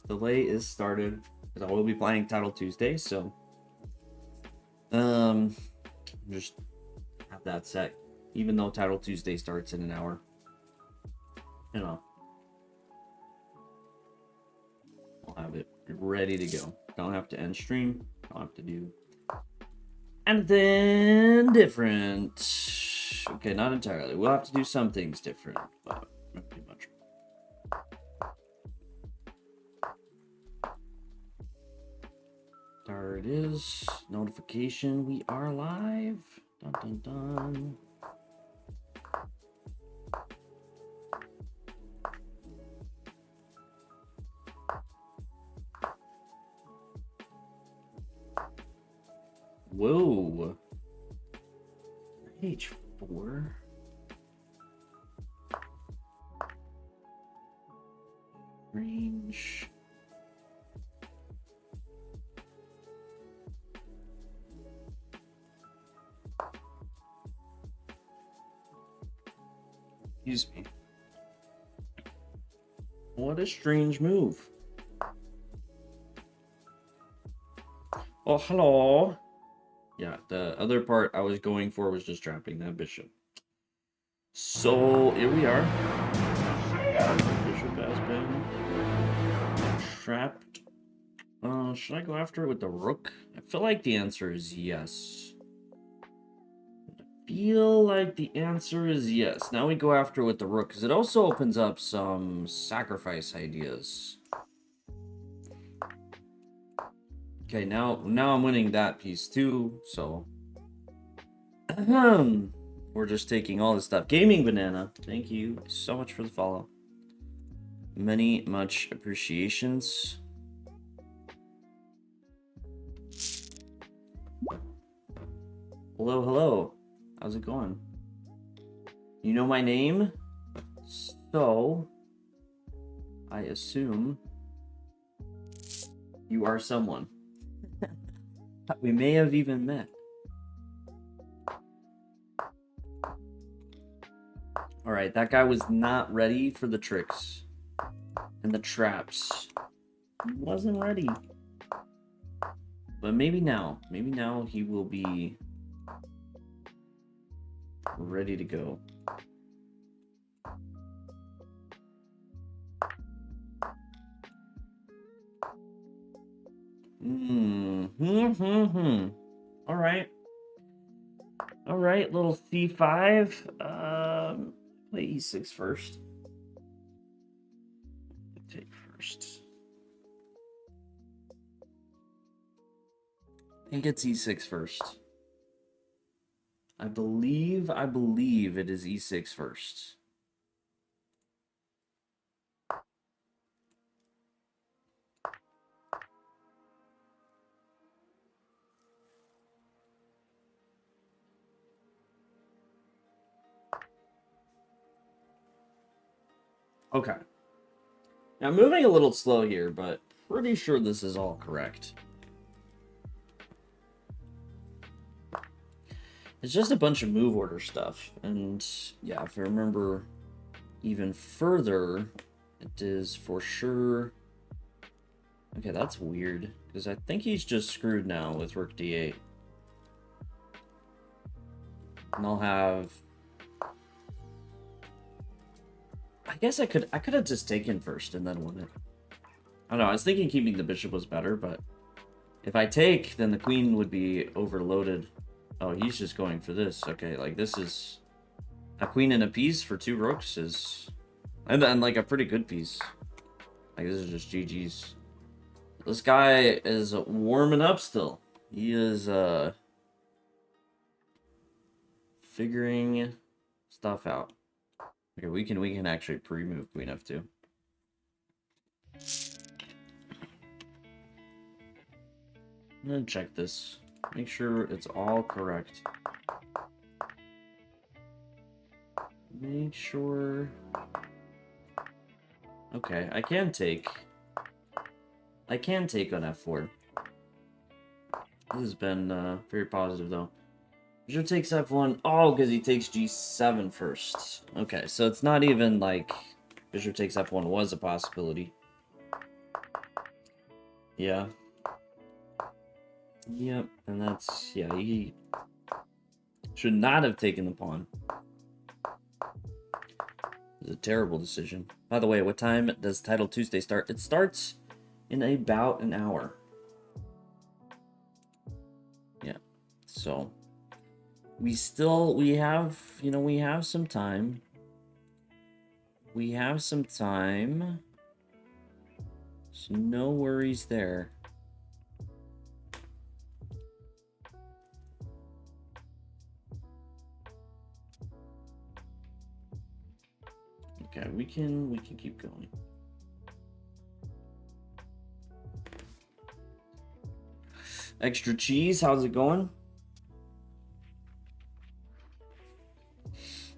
delay is started because I will be playing Title Tuesday, so just have that set. Even though Title Tuesday starts in an hour, you know, I'll have it ready to go. Don't have to end stream. Don't have to do anything different. Okay, not entirely. We'll have to do some things different, but not too much. There it is. Notification. We are live. Dun dun dun. Whoa. H4. Range. Excuse me. What a strange move. Oh, hello. Yeah, the other part I was going for was just trapping that bishop. So, here we are. Bishop has been trapped. Should I go after it with the rook? I feel like the answer is yes. Feel like the answer is yes. Now we go after it with the rook, because it also opens up some sacrifice ideas. Okay, now I'm winning that piece too, so we're just taking all this stuff. Gaming Banana, thank you so much for the follow. Much appreciations. Hello. How's it going? You know my name? So, I assume you are someone. We may have even met. Alright, that guy was not ready for the tricks and the traps. He wasn't ready. But maybe now he will be ready to go. All right, little c5. Play e6 first. Take first. I think it's e6 first. I believe it is e6 first. Okay. Now, I'm moving a little slow here, but pretty sure this is all correct. It's just a bunch of move order stuff. And yeah, if I remember even further, it is for sure... Okay, that's weird, because I think he's just screwed now with rook d8. And I'll have... I guess I could have just taken first and then won it. I don't know, I was thinking keeping the bishop was better, but if I take, then the queen would be overloaded. Oh, he's just going for this. Okay, like this is... A queen and a piece for 2 rooks is... And like a pretty good piece. Like this is just GG's. This guy is warming up still. He is figuring stuff out. Okay, we can actually pre-move queen f2. I'm gonna check this. Make sure it's all correct. Make sure... Okay, I can take on f4. This has been very positive, though. Bishop takes f1. Oh, because he takes g7 first. Okay, so it's not even like Bishop takes f1 was a possibility. Yeah. Yep, and that's, yeah, he should not have taken the pawn. It was a terrible decision. By the way, what time does Title Tuesday start? It starts in about an hour. Yeah, so we have, you know, we have some time. We have some time. So no worries there. Okay, we can keep going. Extra cheese, how's it going?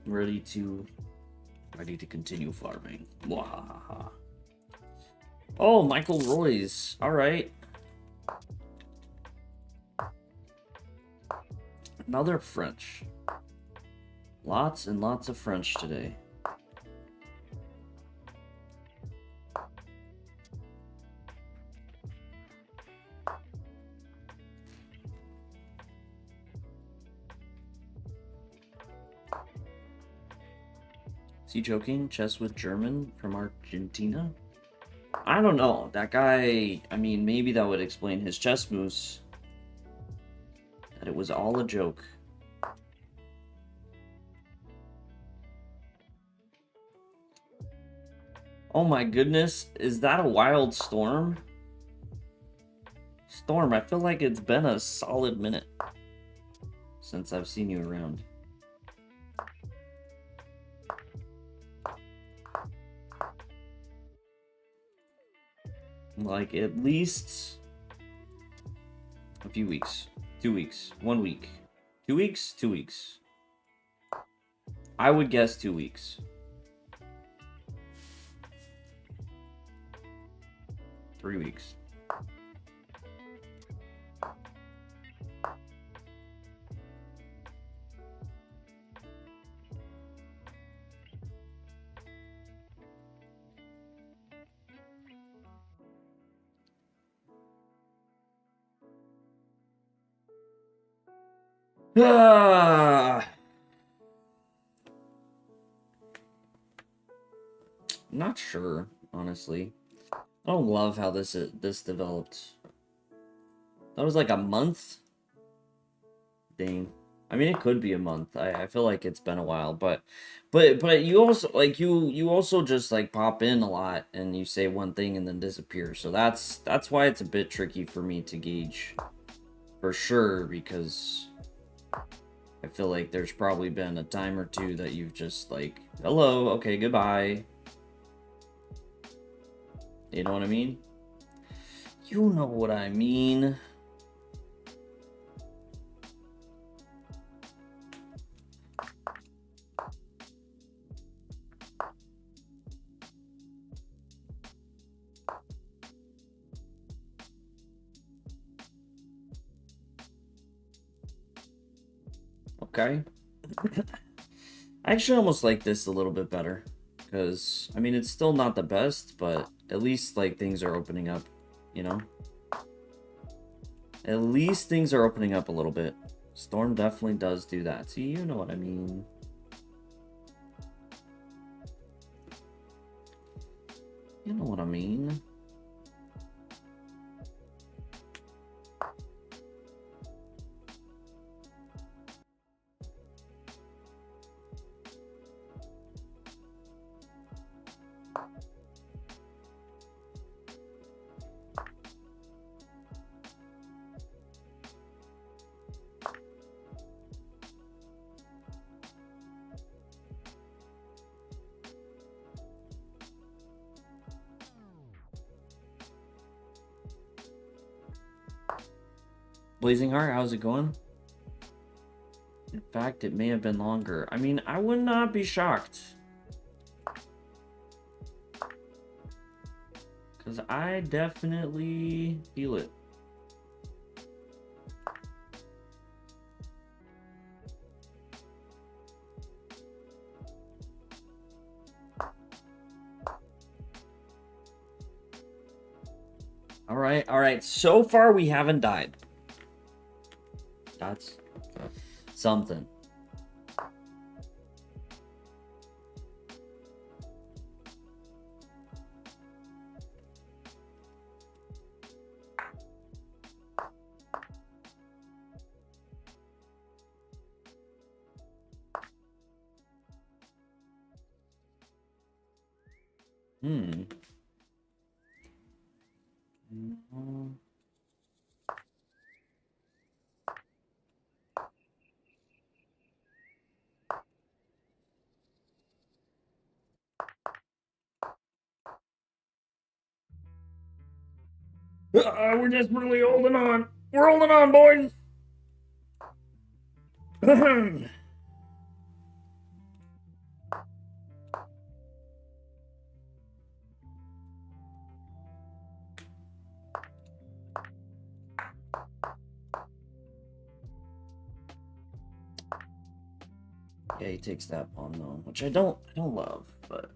Ready to continue farming. Mwahaha. Oh, Michael Roy's. All right. Another French. Lots and lots of French today. Is he joking? Chess with German from Argentina? I don't know. That guy, I mean, maybe that would explain his chess moves. That it was all a joke. Oh my goodness, is that a wild storm? Storm, I feel like it's been a solid minute since I've seen you around. Like, at least a few weeks. 2 weeks. 1 week. 2 weeks? 2 weeks. I would guess 2 weeks. 3 weeks. Not sure, honestly. I don't love how this developed. That was like a month? Dang. I mean, it could be a month. I feel like it's been a while, but you also like you also just like pop in a lot and you say one thing and then disappear. So that's why it's a bit tricky for me to gauge for sure, because I feel like there's probably been a time or two that you've just like, hello, okay, goodbye. You know what I mean? You know what I mean. Okay. I actually almost like this a little bit better. Because, I mean, it's still not the best, but at least, like, things are opening up, you know? At least things are opening up a little bit. Storm definitely does do that. See, you know what I mean. You know what I mean. Blazing Heart, how's it going? In fact, it may have been longer. I mean, I would not be shocked. Because I definitely feel it. All right, all right. So far, we haven't died. That's something. Hmm. We're desperately holding on. We're holding on, boys. Yeah, he takes that pawn though, which I don't love, but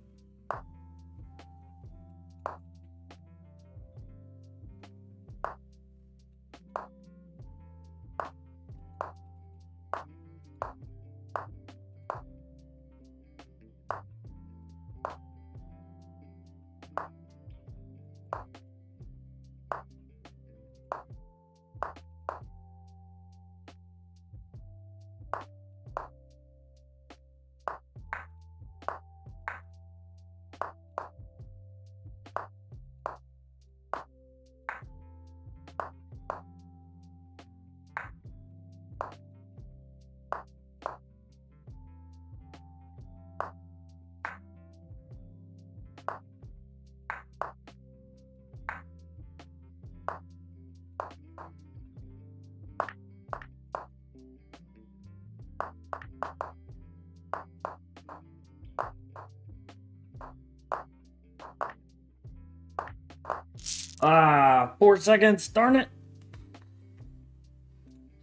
ah, 4 seconds, darn it.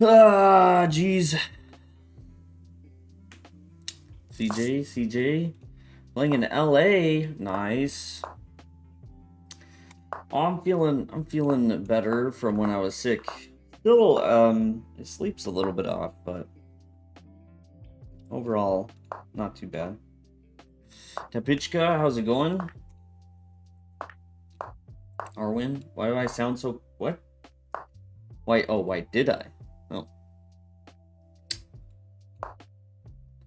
Ah, jeez. CJ, playing in LA, nice. Oh, I'm feeling better from when I was sick. Still, it sleeps a little bit off, but overall, not too bad. Tapichka, how's it going? Arwin, why do I sound so... What? Why, oh, why did I? Oh.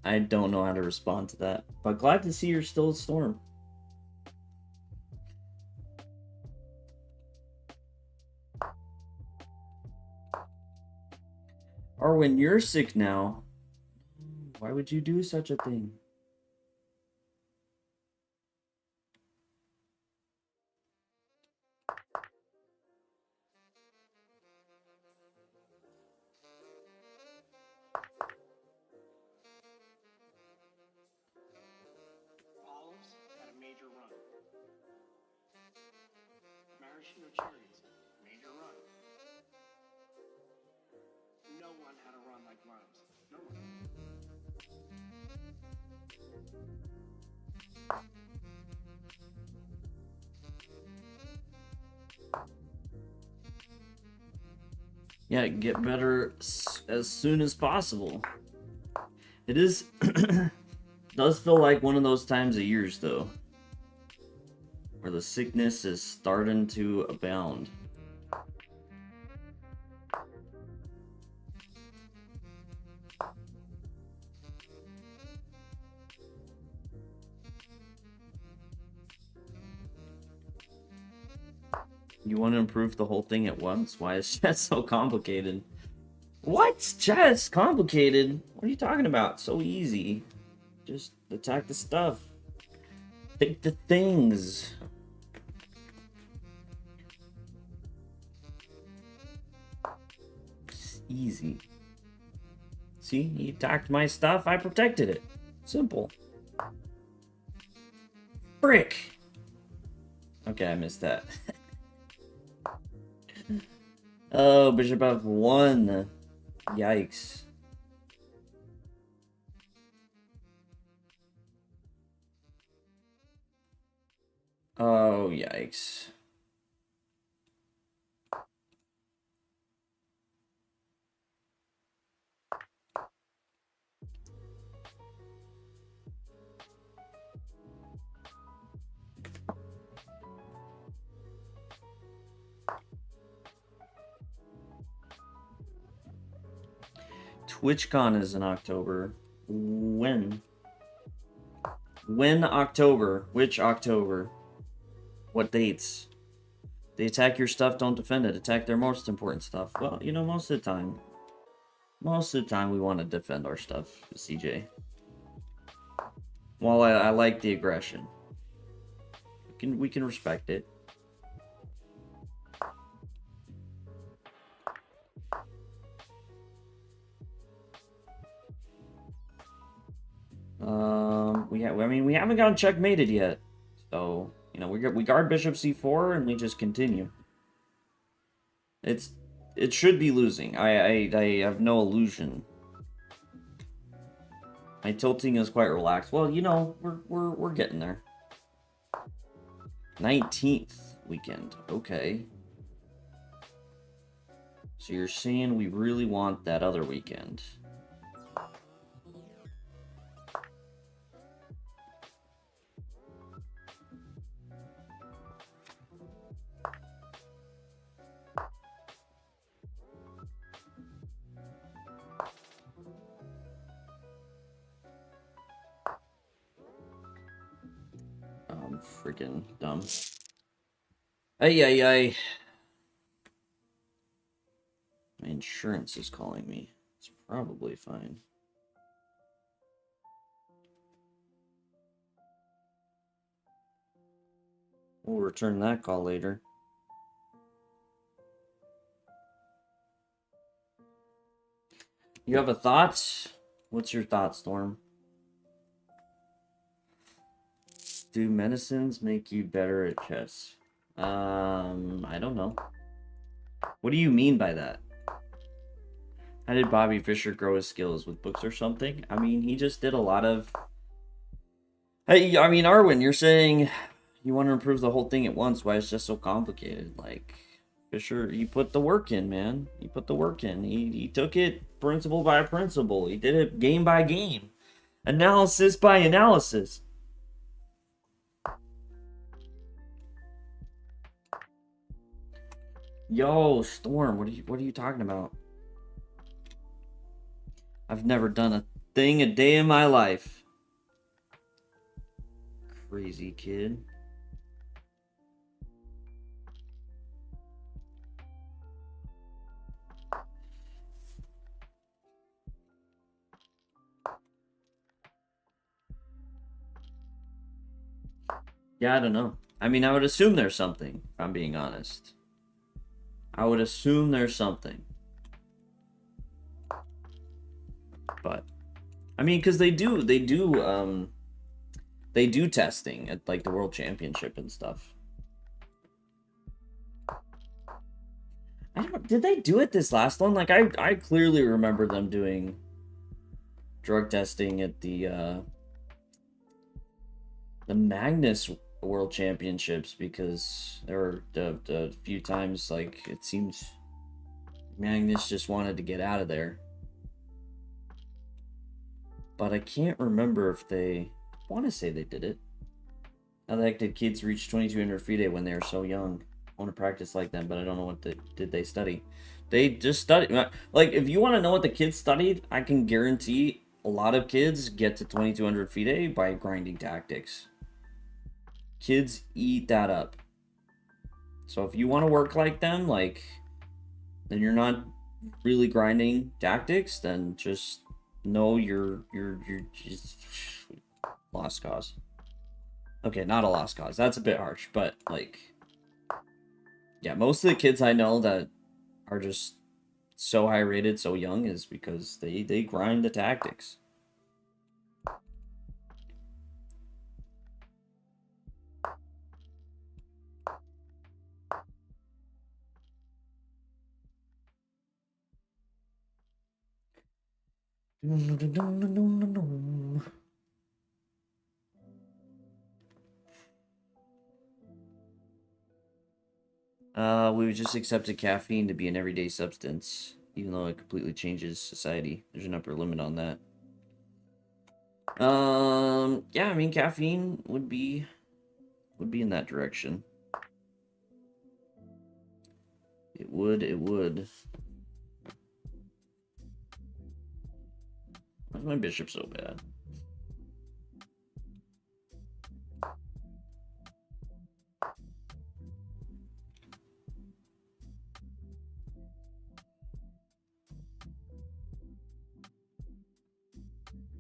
I don't know how to respond to that. But glad to see you're still at Storm. Arwin, you're sick now. Why would you do such a thing? Cherries, major run. No one had a run like Rhymes. No one. Yeah, get better as soon as possible. It is... does feel like one of those times of years, though, where the sickness is starting to abound. You want to improve the whole thing at once? Why is chess so complicated? What's chess complicated? What are you talking about? So easy. Just attack the stuff. Take the things. Easy. See, he attacked my stuff, I protected it. Simple. Frick! Okay, I missed that. Oh, bishop f1. Yikes. Oh, yikes. TwitchCon is in October. When? When October? Which October? What dates? They attack your stuff, don't defend it. Attack their most important stuff. Well, you know, most of the time we want to defend our stuff, CJ. While I like the aggression. We can respect it. We haven't gotten checkmated yet. So, you know, we guard bishop c4 and we just continue. It should be losing. I have no illusion. My tilting is quite relaxed. Well, you know, we're getting there. 19th weekend. Okay. So you're saying we really want that other weekend. I'm freaking dumb. Ay. My insurance is calling me. It's probably fine. We'll return that call later. You have a thought? What's your thought, Storm? Do medicines make you better at chess? I don't know. What do you mean by that? How did Bobby Fischer grow his skills? With books or something? I mean, he just did a lot of... Hey, I mean, Arwen, you're saying you want to improve the whole thing at once. Why it's just so complicated? Like, Fischer, you put the work in, man. You put the work in. He took it principle by principle. He did it game by game. Analysis by analysis. Yo, Storm, what are you talking about? I've never done a thing a day in my life. Crazy kid. Yeah, I don't know. I mean, I would assume there's something, if I'm being honest. I would assume there's something. But I mean, because they do testing at like the World Championship and stuff. Did they do it this last one? Like I clearly remember them doing drug testing at the Magnus World Championships, because there were a few times like it seems Magnus just wanted to get out of there. But I can't remember if they... I want to say they did it. How the heck did kids reach 2200 FIDE when they were so young? I want to practice like them, but I don't know what did they study. They just studied. Like, if you want to know what the kids studied, I can guarantee a lot of kids get to 2200 FIDE by grinding tactics. Kids eat that up. So if you want to work like them, like, then you're not really grinding tactics, then just... No, you're just lost cause. Okay, not a lost cause. That's a bit harsh, but like, yeah, most of the kids I know that are just so high rated so young is because they grind the tactics. We just accepted caffeine to be an everyday substance, even though it completely changes society. There's an upper limit on that. Yeah, I mean, caffeine would be in that direction. It would. Why's my bishop so bad?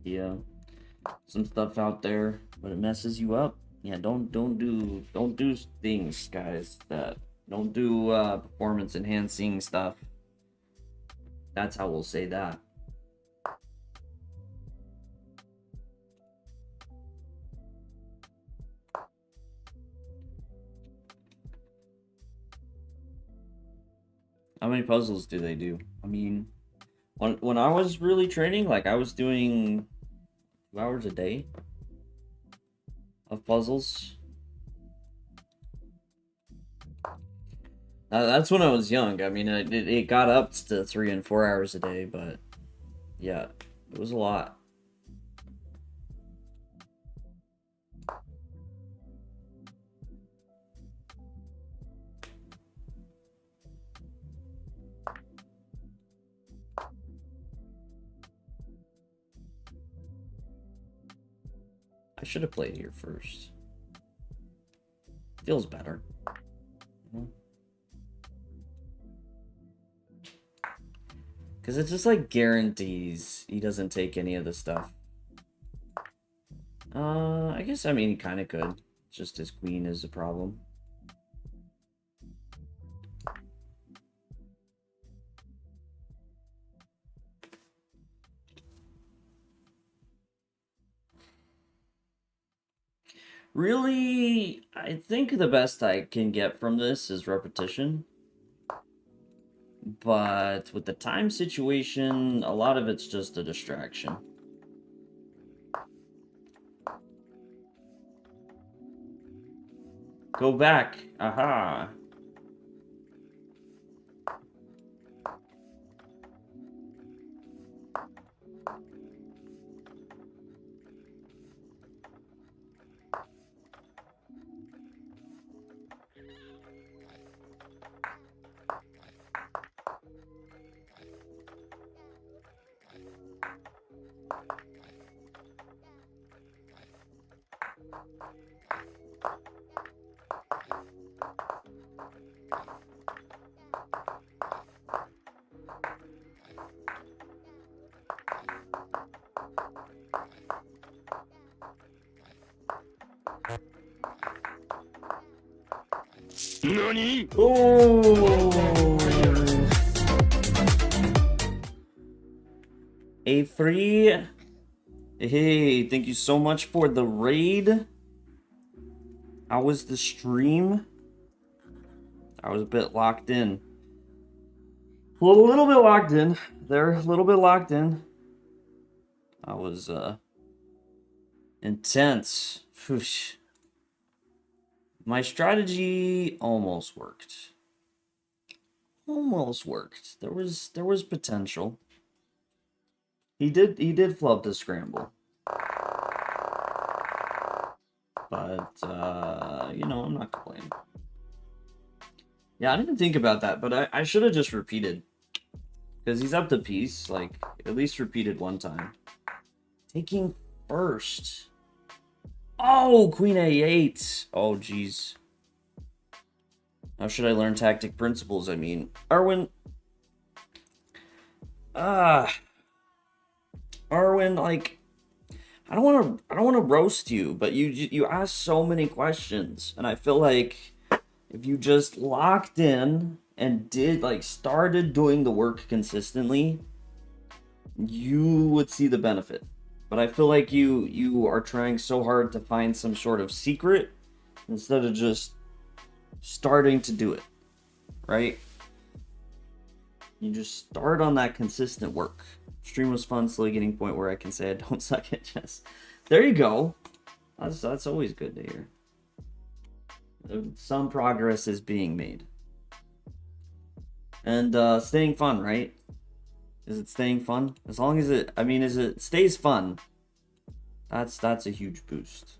Yeah, some stuff out there, but it messes you up. Yeah, don't do things, guys. That don't do performance enhancing stuff. That's how we'll say that. How many puzzles do they do? I mean, when I was really training, like I was doing 2 hours a day of puzzles. That's when I was young. I mean, it got up to 3 and 4 hours a day, but yeah, it was a lot. I should have played here first. Feels better. Because it just like guarantees he doesn't take any of the stuff. I guess, I mean, he kind of could. Just his queen is a problem. Really, I think the best I can get from this is repetition. But with the time situation, a lot of it's just a distraction. Go back. Aha. NANI?! Oh! A free. Hey, thank you so much for the raid. How was the stream? I was a bit locked in. A little bit locked in. They're a little bit locked in. I was intense. Whoosh. My strategy almost worked. Almost worked. There was potential. He did flub the scramble. But you know, I'm not complaining. Yeah, I didn't think about that, but I should have just repeated. Because he's up to piece, like, at least repeated one time. Taking first. Oh, Queen A8. Oh, jeez. How should I learn tactic principles? I mean, Arwen. Arwen, like, I don't want to roast you, but you ask so many questions, and I feel like if you just locked in and started doing the work consistently, you would see the benefit. But I feel like you are trying so hard to find some sort of secret instead of just starting to do it, right? You just start on that consistent work. Stream was fun, slowly getting point where I can say I don't suck at chess. There you go. That's always good to hear. Some progress is being made. And staying fun, right? Is it staying fun? As long as it stays fun, that's a huge boost.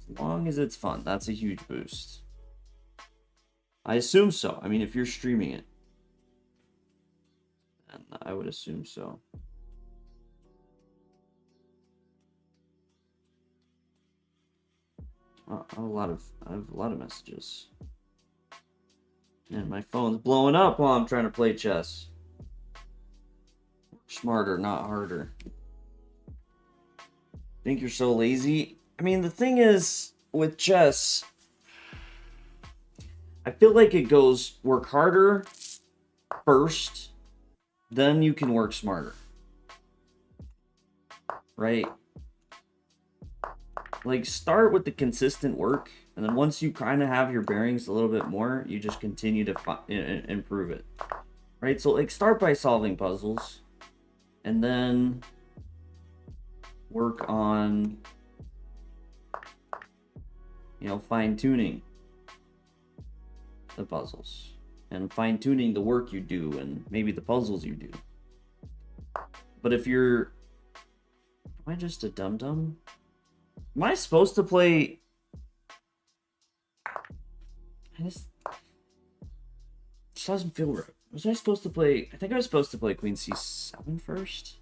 As long as it's fun, that's a huge boost. I assume so. I mean, if you're streaming it. And I would assume so. I have a lot of messages. And my phone's blowing up while I'm trying to play chess. Smarter, not harder. Think you're so lazy? I mean, the thing is, with chess, I feel like it goes work harder first, then you can work smarter. Right? Like, start with the consistent work, and then once you kind of have your bearings a little bit more, you just continue to improve it. Right? So, like, start by solving puzzles, and then work on, you know, fine-tuning the puzzles, and fine-tuning the work you do, and maybe the puzzles you do. But if you're... Am I just a dum-dum? Am I supposed to play... This doesn't feel right. Was I supposed to play... I think I was supposed to play Queen C7 first?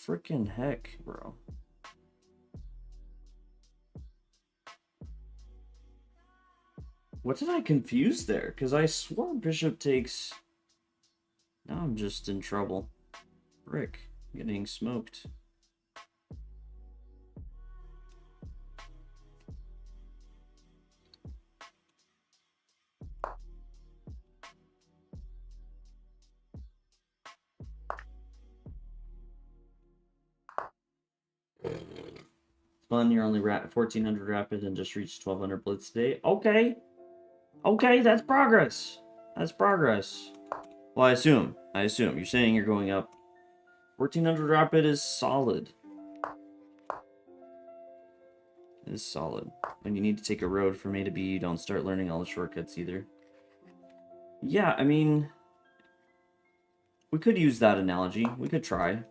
Frickin' heck, bro. What did I confuse there? Because I swore bishop takes... Now I'm just in trouble. Frick. Getting smoked. Fun, you're only 1400 rapid and just reached 1200 blitz today. Okay. Okay, that's progress. That's progress. Well, I assume. You're saying you're going up. 1400 rapid is solid. It is solid. When you need to take a road from A to B, you don't start learning all the shortcuts either. Yeah, I mean... We could use that analogy. We could try.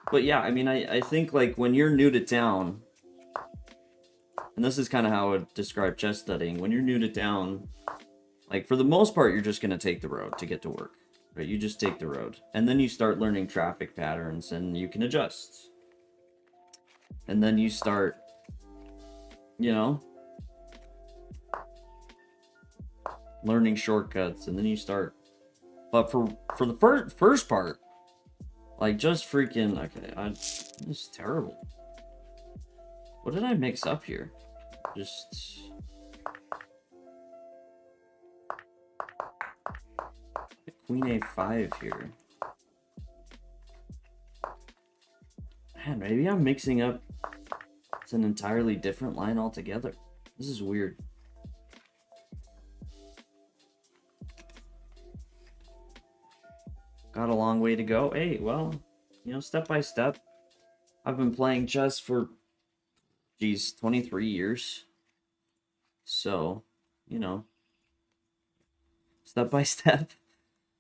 But yeah, I mean, I think, like, when you're new to town... And this is kind of how I would describe chess studying. When you're new to town, like, for the most part, you're just going to take the road to get to work. Right? You just take the road. And then you start learning traffic patterns, and you can adjust. And then you start, you know, learning shortcuts, and then you start. But for the first part, like, just freaking, okay, this is terrible. What did I mix up here? Just... Queen A5 here. Man, maybe I'm mixing up. It's an entirely different line altogether. This is weird. Got a long way to go. Hey, well, you know, step by step. I've been playing chess for, geez, 23 years. So, you know, step by step.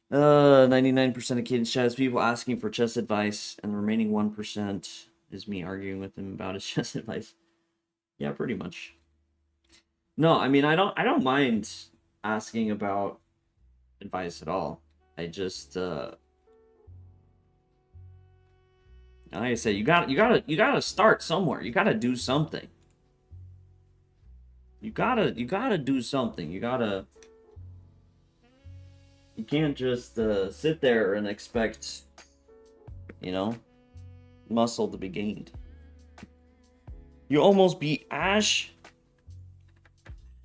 99% of kids chess people asking for chess advice, and the remaining 1% is me arguing with him about his chess advice. Yeah, pretty much. No, I mean, I don't mind asking about advice at all. I just like I said, you gotta start somewhere. You gotta do something. You gotta do something. You can't just sit there and expect, you know, muscle to be gained. You almost beat Ash.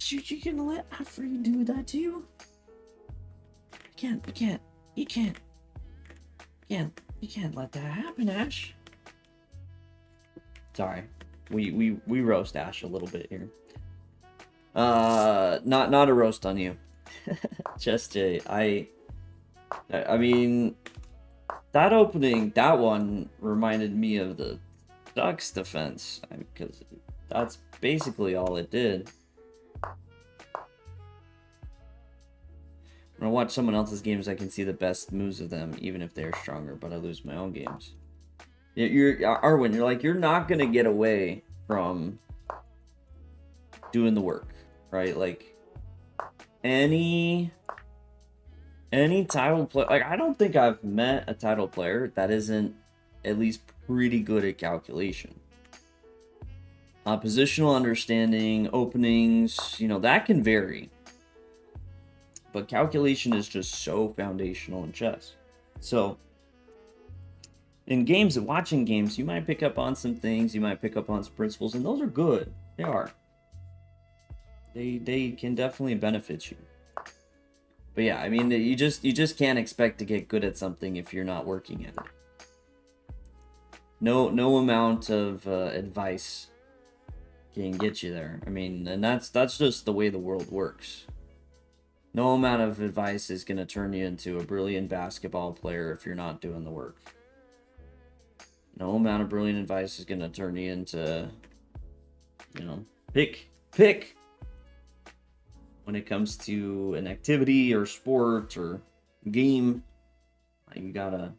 You gonna let Afri do that to you? You can't let that happen, Ash. Sorry. We roast Ash a little bit here. Not a roast on you. Just I mean, that opening, that one reminded me of the Ducks defense, because that's basically all it did. When I watch someone else's games, I can see the best moves of them, even if they're stronger, but I lose my own games. Arwen, you're like, you're not gonna get away from doing the work, right? Like any title player, like I don't think I've met a title player that isn't at least pretty good at calculation. Positional understanding, openings, you know, that can vary. But calculation is just so foundational in chess. So in games and watching games, you might pick up on some things, you might pick up on some principles, and those are good. They are. They can definitely benefit you. But yeah, I mean, you just can't expect to get good at something if you're not working at it. No amount of advice can get you there. I mean, and that's just the way the world works. No amount of advice is going to turn you into a brilliant basketball player if you're not doing the work. No amount of brilliant advice is going to turn you into, you know, pick. When it comes to an activity or sport or game, you gotta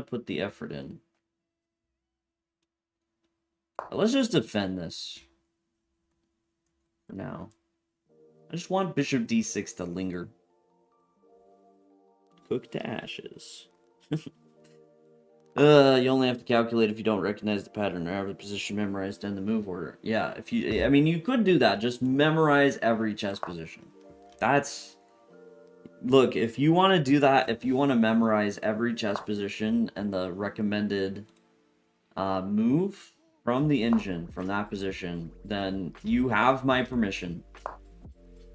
put the effort in. But let's just defend this for now. I just want bishop d6 to linger. Cook to ashes. You only have to calculate if you don't recognize the pattern or have the position memorized and the move order. Yeah, I mean, you could do that. Just memorize every chess position. Look, if you want to do that, if you want to memorize every chess position and the recommended move from the engine from that position, then you have my permission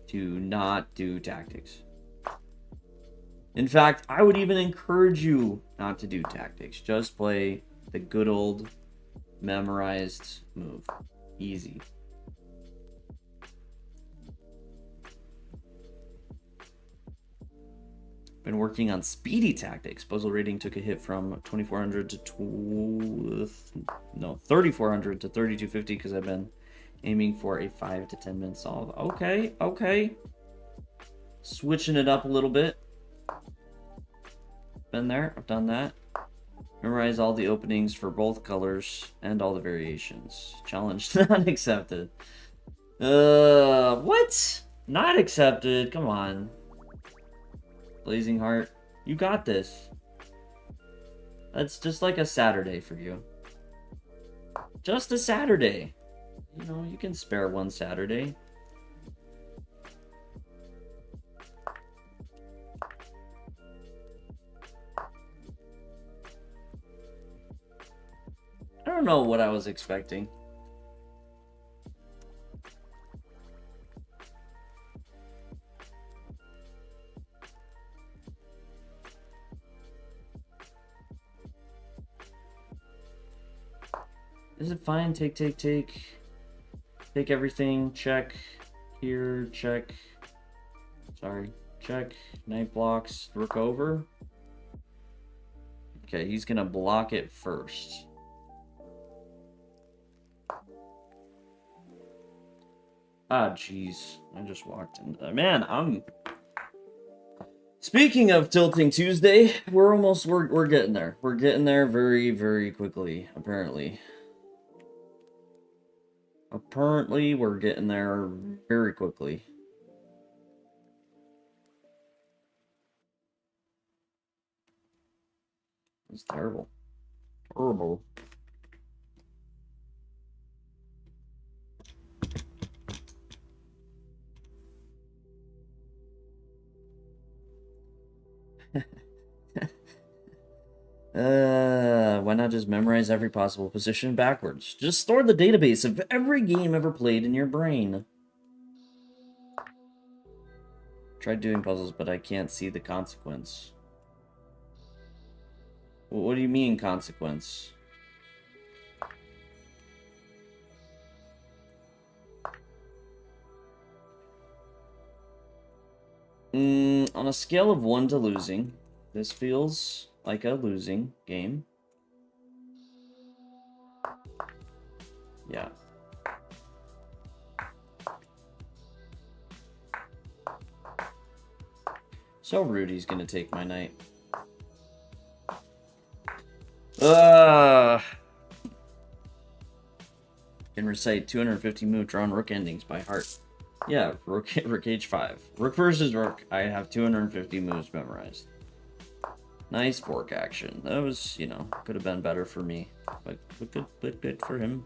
to not do tactics. In fact, I would even encourage you not to do tactics. Just play the good old memorized move. Easy. Been working on speedy tactics. Puzzle rating took a hit from 2400 to 3400 to 3250 because I've been aiming for a 5 to 10 minute solve. Okay. Switching it up a little bit. Been there, I've done that. Memorize all the openings for both colors and all the variations. Challenge not accepted. What? Not accepted, come on. Blazing Heart, you got this. That's just like a Saturday for you. Just a Saturday. You know, you can spare one Saturday. I don't know what I was expecting. Is it fine? Take. Take everything. Check. Here. Check. Sorry. Check. Knight blocks. Rook over. Okay, he's gonna block it first. Ah, jeez. I just walked in. Man, I'm... Speaking of Tilting Tuesday, we're getting there. We're getting there very, very quickly, apparently. Apparently, we're getting there very quickly. It's terrible. Terrible. Why not just memorize every possible position backwards? Just store the database of every game ever played in your brain. Tried doing puzzles, but I can't see the consequence. What do you mean, consequence? On a scale of 1 to losing, this feels like a losing game. Yeah. So Rudy's gonna take my knight. Can recite 250 move drawn rook endings by heart. Yeah, rook h5. Rook versus rook. I have 250 moves memorized. Nice fork action. That was, you know, could have been better for me, but good for him.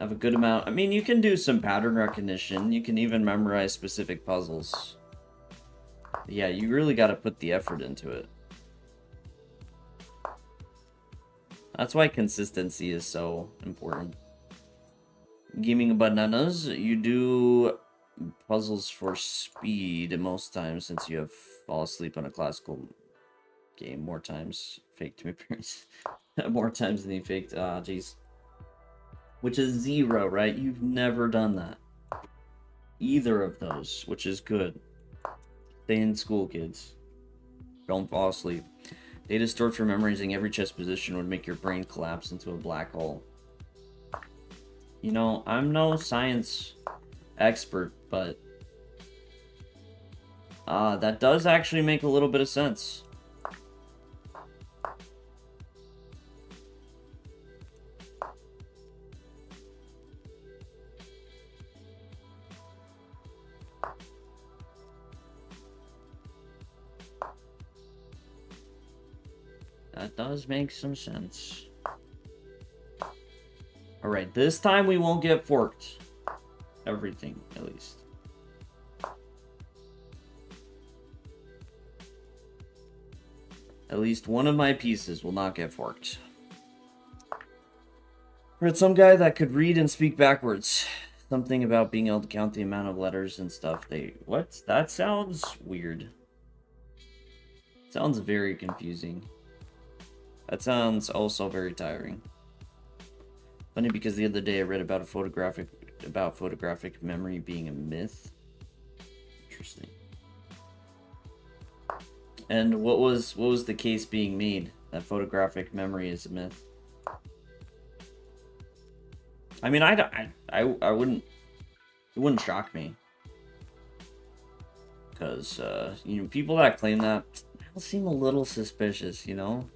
Have a good amount. I mean, you can do some pattern recognition. You can even memorize specific puzzles. But yeah, you really got to put the effort into it. That's why consistency is so important. Gaming bananas, you do puzzles for speed most times since you have fall asleep on a classical game more times. Faked my parents. More times than you faked. Ah, jeez. Which is 0, right? You've never done that. Either of those, which is good. Stay in school, kids. Don't fall asleep. Data stored for memorizing every chess position would make your brain collapse into a black hole. You know, I'm no science expert, but that does actually make a little bit of sense. That does make some sense. Alright, this time we won't get forked. Everything, at least. At least one of my pieces will not get forked. Read some guy that could read and speak backwards. Something about being able to count the amount of letters and stuff. What? That sounds weird. Sounds very confusing. That sounds also very tiring. Funny because the other day I read about photographic memory being a myth. Interesting. And what was the case being made that photographic memory is a myth? I mean, I wouldn't. It wouldn't shock me. Because you know, people that claim that seem a little suspicious, you know.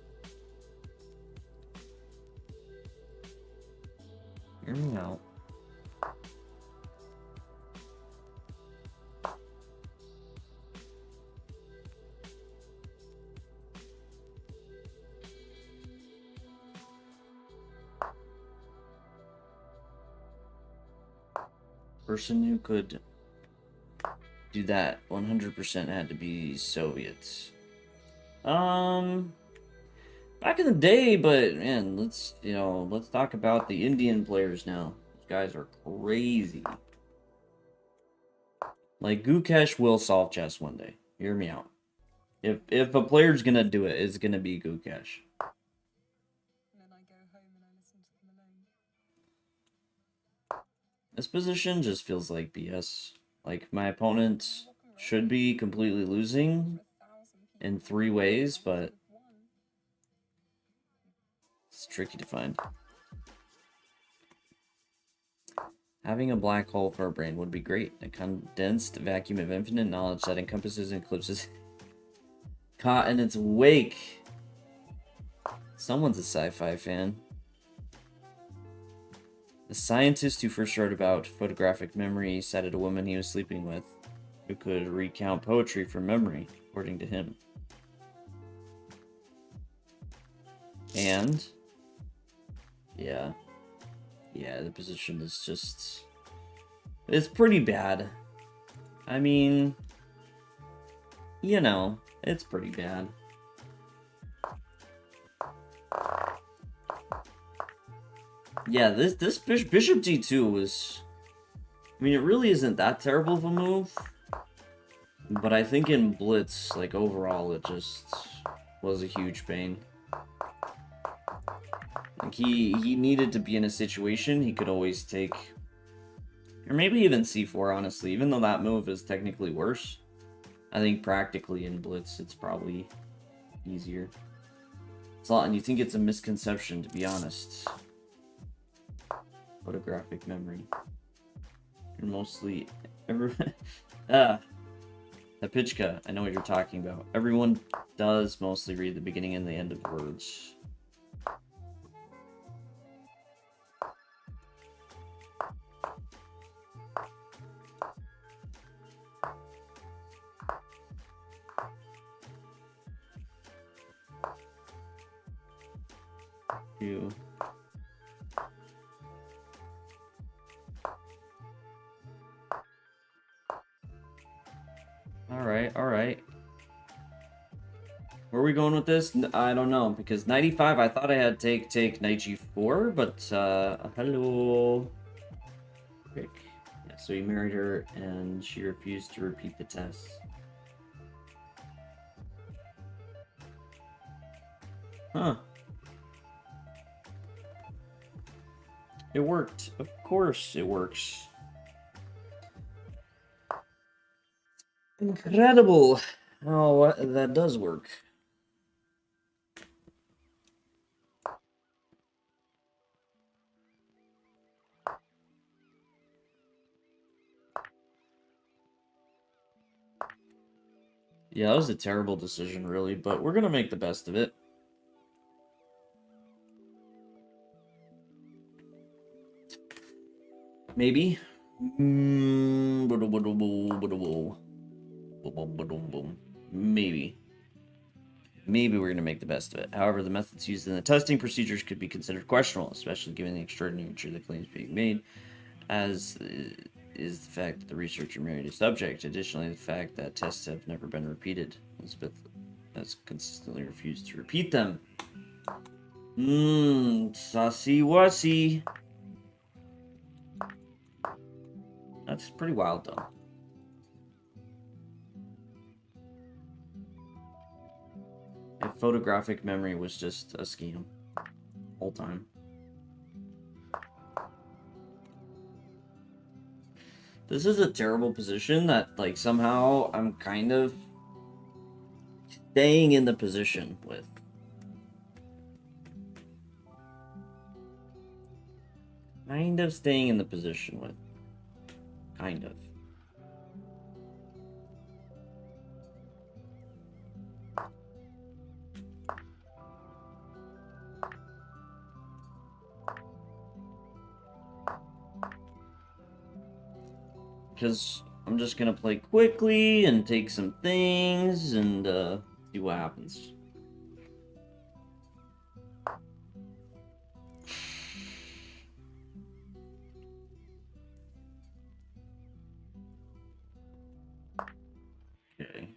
Hear me out. Person who could do that 100% had to be Soviets. Back in the day, but man, let's talk about the Indian players now. These guys are crazy. Like Gukesh will solve chess one day. Hear me out. If a player's gonna do it, it's gonna be Gukesh. This position just feels like BS. Like my opponent should be completely losing in 3 ways, but it's tricky to find. Having a black hole for our brain would be great. A condensed vacuum of infinite knowledge that encompasses and eclipses caught in its wake. Someone's a sci-fi fan. The scientist who first wrote about photographic memory cited a woman he was sleeping with who could recount poetry from memory, according to him. And yeah, the position is just, it's pretty bad. I mean, you know, it's pretty bad. Yeah, this bishop d2 was, I mean, it really isn't that terrible of a move, but I think in blitz, like overall, it just was a huge pain. Like he needed to be in a situation he could always take, or maybe even c4, honestly, even though that move is technically worse. I think practically in blitz it's probably easier. And you think it's a misconception, to be honest. Photographic memory. You're mostly everyone. Tapichka, I know what you're talking about. Everyone does mostly read the beginning and the end of words. 2. All right. Where are we going with this? I don't know, because 95, I thought I had take knight g4, but hello. Quick. Yeah, so he married her, and she refused to repeat the test. Huh. It worked. Of course it works. Incredible. Oh, that does work. Yeah, that was a terrible decision, really, but we're gonna make the best of it. Maybe. Maybe. Maybe we're going to make the best of it. However, the methods used in the testing procedures could be considered questionable, especially given the extraordinary nature of the claims being made, as is the fact that the researcher married a subject. Additionally, the fact that tests have never been repeated. Elizabeth has consistently refused to repeat them. Sussy wussy. That's pretty wild, though. If photographic memory was just a scam whole time. This is a terrible position that, like, somehow I'm kind of staying in the position with. Kind of staying in the position with. Kind of. Because I'm just gonna play quickly and take some things and see what happens. Okay.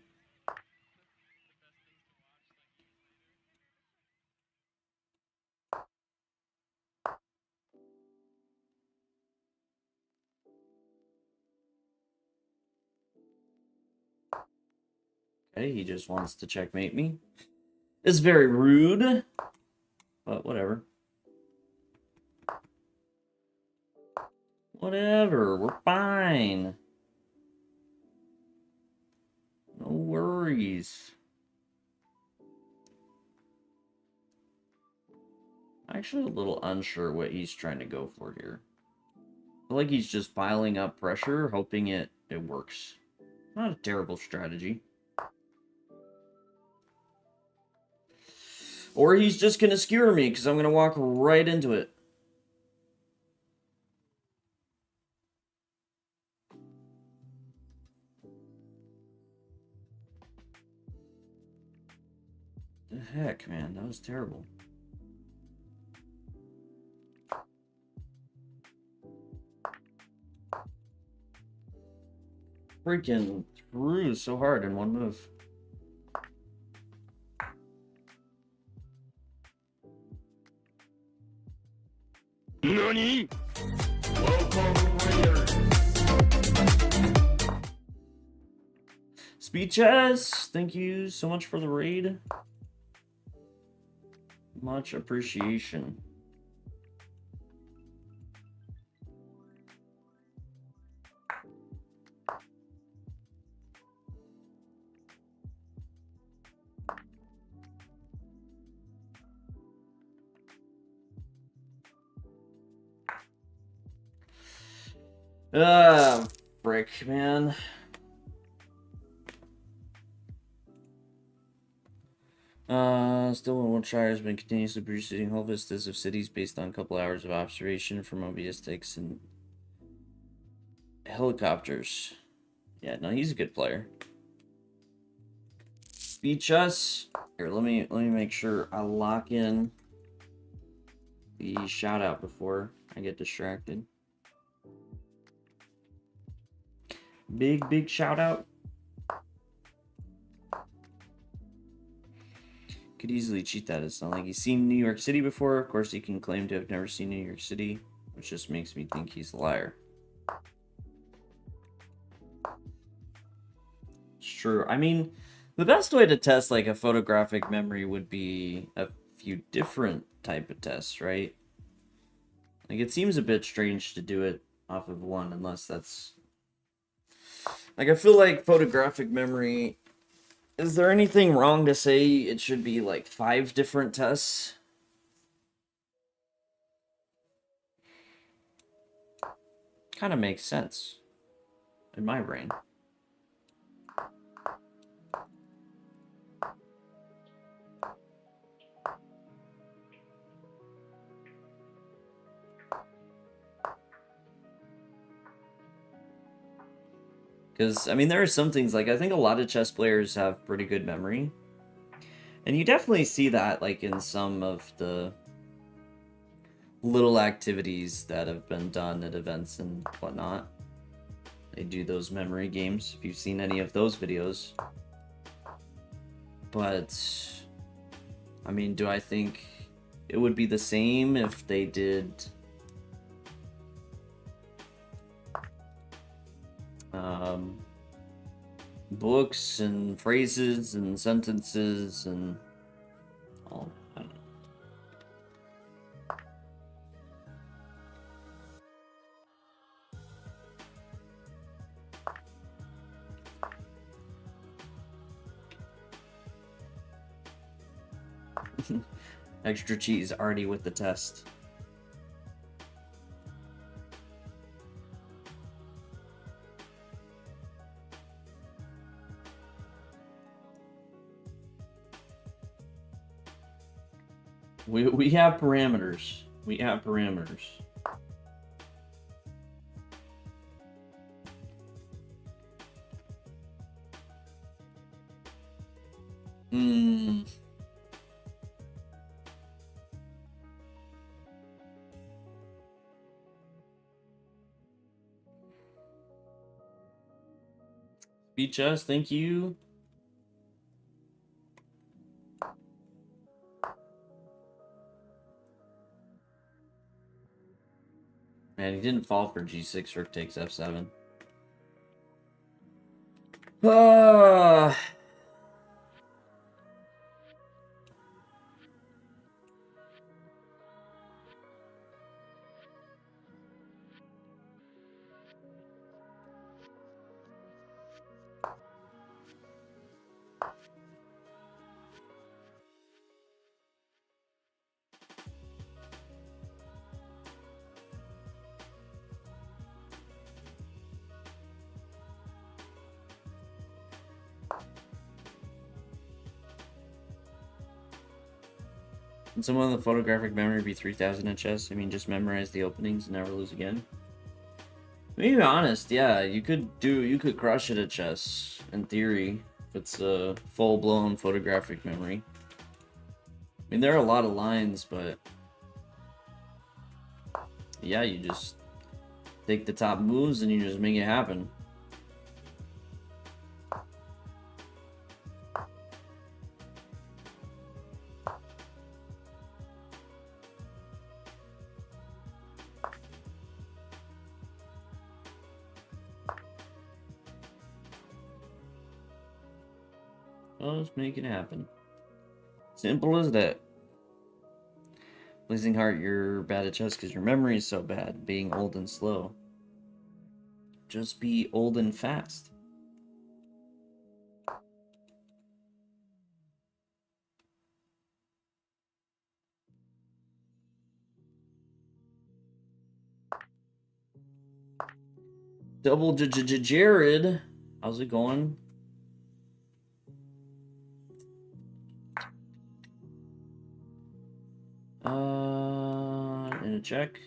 Okay, he just wants to checkmate me. It's very rude, but whatever. Whatever, we're fine. No worries. I'm actually a little unsure what he's trying to go for here. I feel like he's just piling up pressure, hoping it works. Not a terrible strategy. Or he's just going to skewer me, because I'm going to walk right into it. The heck, man, that was terrible. Freaking threw so hard in one move. NANI?! Speed chess, thank you so much for the raid. Much appreciation. Frick, man. Still in Wiltshire has been continuously producing whole vistas of cities based on a couple hours of observation from mobistics and helicopters. Yeah, no, he's a good player. Speed chess. Here, let me make sure I lock in the shout out before I get distracted. Big shout out. Could easily cheat that. It's not like he's seen New York City before. Of course, he can claim to have never seen New York City, which just makes me think he's a liar. It's true. I mean, the best way to test like a photographic memory would be a few different type of tests, right? Like, it seems a bit strange to do it off of one, unless that's... Like, I feel like photographic memory... Is there anything wrong to say it should be, like, 5 different tests? Kind of makes sense. In my brain. Because, I mean, there are some things, like, I think a lot of chess players have pretty good memory. And you definitely see that, like, in some of the little activities that have been done at events and whatnot. They do those memory games, if you've seen any of those videos. But, I mean, do I think it would be the same if they did... books and phrases and sentences and all. I don't know. Extra cheese already with the test. We have parameters. We have parameters. Speed chess, thank you. Man, he didn't fall for G6, rook takes F7. Can someone with a photographic memory be 3,000 in chess? I mean, just memorize the openings and never lose again. To be honest, yeah, you could crush it at chess, in theory, if it's a full-blown photographic memory. I mean, there are a lot of lines, but... yeah, you just take the top moves and you just make it happen. Just make it happen. Simple as that. Blazing Heart, you're bad at chess because your memory is so bad, being old and slow. Just be old and fast. Double Jared. How's it going? And a check.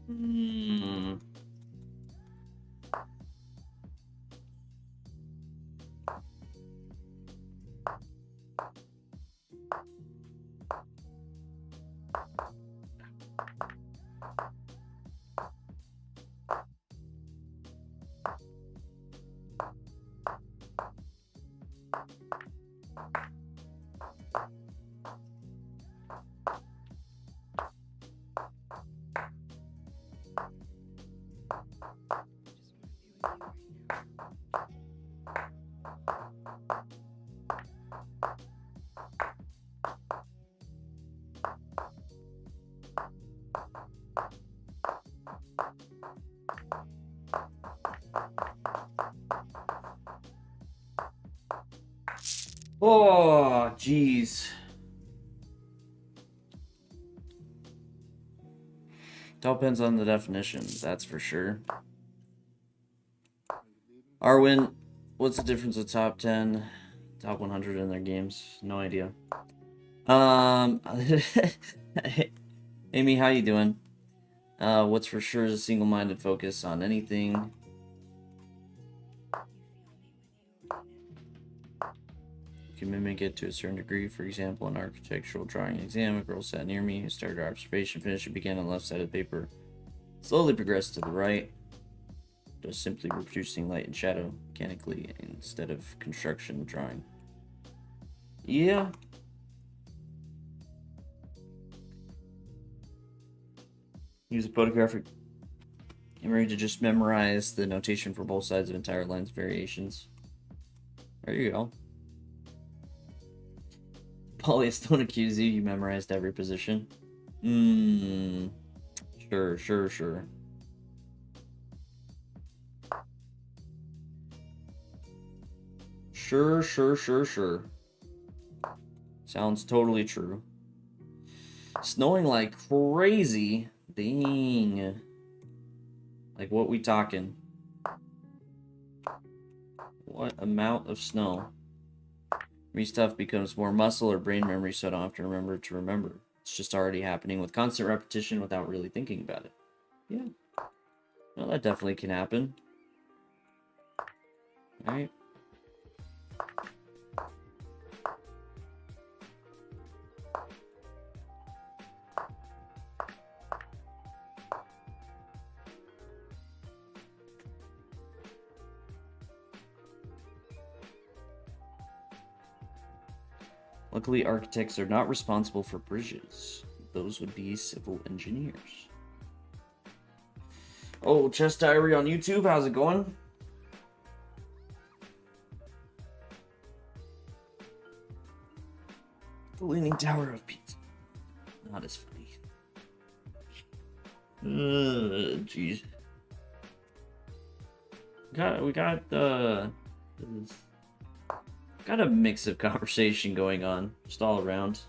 Hmm. Oh, jeez. It all depends on the definition, that's for sure. Arwen, what's the difference of top 10, top 100 in their games? No idea. Amy, how you doing? What's for sure is a single-minded focus on anything. You can mimic it to a certain degree. For example, an architectural drawing exam, a girl sat near me who started her observation, finished, and began on the left side of the paper. Slowly progressed to the right, just simply reproducing light and shadow mechanically instead of construction drawing. Yeah. Use a photographic memory to just memorize the notation for both sides of entire lines variations. There you go. Paulius, don't accuse you. You memorized every position. Sure. Sure. Sounds totally true. Snowing like crazy. Dang. Like, what we talking? What amount of snow? Me stuff becomes more muscle or brain memory, so I don't have to remember to remember. It's just already happening with constant repetition without really thinking about it. Yeah. Well, that definitely can happen. Alright. Luckily, architects are not responsible for bridges. Those would be civil engineers. Oh, Chess Diary on YouTube, how's it going? The Leaning Tower of Pizza. Not as funny. Jeez. We got a mix of conversation going on, just all around.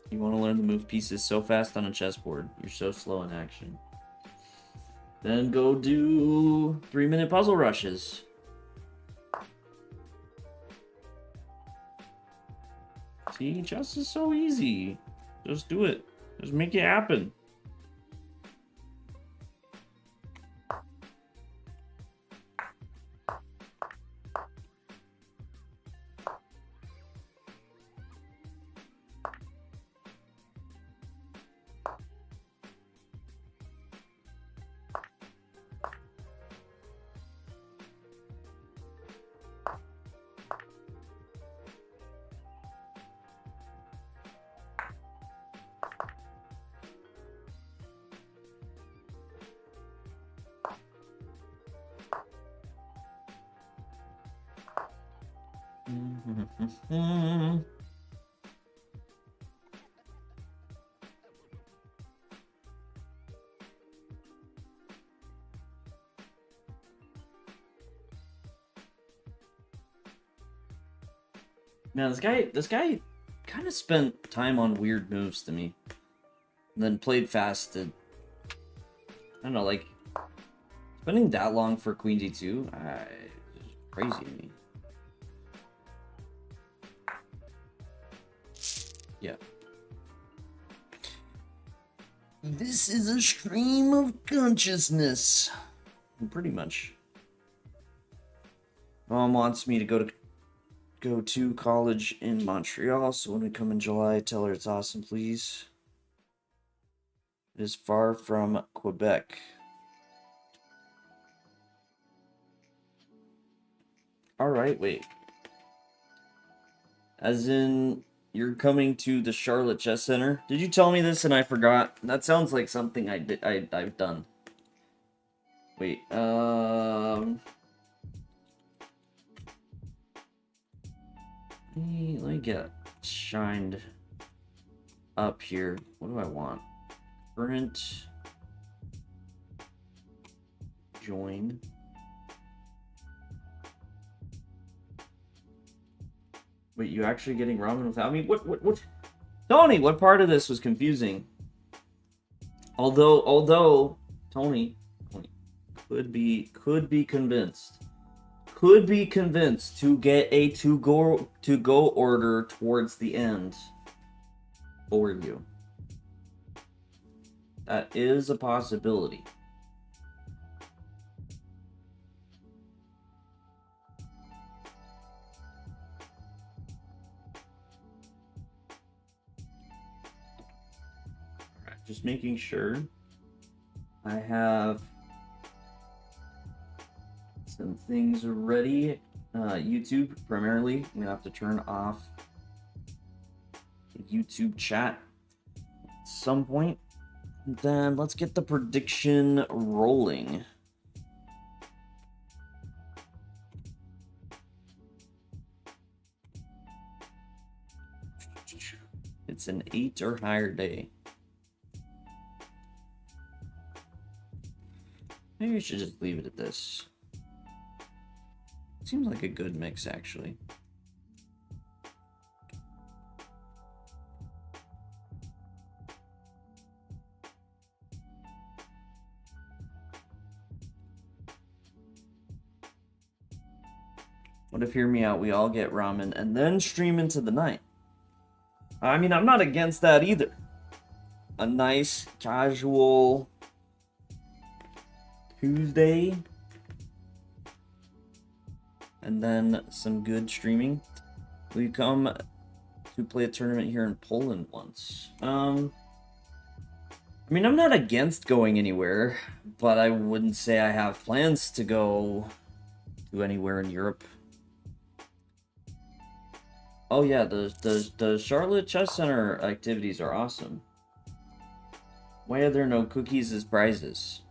You want to learn to move pieces so fast on a chessboard. You're so slow in action. Then go do 3-minute puzzle rushes. See, chess is so easy. Just do it. Just make it happen. Man, this guy kind of spent time on weird moves to me. And then played fast. And, I don't know, like, spending that long for Queen D2, crazy to me. Yeah. This is a stream of consciousness. Pretty much. Mom wants me to go to college in Montreal, so when we come in July, tell her it's awesome, please. It is far from Quebec. Alright, wait. As in, you're coming to the Charlotte Chess Center? Did you tell me this and I forgot? That sounds like something I've done. Wait, let me get shined up here. What do I want? Current. Join. Wait, you actually getting ramen without me? What? Tony, what part of this was confusing? Although, Tony could be convinced to get a to-go order towards the end for you. That is a possibility. Just making sure I have some things ready. YouTube, primarily. I'm gonna have to turn off the YouTube chat at some point. And then let's get the prediction rolling. It's an 8 or higher day. Maybe we should just leave it at this. Seems like a good mix, actually. What if, hear me out, we all get ramen and then stream into the night? I mean, I'm not against that either. A nice, casual Tuesday. And then some good streaming. We come to play a tournament here in Poland once. I mean, I'm not against going anywhere, but I wouldn't say I have plans to go to anywhere in Europe. Oh yeah, the Charlotte Chess Center activities are awesome. Why are there no cookies as prizes?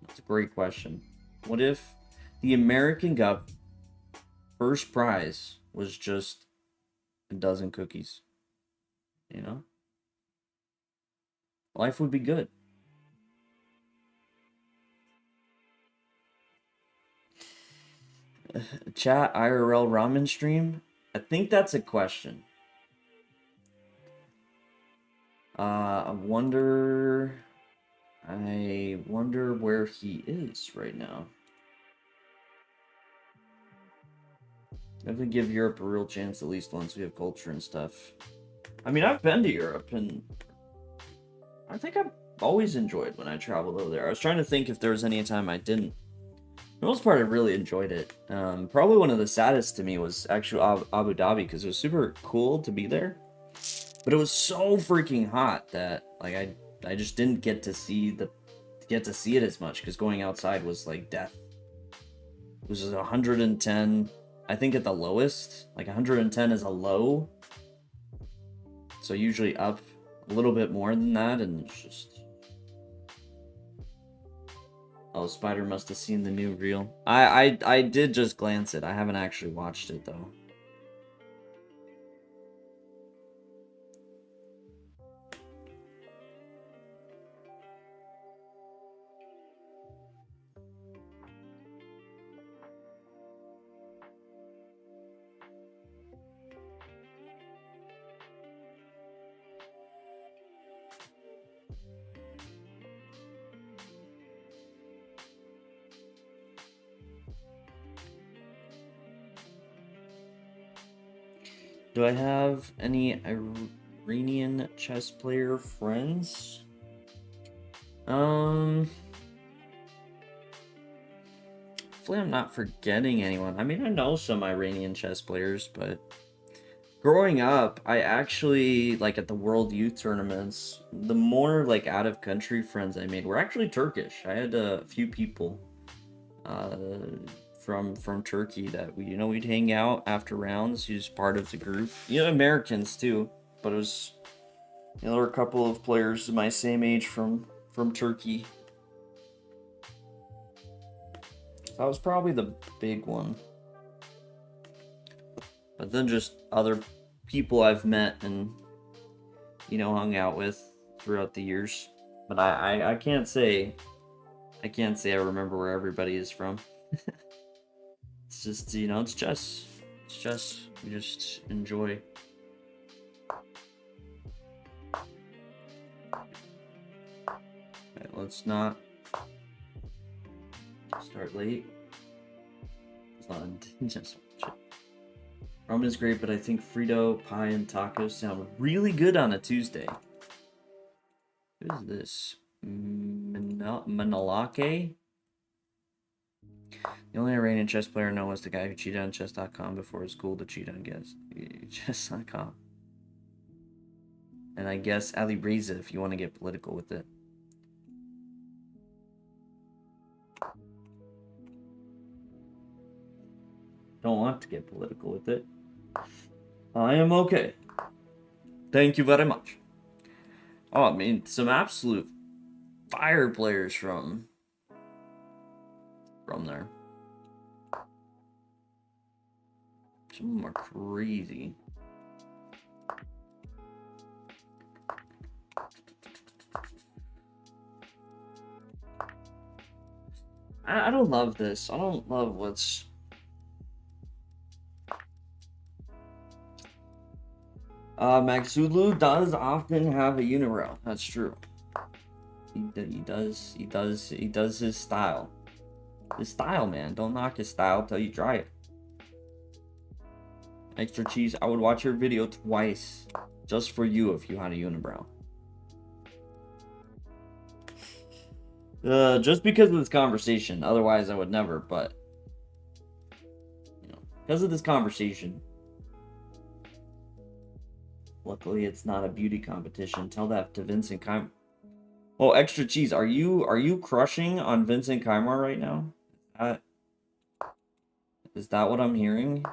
That's a great question. What if the American Cup first prize was just a dozen cookies? You know? Life would be good. Chat IRL ramen stream? I think that's a question. I wonder where he is right now. Definitely give Europe a real chance at least once we have culture and stuff. I mean, I've been to Europe and I think I've always enjoyed when I traveled over there. I was trying to think if there was any time I didn't. For the most part, I really enjoyed it. Probably one of the saddest to me was actually Abu Dhabi because it was super cool to be there. But it was so freaking hot that like I just didn't get to see it as much because going outside was like death. It was 110, I think at the lowest. Like 110 is a low. So usually up a little bit more than that, and it's just. Oh, Spider must have seen the new reel. I did just glance it. I haven't actually watched it though. Do I have any Iranian chess player friends? Hopefully I'm not forgetting anyone. I mean, I know some Iranian chess players, but growing up, I actually, like, at the World Youth Tournaments, the more, like, out-of-country friends I made were actually Turkish. I had a few people uh, from Turkey that we'd hang out after rounds. He was part of the group. Americans too, but it was there were a couple of players my same age from Turkey. That was probably the big one. But then just other people I've met and hung out with throughout the years. But I can't say I remember where everybody is from. It's just it's chess. It's chess. We just enjoy. Alright, let's not start late. It's not just ramen is great, but I think Frito, pie, and tacos sound really good on a Tuesday. Who is this? Manalake? The only Iranian chess player I know is the guy who cheated on chess.com before it was cool to cheat on chess.com. And I guess Ali Reza if you want to get political with it. Don't want to get political with it. I am okay. Thank you very much. Oh, I mean, some absolute fire players from there. Some of them are crazy. I don't love this. I don't love what's... Maxulu does often have a unibrow. That's true. He does his style. His style, man. Don't knock his style till you try it. Extra cheese. I would watch your video twice just for you if you had a unibrow. Just because of this conversation. Otherwise, I would never. But because of this conversation. Luckily, it's not a beauty competition. Tell that to Vincent Keimer. Oh, extra cheese. Are you crushing on Vincent Keimer right now? Is that what I'm hearing?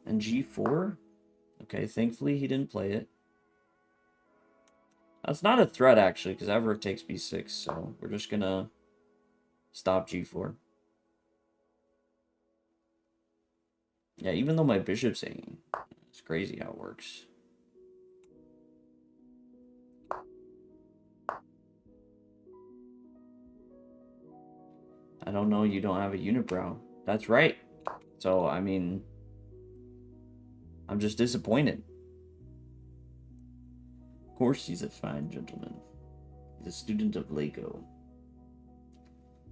And G4? Okay, thankfully he didn't play it. That's not a threat, actually, because Everett takes B6, so we're just gonna stop G4. Yeah, even though my bishop's hanging. It's crazy how it works. I don't know, you don't have a unibrow. That's right. So, I mean... I'm just disappointed. Of course he's a fine gentleman. He's a student of Lego.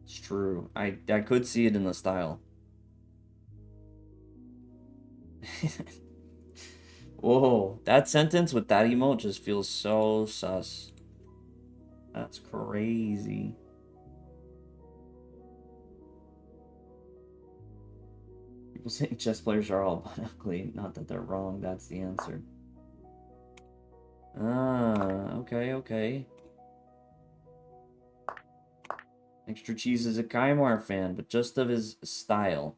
It's true. I could see it in the style. Whoa, that sentence with that emote just feels so sus. That's crazy. People saying chess players are all ugly. Not that they're wrong, that's the answer. Ah, okay. Extra Cheese is a Kymar fan, but just of his style.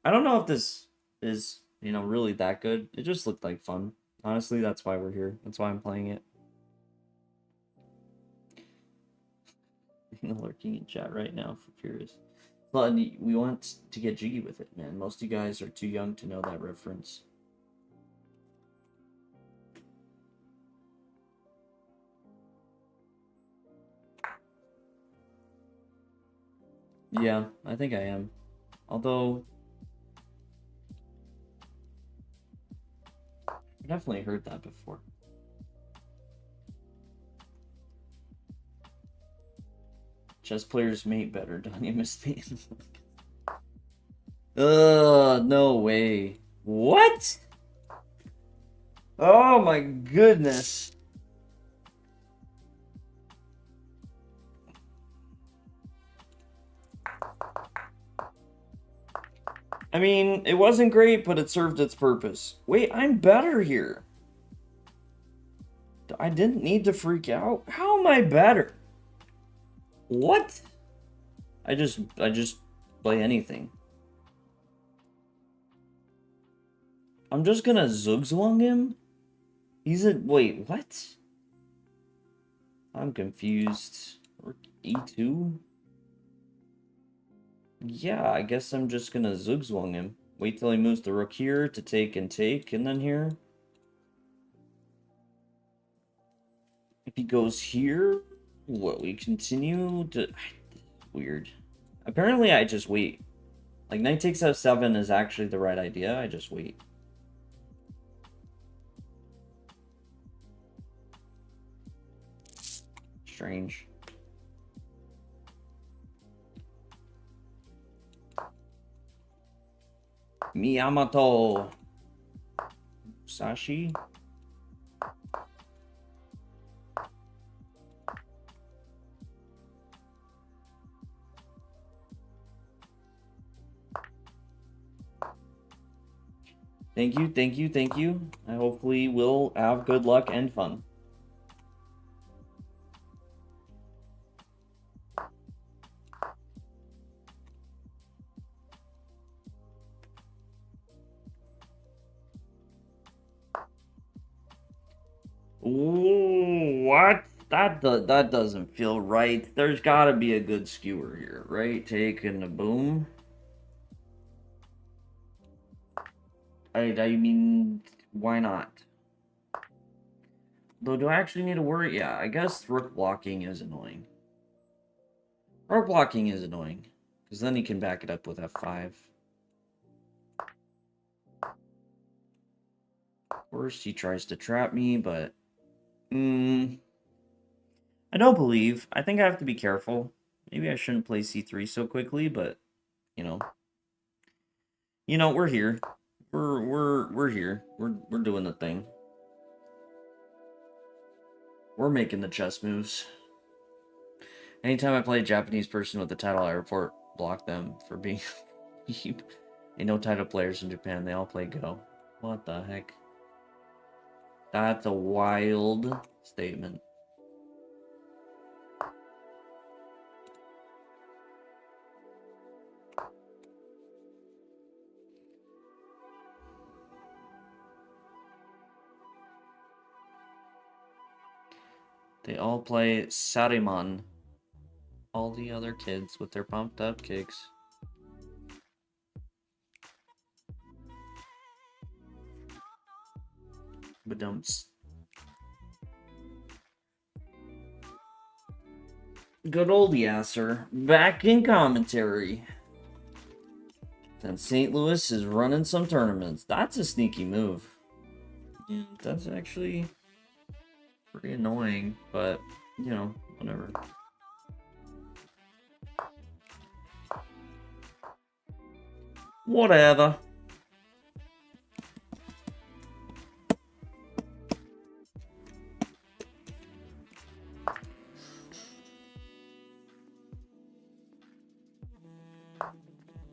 I don't know if this is, really that good. It just looked like fun. Honestly, that's why we're here. That's why I'm playing it. Lurking in chat right now for Furious. But we want to get jiggy with it, man. Most of you guys are too young to know that reference. Yeah, I think I am. Although... I've definitely heard that before. Chess players mate better. Danya missed me. No way. What? Oh my goodness. I mean, it wasn't great, but it served its purpose. Wait, I'm better here. I didn't need to freak out. How am I better? What? I just play anything. I'm just gonna zugzwang him? He's a... Wait, what? I'm confused. E2? Yeah, I guess I'm just gonna zugzwang him. Wait till he moves the rook here to take, and then here. If he goes here, what, we continue to... Weird. Apparently I just wait. Like, knight takes f7 is actually the right idea, I just wait. Strange. Miyamoto. Sashi. Thank you, thank you, thank you. I hopefully will have good luck and fun. Ooh, what? That doesn't feel right. There's got to be a good skewer here, right? Take and a boom. I mean, why not? Though, do I actually need to worry? Yeah, I guess rook blocking is annoying. Rook blocking is annoying, because then he can back it up with f5. Of course, he tries to trap me, but... I don't believe. I think I have to be careful. Maybe I shouldn't play c3 so quickly, but, you know. You know, we're here. We're here. We're doing the thing. We're making the chess moves. Anytime I play a Japanese person with the title, I report block them for being cheap. Ain't no title players in Japan. They all play Go. What the heck? That's a wild statement. They all play Sarimon. All the other kids with their pumped up kicks. Badumps. Good old Yasser, back in commentary. Then St. Louis is running some tournaments. That's a sneaky move. Yeah, that's actually pretty annoying, but, you know, whatever. Whatever.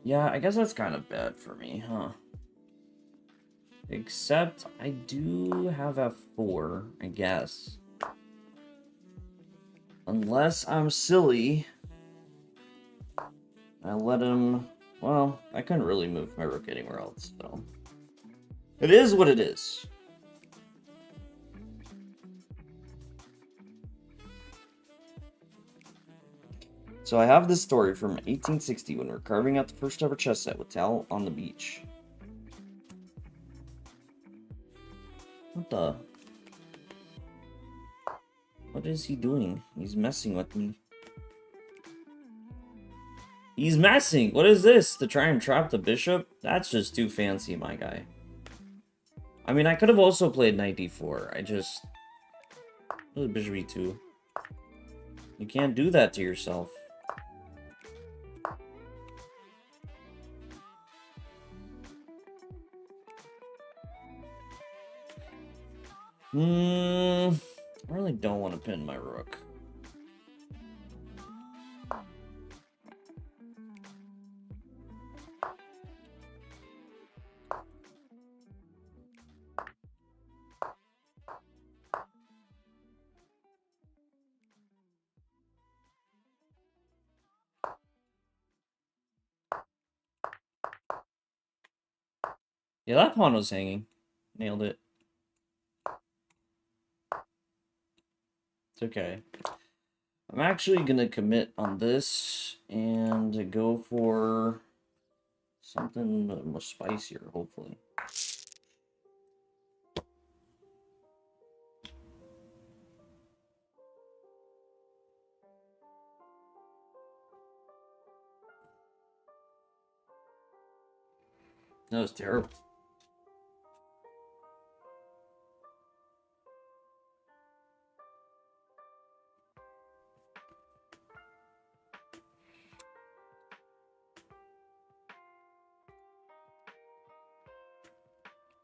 Yeah, I guess that's kind of bad for me, huh? Except I do have f4, I guess. Unless I'm silly. I let him... Well, I couldn't really move my rook anywhere else, so... It is what it is. So I have this story from 1860 when we're carving out the first ever chess set with Tal on the beach. What the? What is he doing? He's messing with me. He's messing! What is this? To try and trap the bishop? That's just too fancy, my guy. I mean, I could have also played knight d4. I just... Bishop e2. You can't do that to yourself. I really don't want to pin my rook. Yeah, that pawn was hanging. Nailed it. It's okay. I'm actually gonna commit on this and go for something more spicier, hopefully. That was terrible.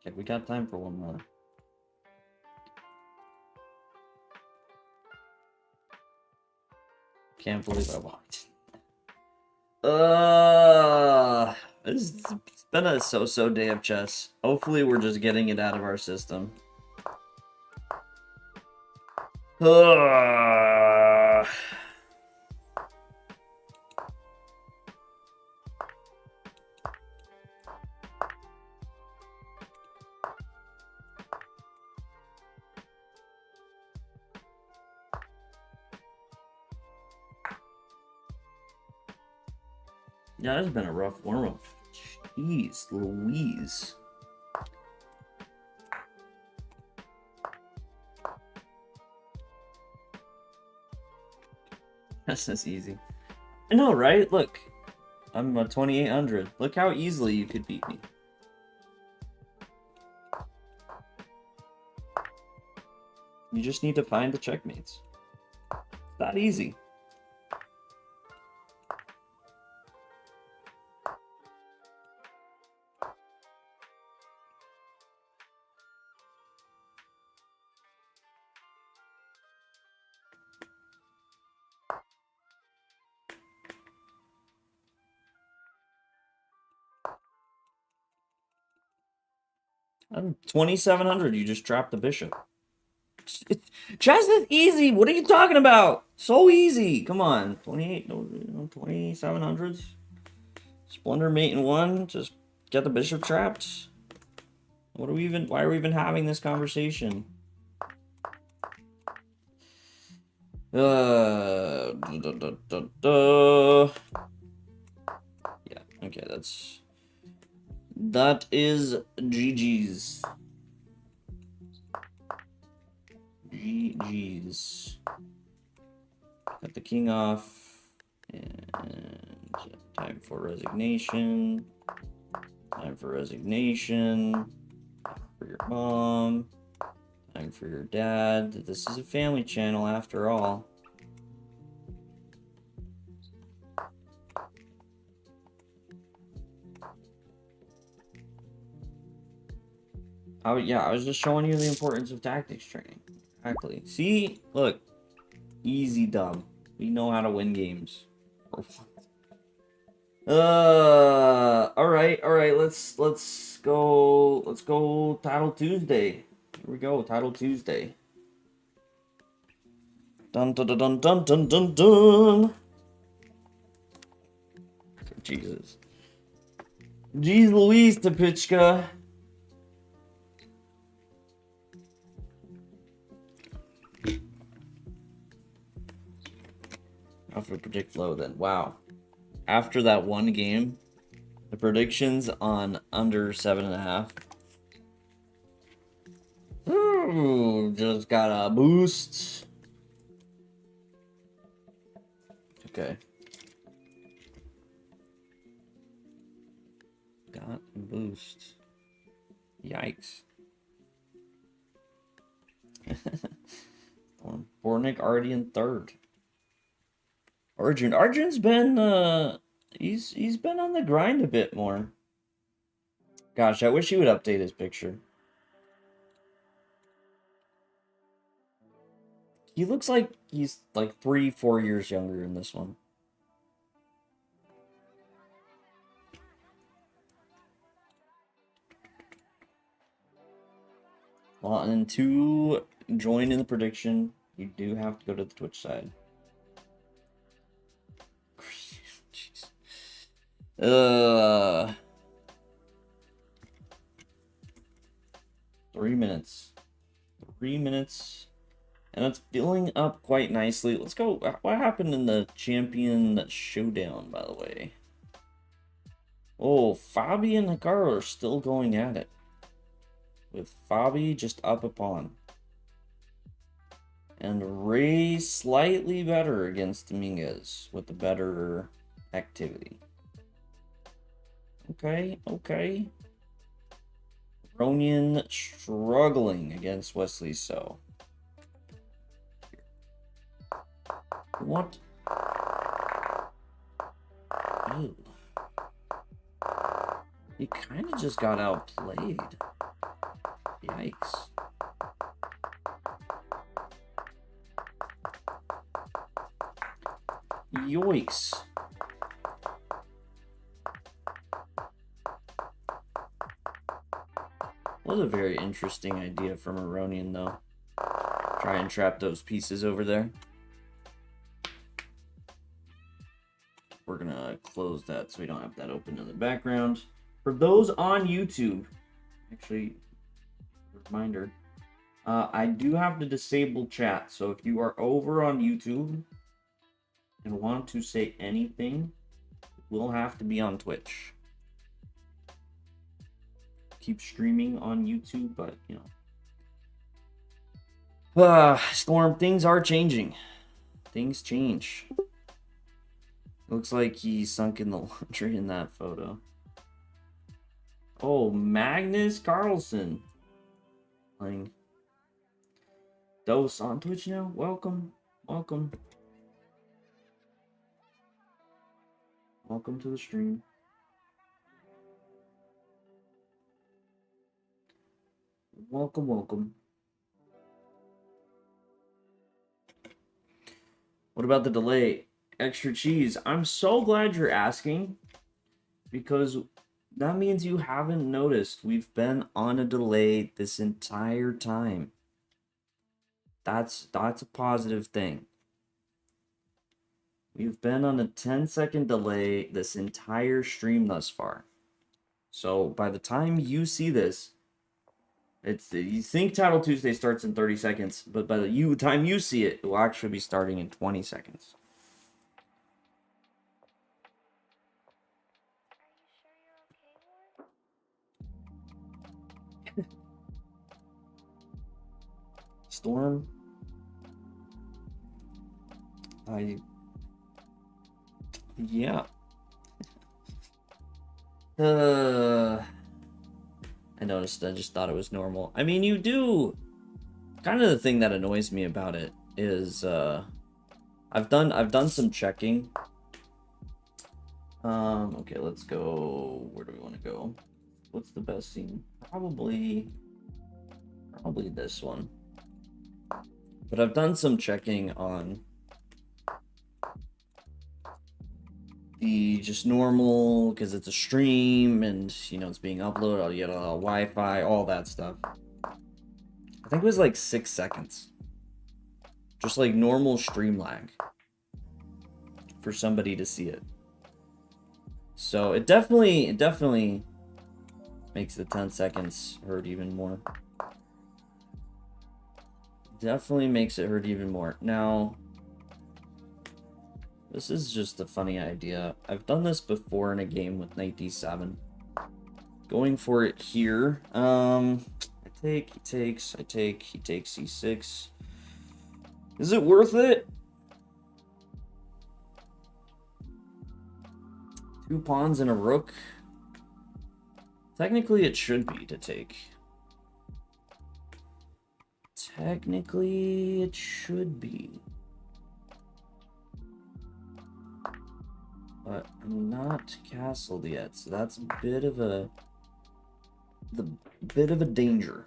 Okay, we got time for one more. Can't believe I walked. It's been a so-so day of chess. Hopefully we're just getting it out of our system. Yeah, it's been a rough warm-up. Jeez Louise. This is easy. I know, right? Look, I'm a 2800. Look how easily you could beat me. You just need to find the checkmates. It's that easy. I'm 2700. You just trapped the bishop. Chess is easy. What are you talking about? So easy. Come on. 28, no, 2700s. Splendor mate in one. Just get the bishop trapped. What are we even? Why are we even having this conversation? Yeah. Okay. That is GG's. GG's. Cut the king off. And time for resignation. Time for resignation. Time for your mom. Time for your dad. This is a family channel after all. Yeah, I was just showing you the importance of tactics training. Exactly. See? Look. Easy dub. We know how to win games. Alright, let's go Title Tuesday. Here we go, Title Tuesday. Dun dun dun dun dun dun dun dun. Jesus. Jeez Louise, Tapichka. If we predict low, then wow. After that one game, the predictions on under 7.5. Ooh, just got a boost. Okay. Got a boost. Yikes. Bornik already in third. Arjun's been he's been on the grind a bit more. Gosh, I wish he would update his picture. He looks like he's like 3-4 years younger in this one. Well, and to join in the prediction, you do have to go to the Twitch side. Jeez. 3 minutes. 3 minutes. And it's filling up quite nicely. Let's go. What happened in the champion showdown, by the way? Oh, Fabi and Hikaru are still going at it. With Fabi just up a pawn. And Ray slightly better against Dominguez with the better activity. Okay, okay. Ronian struggling against Wesley So. What? Ew. He kind of just got outplayed. Yikes. Yoicks. Was a very interesting idea from Aronian, though. Try and trap those pieces over there. We're gonna close that so we don't have that open in the background. For those on YouTube, actually, reminder, I do have to disable chat. So if you are over on YouTube and want to say anything, it will have to be on Twitch. Keep streaming on YouTube, but you know. Storm, things are changing. Things change. Looks like he sunk in the laundry in that photo. Oh, Magnus Carlsen. Playing Dose on Twitch now. Welcome. Welcome. Welcome to the stream. Welcome, welcome. What about the delay? Extra cheese. I'm so glad you're asking, because that means you haven't noticed we've been on a delay this entire time. That's a positive thing. We've been on a 10-second delay this entire stream thus far. So by the time you see this, you think Title Tuesday starts in 30 seconds, but by the time you see it, it will actually be starting in 20 seconds. Storm. Yeah. I noticed. I just thought it was normal. I mean, you do. Kind of the thing that annoys me about it is, I've done some checking. Okay, let's go. Where do we want to go? What's the best scene? Probably this one. But I've done some checking on the just normal, because it's a stream and you know it's being uploaded, I'll get a Wi-Fi, all that stuff. I think it was like 6 seconds. Just like normal stream lag for somebody to see it. So it definitely makes the 10 seconds hurt even more. Definitely makes it hurt even more. Now, this is just a funny idea. I've done this before in a game with Knight D7. Going for it here. I take, he takes, I take, he takes C6. Is it worth it? 2 pawns and a rook. Technically, it should be to take. Technically, it should be. But I'm not castled yet, so that's a bit of a danger.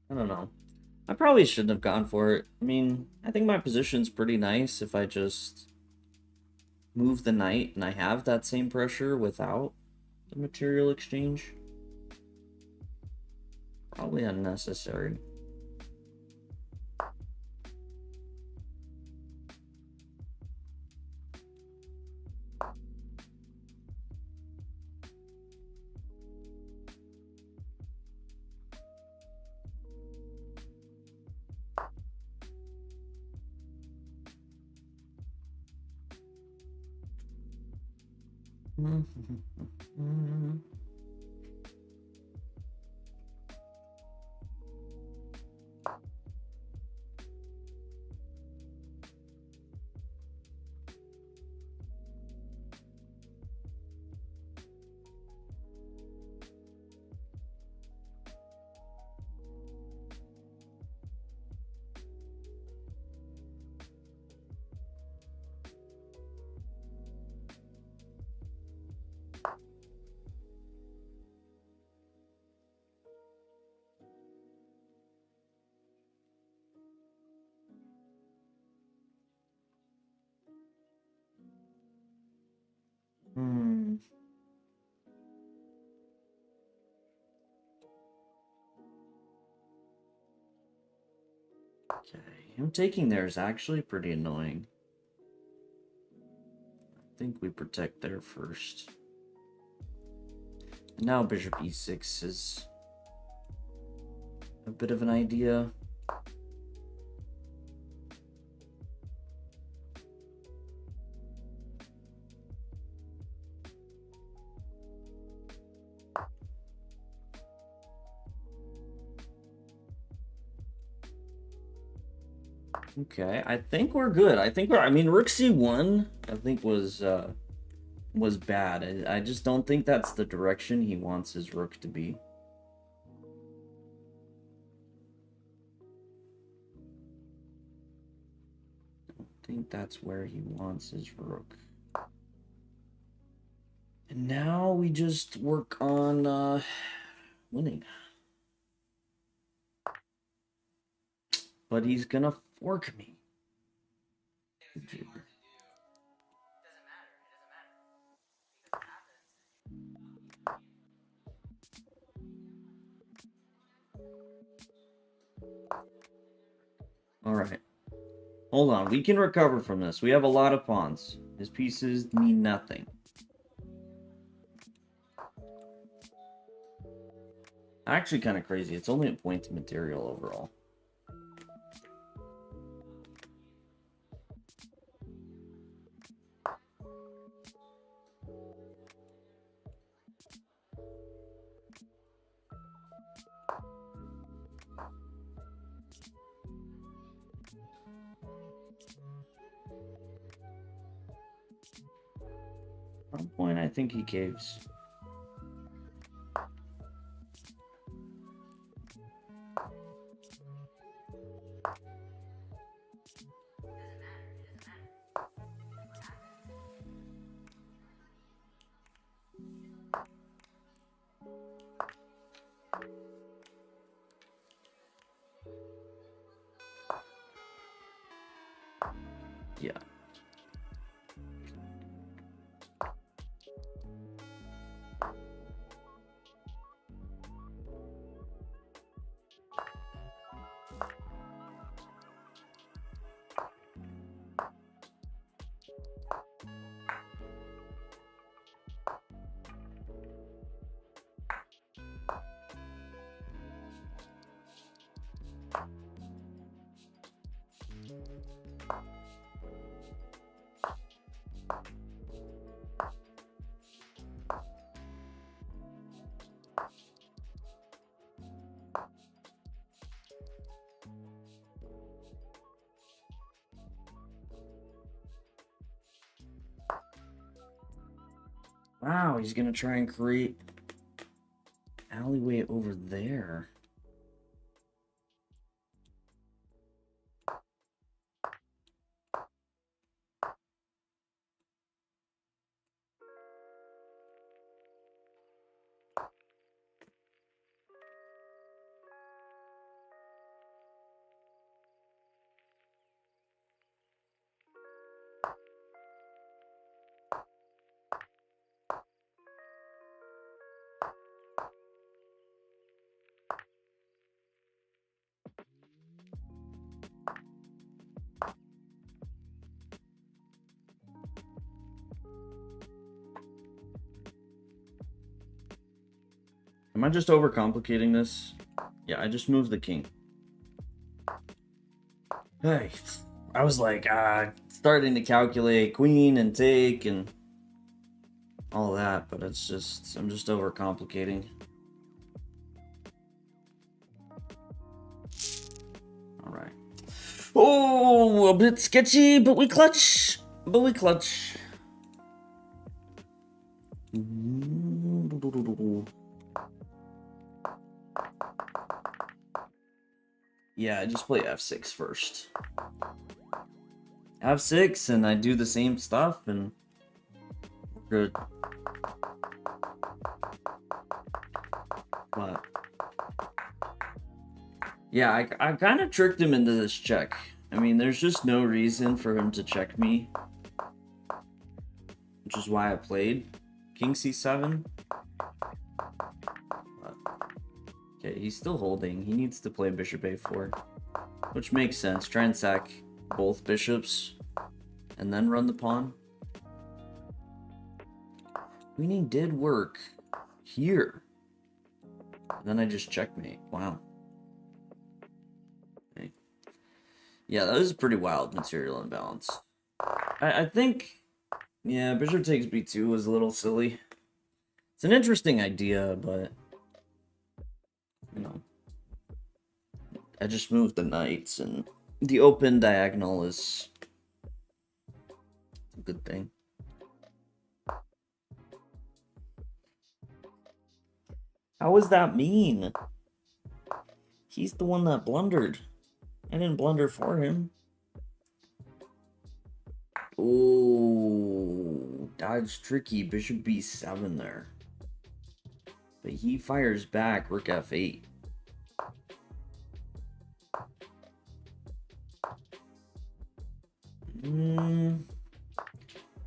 I don't know. I probably shouldn't have gone for it. I mean, I think my position's pretty nice if I just move the knight and I have that same pressure without the material exchange. Probably unnecessary. Hmm. Okay, him taking there is actually pretty annoying. I think we protect there first. Now bishop e6 is a bit of an idea. Okay, I think we're good. I mean, rook c1, I think was bad. I just don't think that's the direction he wants his rook to be. Don't think that's where he wants his rook. And now we just work on winning. But he's gonna fork me. Alright. Hold on, we can recover from this. We have a lot of pawns. His pieces mean nothing. Actually kind of crazy. It's only a point to material overall. At one point, I think he caves. Yeah. Wow, he's gonna try and create alleyway over there. Am I just overcomplicating this? Yeah, I just moved the king. Hey, I was like, starting to calculate queen and take and all that, but it's just, I'm just overcomplicating. Alright. Oh, a bit sketchy, but we clutch. But we clutch. Yeah, I just play f6 first. f6, and I do the same stuff, and we're good. But yeah, I kind of tricked him into this check. I mean, there's just no reason for him to check me, which is why I played king c7. But, okay, he's still holding. He needs to play bishop a4, which makes sense. Try and sack both bishops and then run the pawn. Queening did work here. And then I just checkmate. Wow. Okay. Yeah, that was a pretty wild material imbalance. I think, yeah, bishop takes b2 was a little silly. It's an interesting idea, but, you know, I just moved the knights, and the open diagonal is a good thing. How was that mean? He's the one that blundered. I didn't blunder for him. Oh, dodge tricky. Bishop b7 there. But he fires back. Rook f8.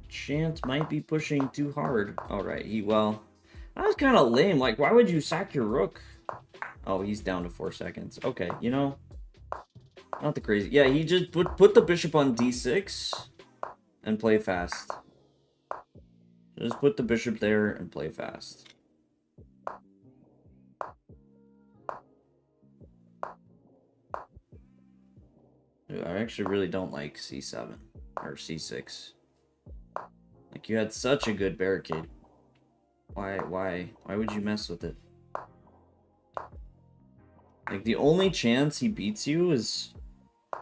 Chant might be pushing too hard. Alright, well, that was kind of lame. Like, why would you sack your rook? Oh, he's down to 4 seconds. Okay, you know, not the crazy. Yeah, he just put the bishop on d6 and play fast. Just put the bishop there and play fast. Dude, I actually really don't like c7 or c6. Like, you had such a good barricade. Why would you mess with it? Like, the only chance he beats you is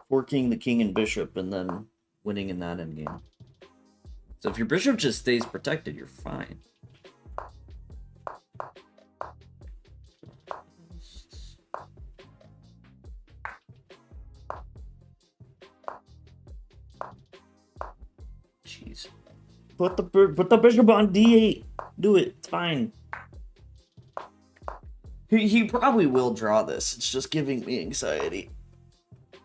forking the king and bishop and then winning in that endgame. So if your bishop just stays protected, you're fine. Jeez. Put the bishop on d8. Do it. It's fine. He probably will draw this. It's just giving me anxiety.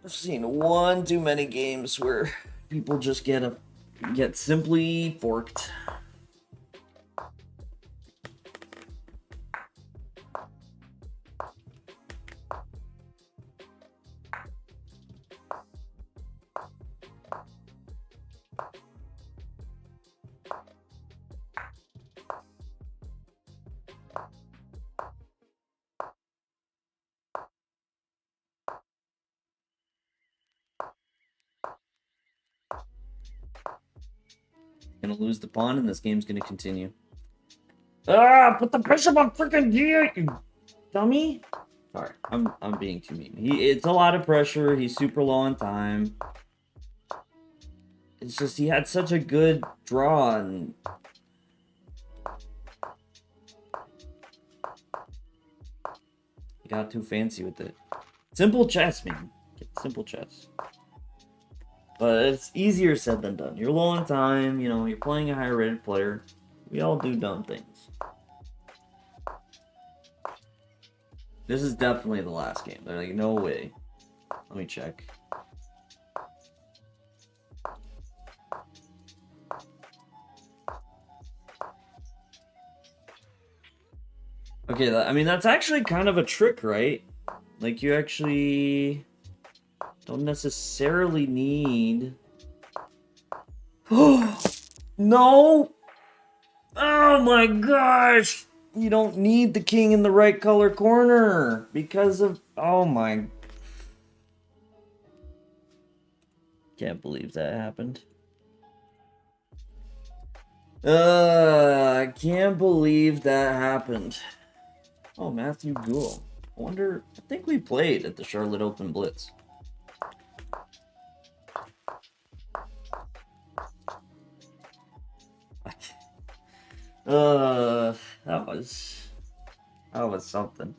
I've seen one too many games where people just get simply forked. Gonna lose the pawn, and this game's gonna continue. Ah, put the bishop on freaking d8, you dummy! Sorry, I'm being too mean. It's a lot of pressure. He's super low on time. It's just he had such a good draw, and he got too fancy with it. Simple chess, man. Simple chess. But it's easier said than done. You're low on time, you know, you're playing a higher rated player. We all do dumb things. This is definitely the last game. They're like, no way. Let me check. Okay, I mean, that's actually kind of a trick, right? Like, you actually don't necessarily need... Oh, no! Oh my gosh! You don't need the king in the right color corner because of... Oh my... Can't believe that happened. I can't believe that happened. Oh, Matthew Gould. I wonder... I think we played at the Charlotte Open Blitz. Uh, that was something.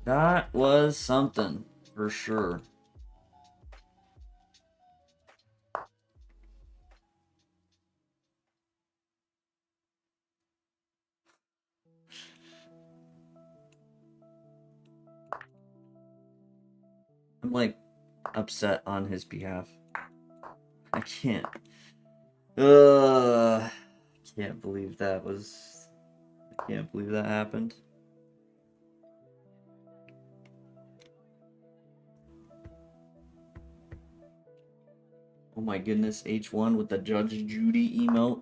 That was something, for sure. I'm like upset on his behalf. I can't. Can't believe that was. I can't believe that happened. Oh my goodness, H1 with the Judge Judy emote.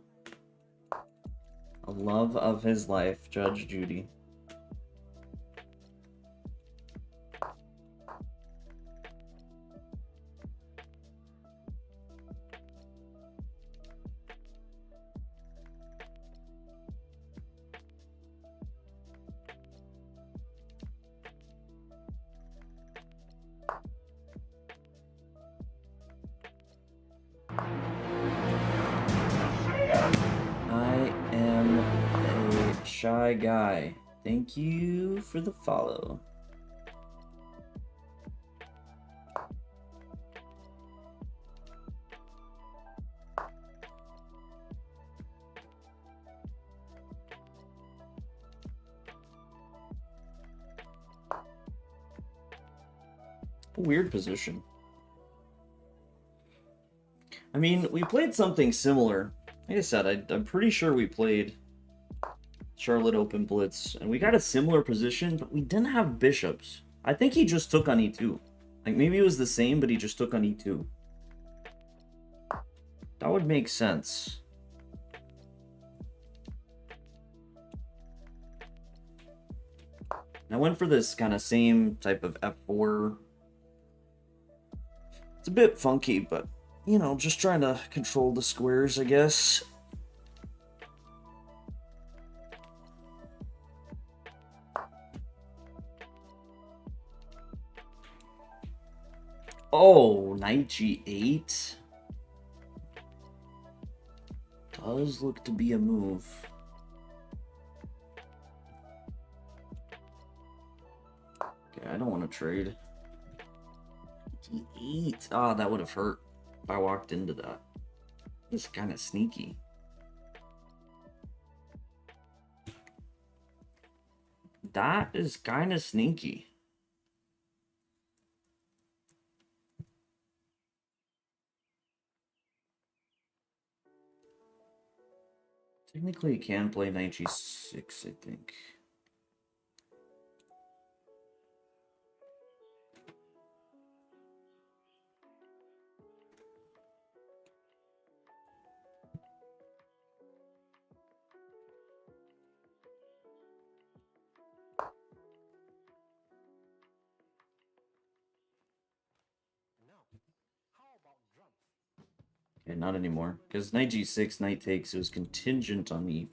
A love of his life, Judge Judy. I am a shy guy. Thank you for the follow. A weird position. I mean, we played something similar. Like I said, I'm pretty sure we played Charlotte Open Blitz, and we got a similar position, but we didn't have bishops. I think he just took on e2. Like, maybe it was the same, but he just took on e2. That would make sense. I went for this kind of same type of f4. It's a bit funky, but, you know, just trying to control the squares, I guess. Oh, knight g8 does look to be a move. Okay, I don't want to trade. G8. Ah, that would have hurt if I walked into that. It's kind of sneaky. That is kind of sneaky. Technically, you can play knight g6, I think. Okay, not anymore. Because knight g6, knight takes, it was contingent on e4.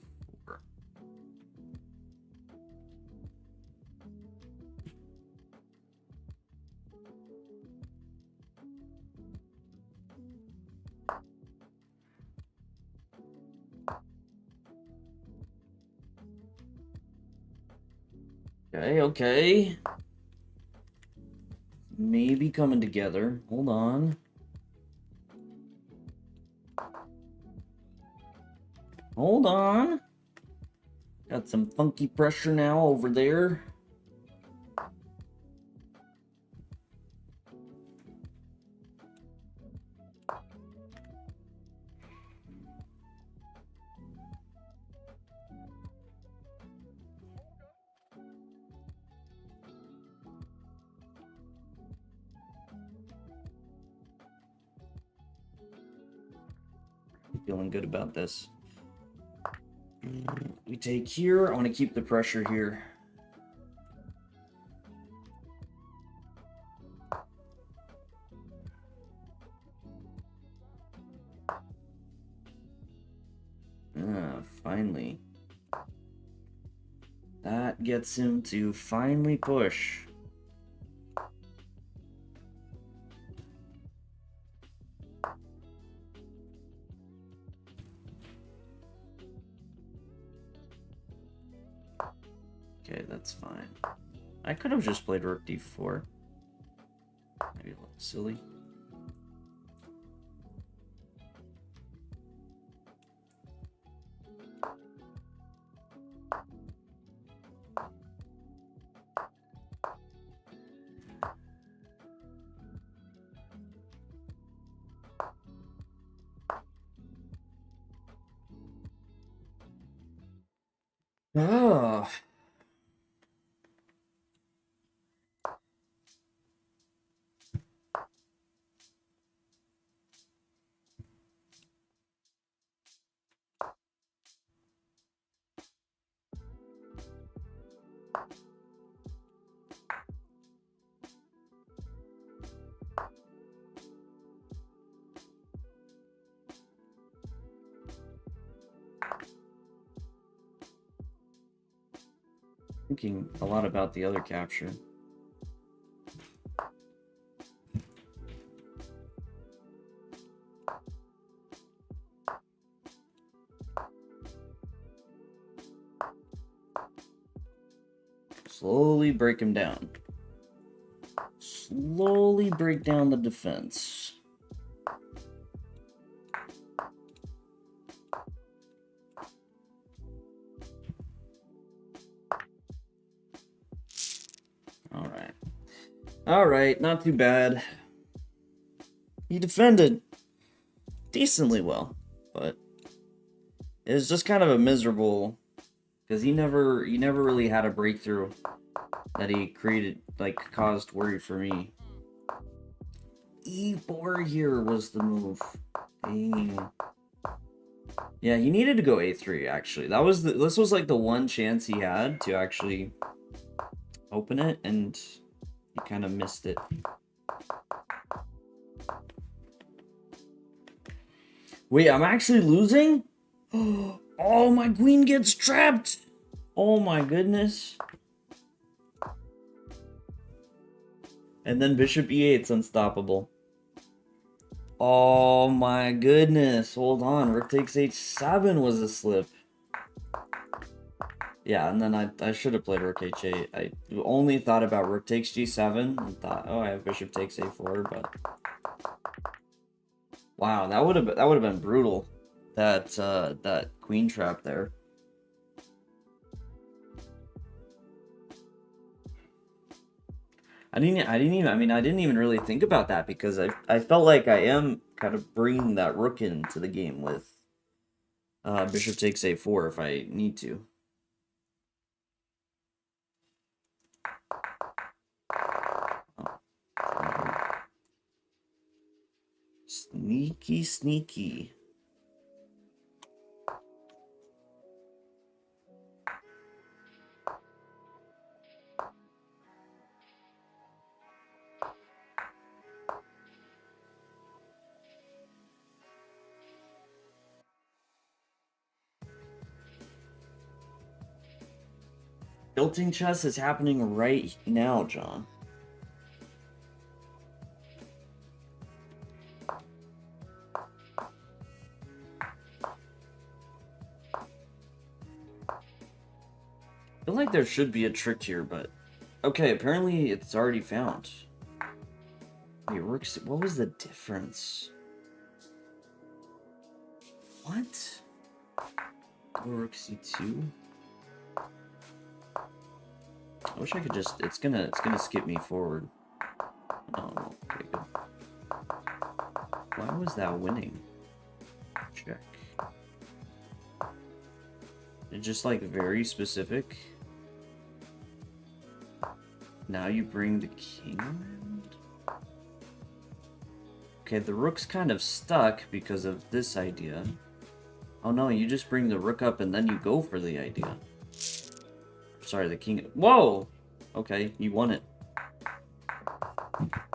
Okay, okay. Maybe coming together. Hold on. Hold on. Got some funky pressure now over there. Feeling good about this. We take here. I want to keep the pressure here. Finally. That gets him to finally push. Okay, that's fine. I could have just played Rook D4. Maybe a little silly. Oh. Thinking a lot about the other capture. Slowly break him down. Slowly break down the defense. Alright. Alright, not too bad. He defended decently well, but it was just kind of a miserable, because he never really had a breakthrough that he created, like, caused worry for me. E4 here was the move. Dang. Yeah, he needed to go A3 actually. This was like the one chance he had to actually open it, and he kind of missed it. Wait, I'm actually losing? Oh, my queen gets trapped! Oh my goodness. And then bishop e8's unstoppable. Oh my goodness. Hold on. Rook takes h7 was a slip. Yeah, and then I should have played rook h8. I only thought about rook takes g7 and thought, oh, I have bishop takes a4, but wow, that would have been brutal. That queen trap there. I didn't even really think about that, because I felt like I am kind of bringing that rook into the game with bishop takes a4 if I need to. Sneaky, sneaky. Tilting chess is happening right now, John. I feel like there should be a trick here, but okay, apparently it's already found. Wait, what was the difference? What? Rook c2? I wish I could just, it's gonna skip me forward. Oh, okay, good. Why was that winning? Check. It's just like very specific. Now you bring the king around? Okay, the rook's kind of stuck because of this idea. Oh no, you just bring the rook up and then you go for the idea. Sorry, the king. Whoa! Okay, you won it.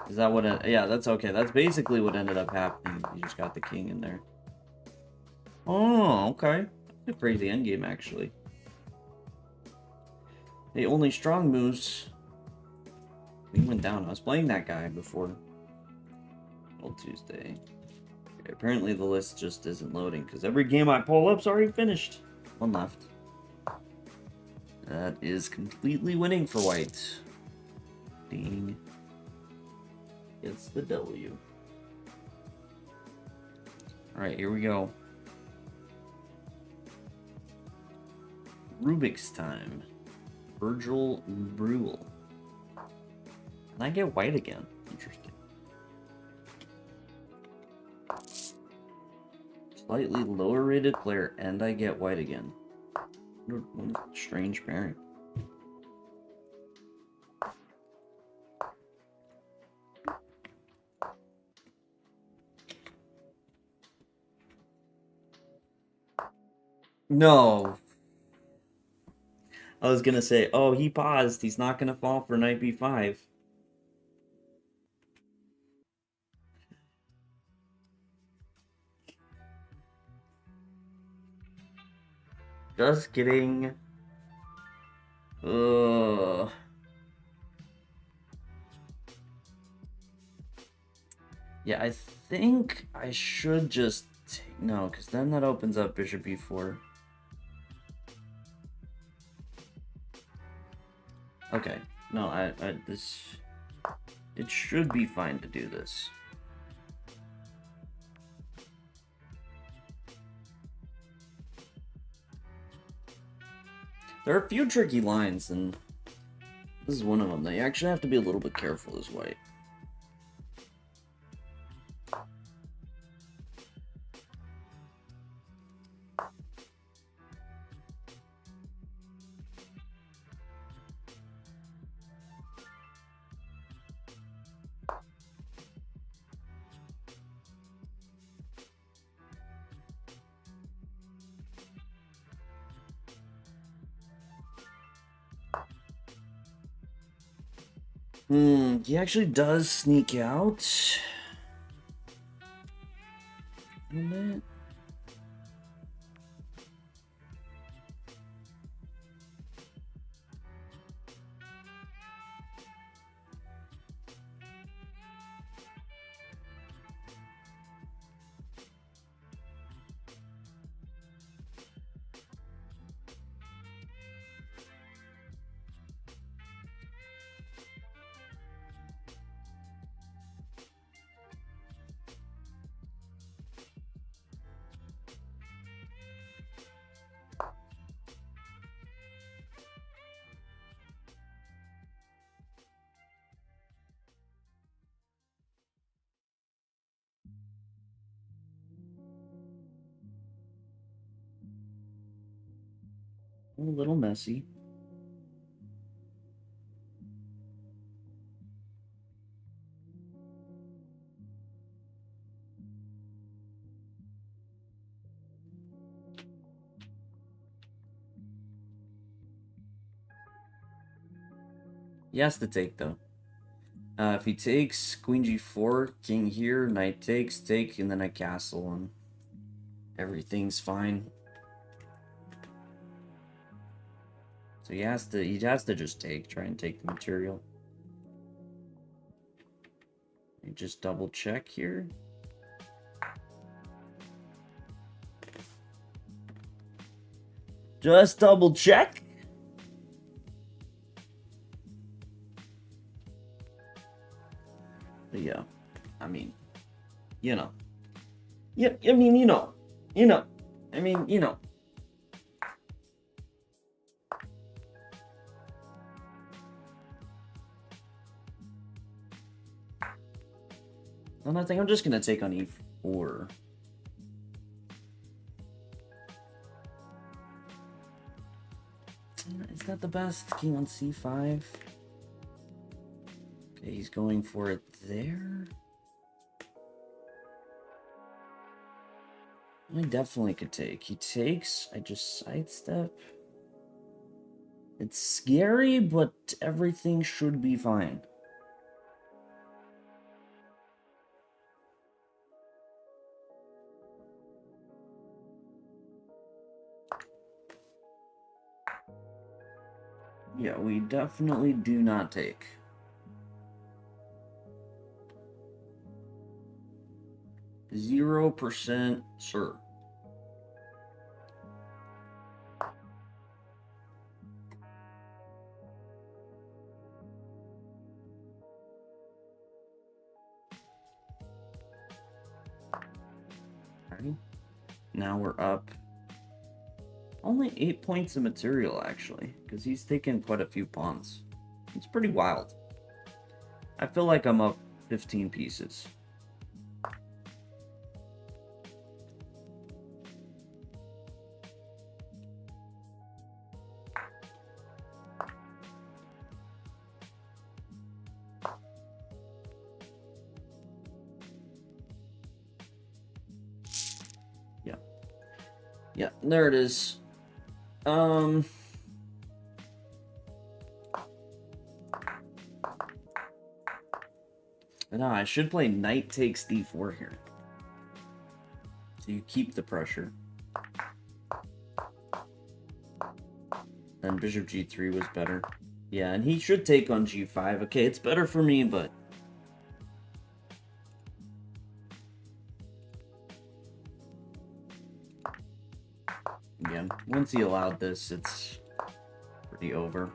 Is that what it... Yeah, that's okay. That's basically what ended up happening. You just got the king in there. Oh, okay. That's a crazy endgame, actually. The only strong moves... He went down. I was playing that guy before. Old Tuesday. Okay, apparently the list just isn't loading, because every game I pull up's already finished. One left. That is completely winning for white. Ding. It's the W. Alright, here we go. Rubik's time. Virgil Brule. And I get white again. Interesting. Slightly lower rated player, and I get white again. What a strange pairing. No. I was gonna say, oh, he paused. He's not gonna fall for knight b5. Just kidding. Ugh. Yeah, I think I should just take... No, because then that opens up bishop b4. Okay. No, this... It should be fine to do this. There are a few tricky lines, and this is one of them that you actually have to be a little bit careful as white. He actually does sneak out. A little bit. A little messy. He has to take, though. If he takes queen g4, king here, knight takes, take, and then I castle, and everything's fine. So he has to just try and take the material. You just double check here. Just double check. But yeah, I mean, you know. Yeah, I mean, you know. I mean, you know. And I think I'm just gonna take on e4. Is that the best? King on c5. Okay, he's going for it there. I definitely could take. He takes, I just sidestep. It's scary, but everything should be fine. Yeah, we definitely do not take. %, sir. Alright. Now we're up. Only 8 points of material, actually, because he's taken quite a few pawns. It's pretty wild. I feel like I'm up 15 pieces. Yeah. Yeah, there it is. No, I should play knight takes d4 here. So you keep the pressure. Then bishop g3 was better. Yeah, and he should take on g5. Okay, it's better for me, but... yeah, once he allowed this, it's pretty over.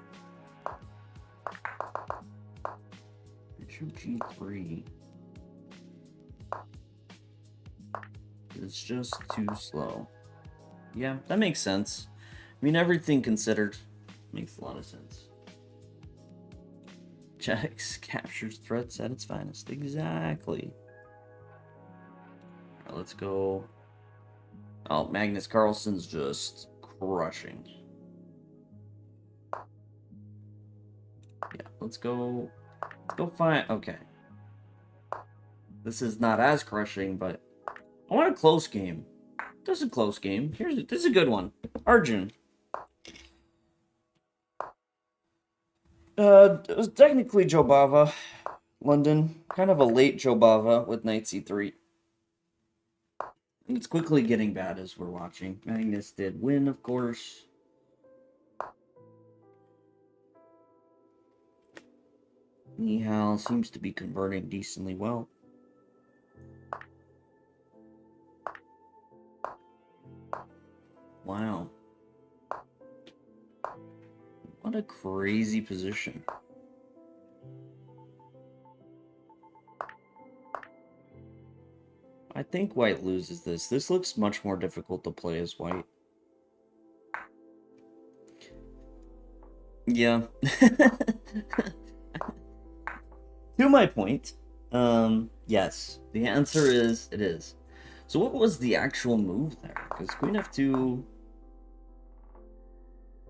Bishop g3. It's just too slow. Yeah, that makes sense. I mean, everything considered makes a lot of sense. Checks captures threats at its finest. Exactly. All right, let's go. Oh, Magnus Carlsen's just crushing. Yeah, let's go. Let's go find. Okay. This is not as crushing, but I want a close game. This is a close game. This is a good one. Arjun. It was technically Jobava, London. Kind of a late Jobava with knight c3. It's quickly getting bad as we're watching. Magnus did win, of course. Nihal seems to be converting decently well. Wow. What a crazy position. I think white loses this. This looks much more difficult to play as white. Yeah. To my point, yes. The answer is, it is. So what was the actual move there? Because queen f2...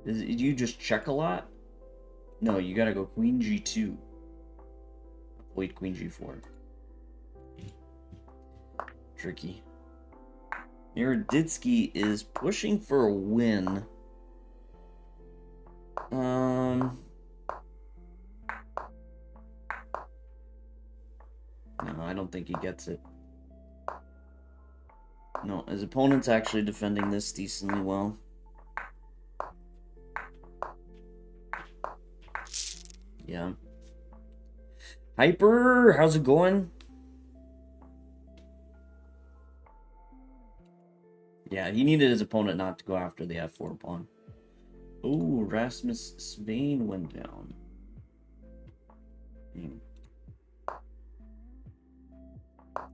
you just check a lot? No, you gotta go queen g2. Avoid queen g4. Tricky. Miroditsky is pushing for a win. No, I don't think he gets it. No, his opponent's actually defending this decently well. Yeah. Hyper, how's it going? Yeah, he needed his opponent not to go after the f4 pawn. Oh, Rasmus Svein went down.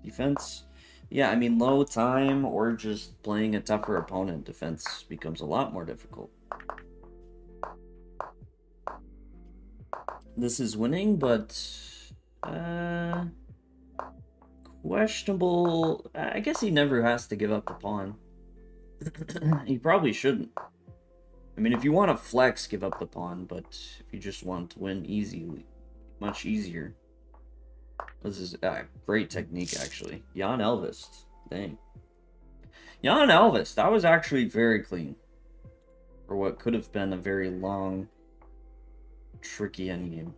Defense. Yeah, I mean, low time or just playing a tougher opponent, defense becomes a lot more difficult. This is winning, but... questionable... I guess he never has to give up the pawn. He probably shouldn't. I mean, if you want to flex, give up the pawn, but if you just want to win easily, much easier. This is a great technique, actually. Jan Elvis. Dang. Jan Elvis, that was actually very clean. For what could have been a very long, tricky endgame.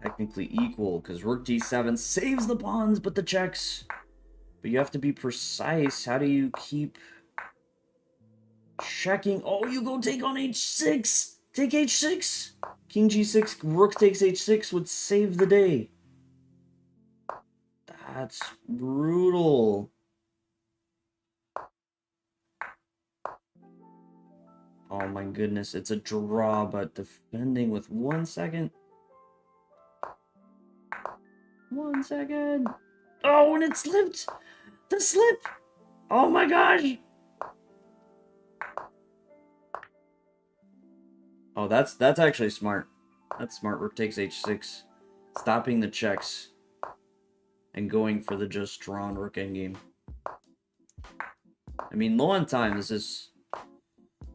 Technically equal, because rook d7 saves the pawns, but the checks. But you have to be precise. How do you keep checking? Oh, you go take on h6! Take h6! King g6, rook takes h6 would save the day. That's brutal. Oh my goodness, it's a draw, but defending with 1 second. 1 second. Oh, and it slipped! The slip! Oh my gosh! Oh, that's actually smart. That's smart. Rook takes h6. Stopping the checks. And going for the just drawn rook endgame. I mean, low on time, this is...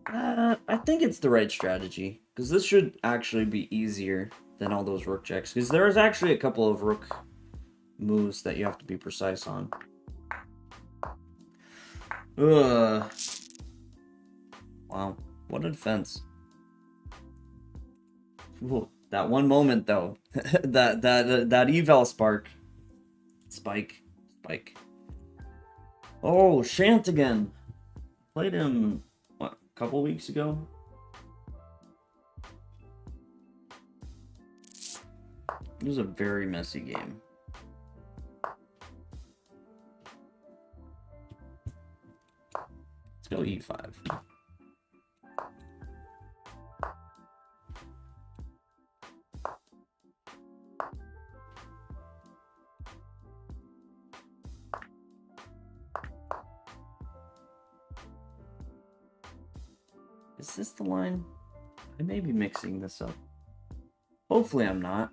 I think it's the right strategy. Because this should actually be easier than all those rook checks. Because there is actually a couple of rook moves that you have to be precise on. Ugh. Wow. What a defense. Ooh, that one moment, though. that eval spark. Spike. Oh, Shant again. Played him, what, a couple weeks ago? It was a very messy game. Let's go e5. Is this the line? I may be mixing this up. Hopefully I'm not.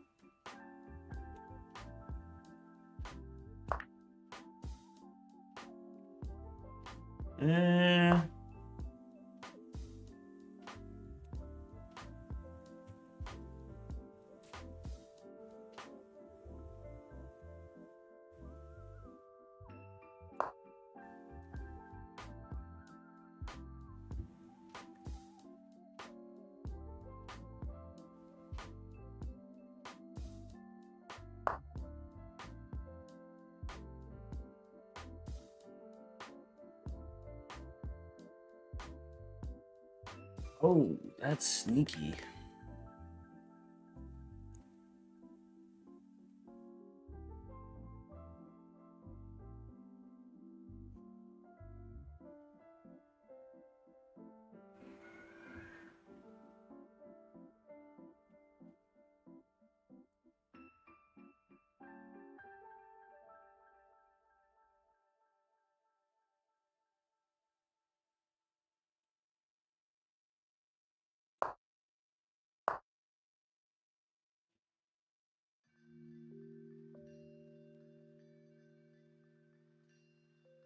Oh, that's sneaky.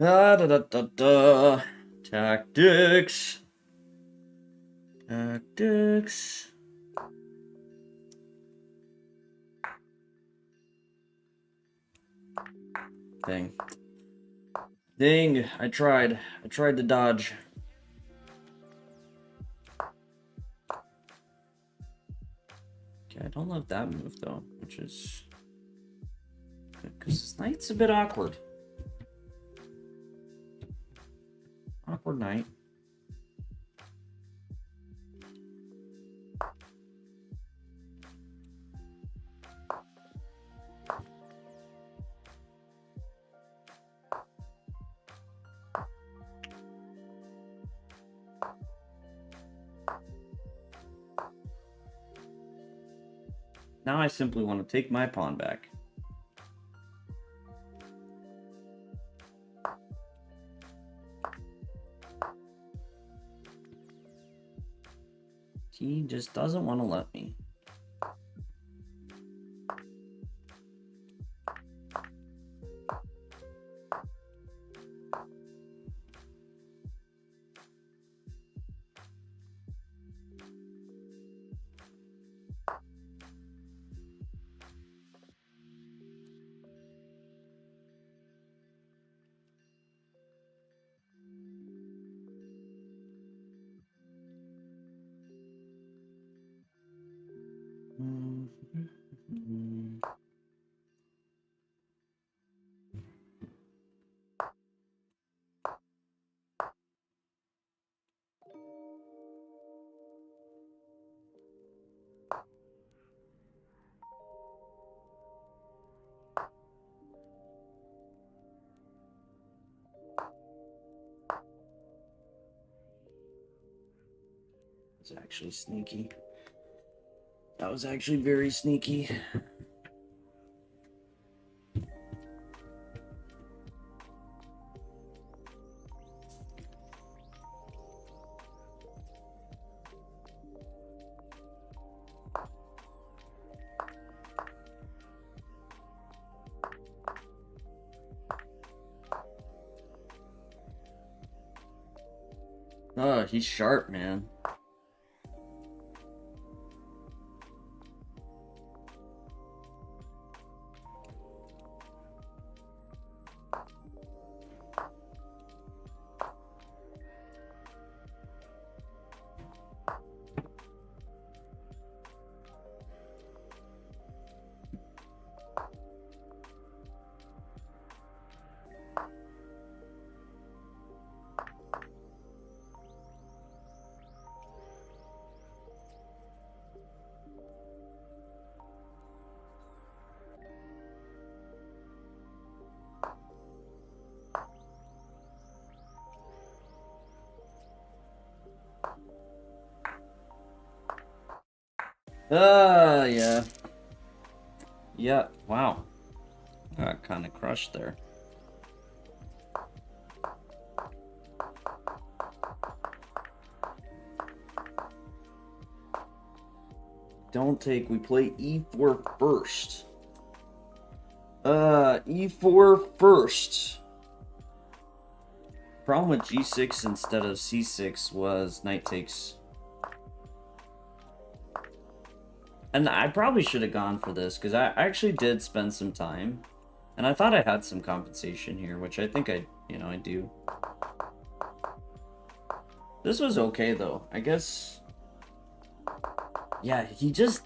Da da da da da. Tactics. Tactics. Dang. Dang, I tried. I tried to dodge. Okay, I don't love that move though, which is good because this knight's a bit awkward. Awkward knight. Now I simply want to take my pawn back. He just doesn't want to let me. It's actually sneaky. That was actually very sneaky. Oh, he's sharp, man. Yeah. Yeah, wow. Got kind of crushed there. Don't take, we play e4 first. E4 first. Problem with g6 instead of c6 was knight takes. And I probably should have gone for this, because I actually did spend some time. And I thought I had some compensation here, which I think I do. This was okay, though. I guess... Yeah, he just...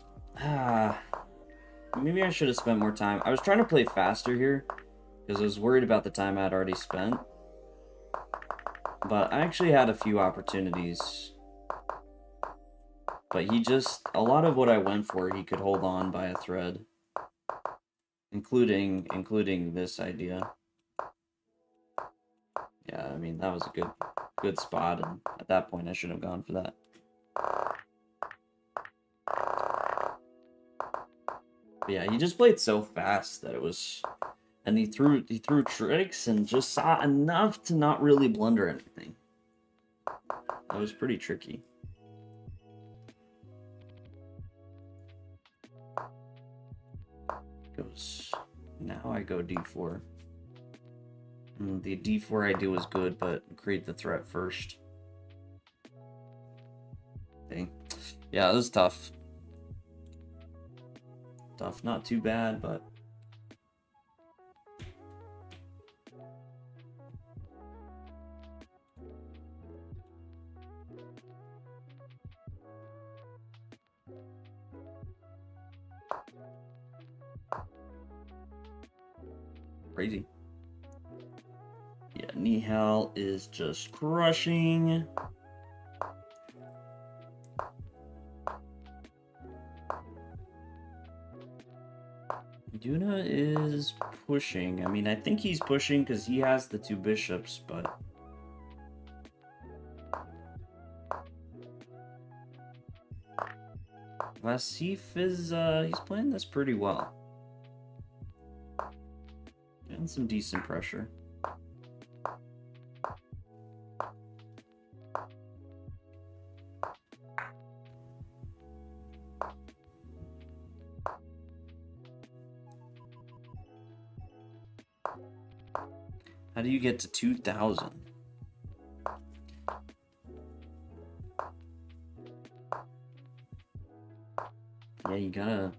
maybe I should have spent more time. I was trying to play faster here, because I was worried about the time I had already spent. But I actually had a few opportunities. But he just, a lot of what I went for, he could hold on by a thread. Including this idea. Yeah, I mean, that was a good spot, and at that point I shouldn't have gone for that. But yeah, he just played so fast that it was... And he threw tricks and just saw enough to not really blunder anything. That was pretty tricky. Goes... Now I go d4. The d4 idea was good, but create the threat first. Dang. Yeah, this is tough. Tough, not too bad, but... Crazy. Yeah, Nihal is just crushing. Duna is pushing. I mean, I think he's pushing because he has the two bishops, but... Vasif is, he's playing this pretty well. And some decent pressure. How do you get to 2,000? Yeah, you gotta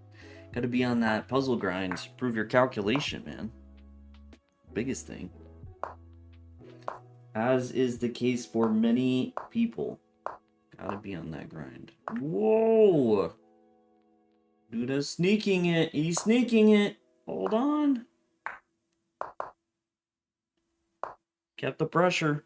be on that puzzle grind. Prove your calculation, man. Biggest thing. As is the case for many people. Gotta be on that grind. Whoa! Duda's sneaking it. He's sneaking it. Hold on. Kept the pressure.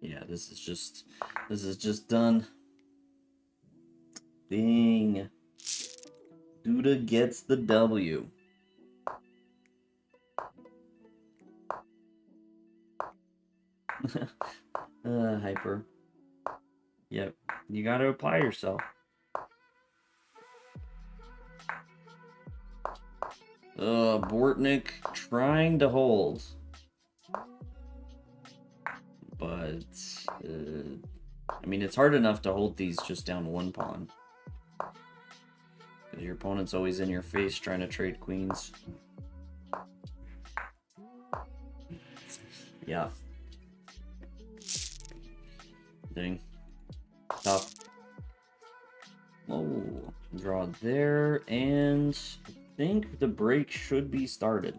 Yeah, this is just done. Ding. Duda gets the W. Hyper. Yep, you gotta apply yourself. Bortnick trying to hold. But, I mean, it's hard enough to hold these just down one pawn. Because your opponent's always in your face trying to trade queens. Yeah. Ding. Tough. Oh, draw there, and I think the break should be started.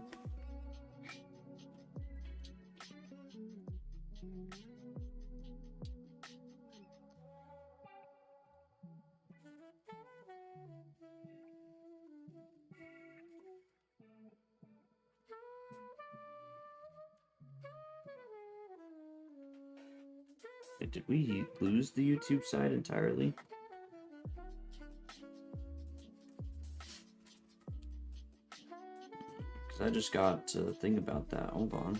Did we lose the YouTube side entirely? Because I just got to think about that. Hold on.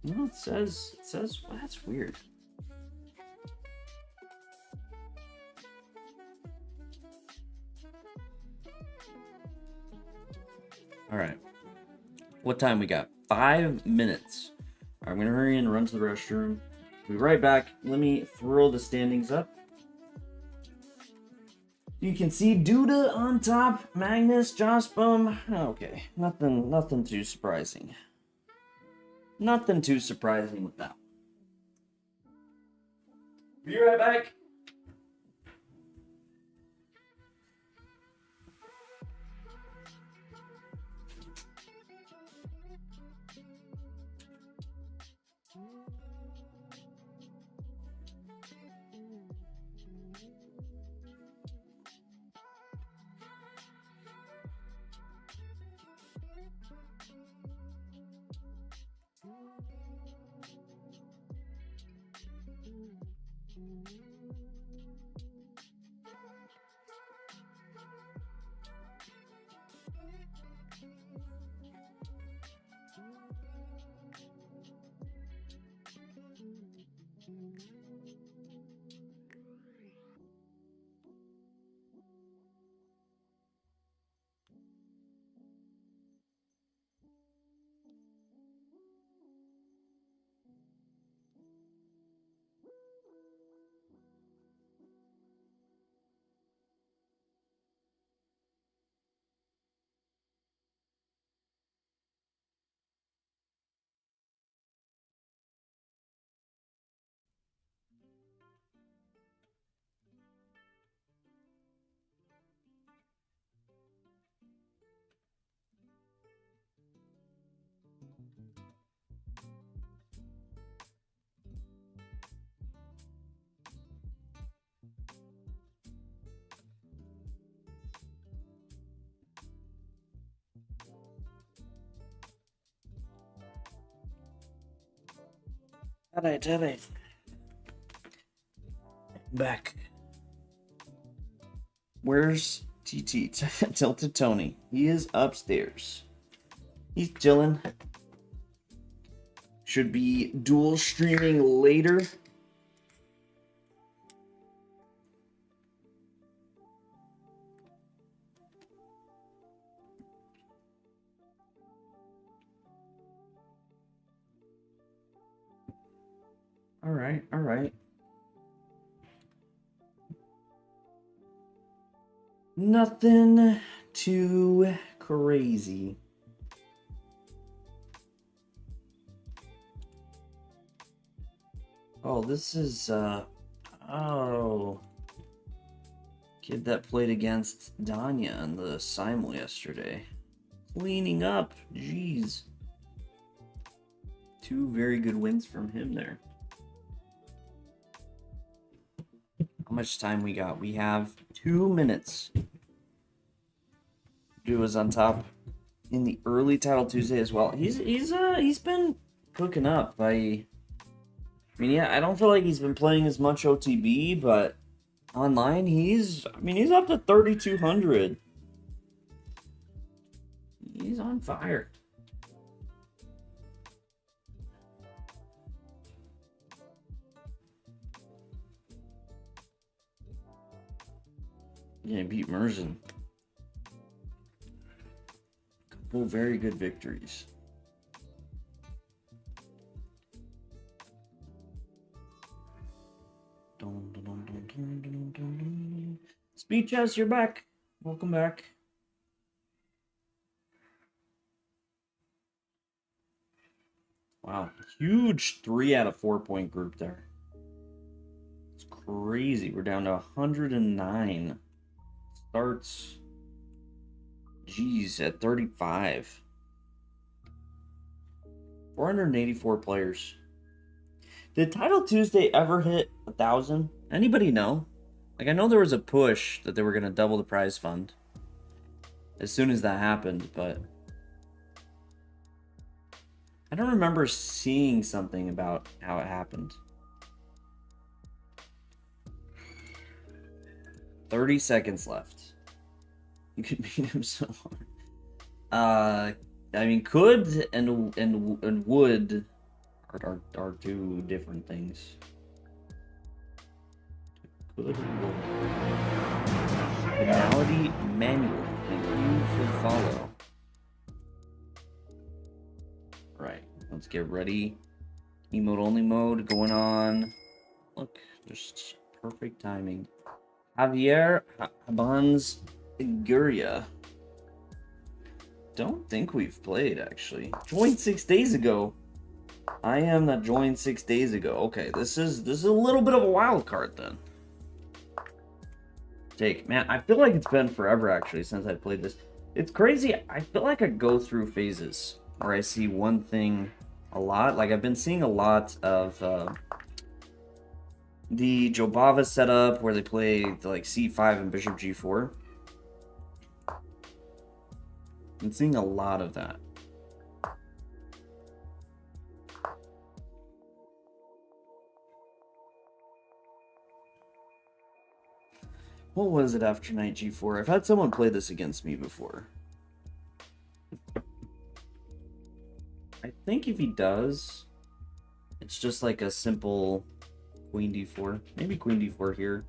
No, it says, well, that's weird. All right. What time we got? 5 minutes. All right, I'm gonna hurry and run to the restroom. We'll be right back. Let me throw the standings up. You can see Duda on top, Magnus, Jospum. Okay, nothing too surprising. Nothing too surprising with that. Be right back. Alright. Back. Where's TT? Tilted Tony. He is upstairs. He's chilling. Should be dual streaming later. Alright. Nothing too crazy. Oh, this is oh, kid that played against Danya in the simul yesterday. Cleaning up, jeez. 2 very good wins from him there. How much time we got? We have 2 minutes. Dude was on top in the early Title Tuesday as well. He's been cooking up. I mean, yeah, I don't feel like he's been playing as much OTB, but online he's up to 3,200. He's on fire. Yeah, he beat Merzen. Couple very good victories. Speed Chess, you're back. Welcome back. Wow, huge 3 out of 4 point group there. It's crazy. We're down to 109. Starts, geez, at 35. 484 players. Did Title Tuesday ever hit 1,000? Anybody know? Like, I know there was a push that they were going to double the prize fund as soon as that happened, but I don't remember seeing something about how it happened. 30 seconds left. You could beat him so hard. I mean, could and would are 2 different things. Could and would. Finality manual. Thank you for the follow. Right, let's get ready. Emote only mode going on. Look, just perfect timing. Javier Habans Guria. Don't think we've played, actually. Joined 6 days ago. I am that joined 6 days ago. Okay, this is a little bit of a wild card then. Man, I feel like it's been forever actually since I played this. It's crazy. I feel like I go through phases where I see one thing a lot. Like, I've been seeing a lot of the Jobava setup where they play like c5 and bishop g4. I'm seeing a lot of that. What was it after knight g4? I've had someone play this against me before. I think if he does, it's just like a simple queen d4. Maybe queen d4 here.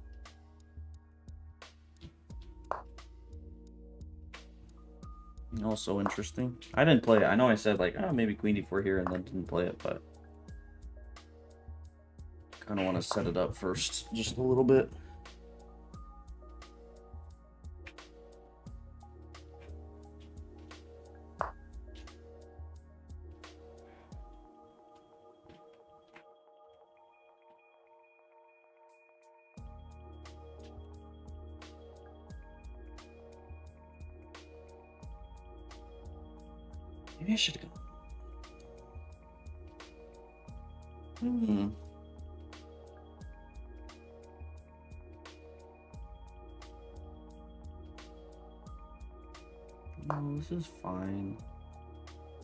Also interesting. I didn't play it. I know I said like, oh, maybe queen d4 here and then didn't play it, but kind of want to set it up first just a little bit. Maybe I should go. No, this is fine.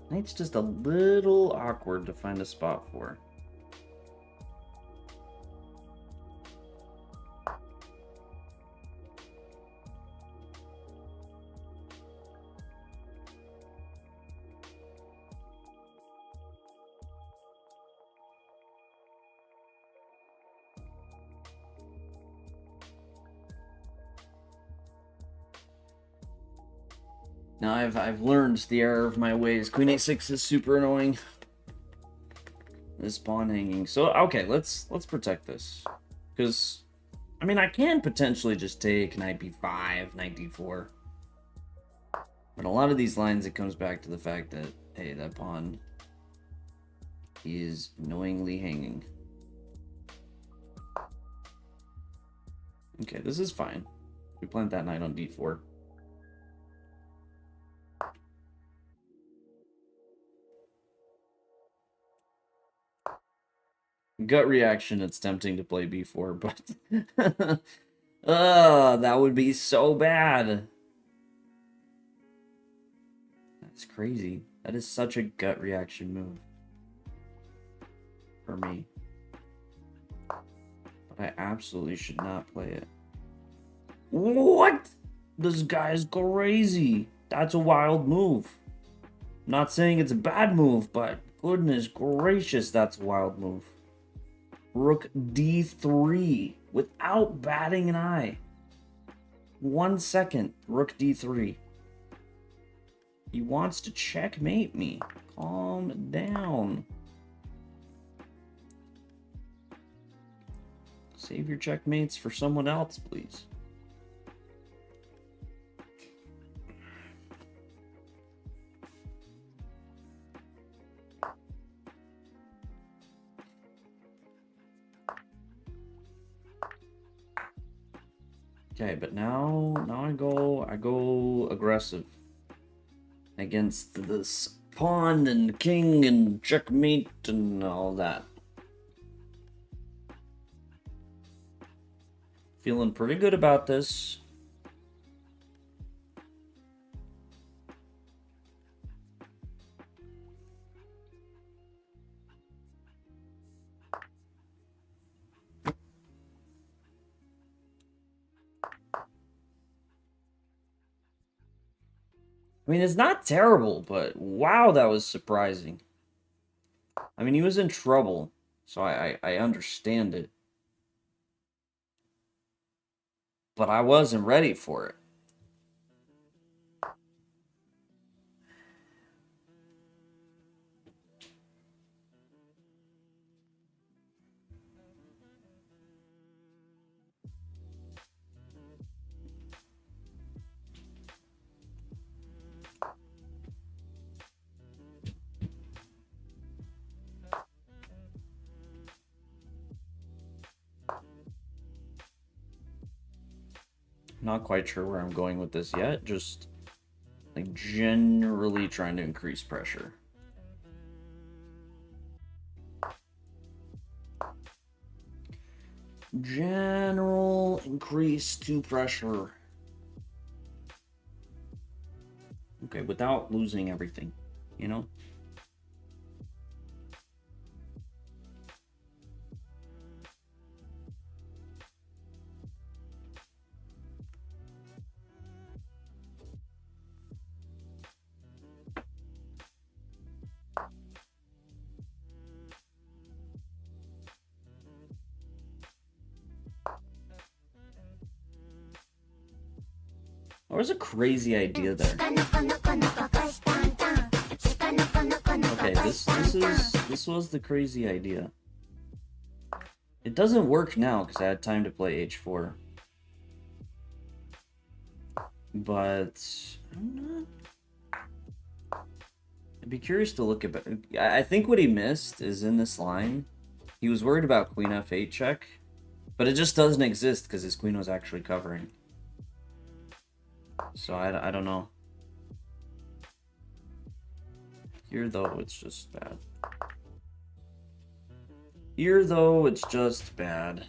Knight's just a little awkward to find a spot for. Now I've learned the error of my ways. Queen a6 is super annoying. This pawn hanging. So okay, let's protect this. Because I mean I can potentially just take knight b5, knight d4. But a lot of these lines it comes back to the fact that hey, that pawn is annoyingly hanging. Okay, this is fine. We plant that knight on d4. Gut reaction, it's tempting to play b4, but... that would be so bad. That's crazy. That is such a gut reaction move. For me. But I absolutely should not play it. What? This guy is crazy. That's a wild move. I'm not saying it's a bad move, but goodness gracious, that's a wild move. Rook d3 without batting an eye. 1 second, rook d3. He wants to checkmate me. Calm down. Save your checkmates for someone else, please. Okay, but now I go aggressive against this pawn and king and checkmate and all that. Feeling pretty good about this. I mean, it's not terrible, but wow, that was surprising. I mean, he was in trouble, so I understand it. But I wasn't ready for it. Not quite sure where I'm going with this yet, just like generally trying to increase pressure. General increase to pressure. Okay, without losing everything, you know? Or was a crazy idea there. Okay, this was the crazy idea. It doesn't work now because I had time to play h4. But I'm not. I'd be curious to look at. I think what he missed is in this line. He was worried about queen f8 check, but it just doesn't exist because his queen was actually covering. So I don't know. Here though, it's just bad. Here though, it's just bad.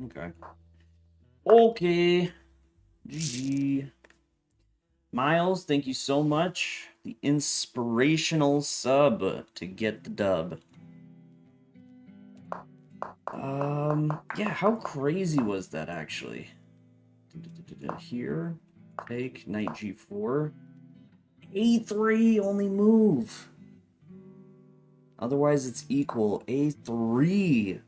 Okay. Okay. GG. Miles, thank you so much. The inspirational sub to get the dub. Yeah, how crazy was that actually? Here, take knight g4. a3 only move. Otherwise it's equal. a3.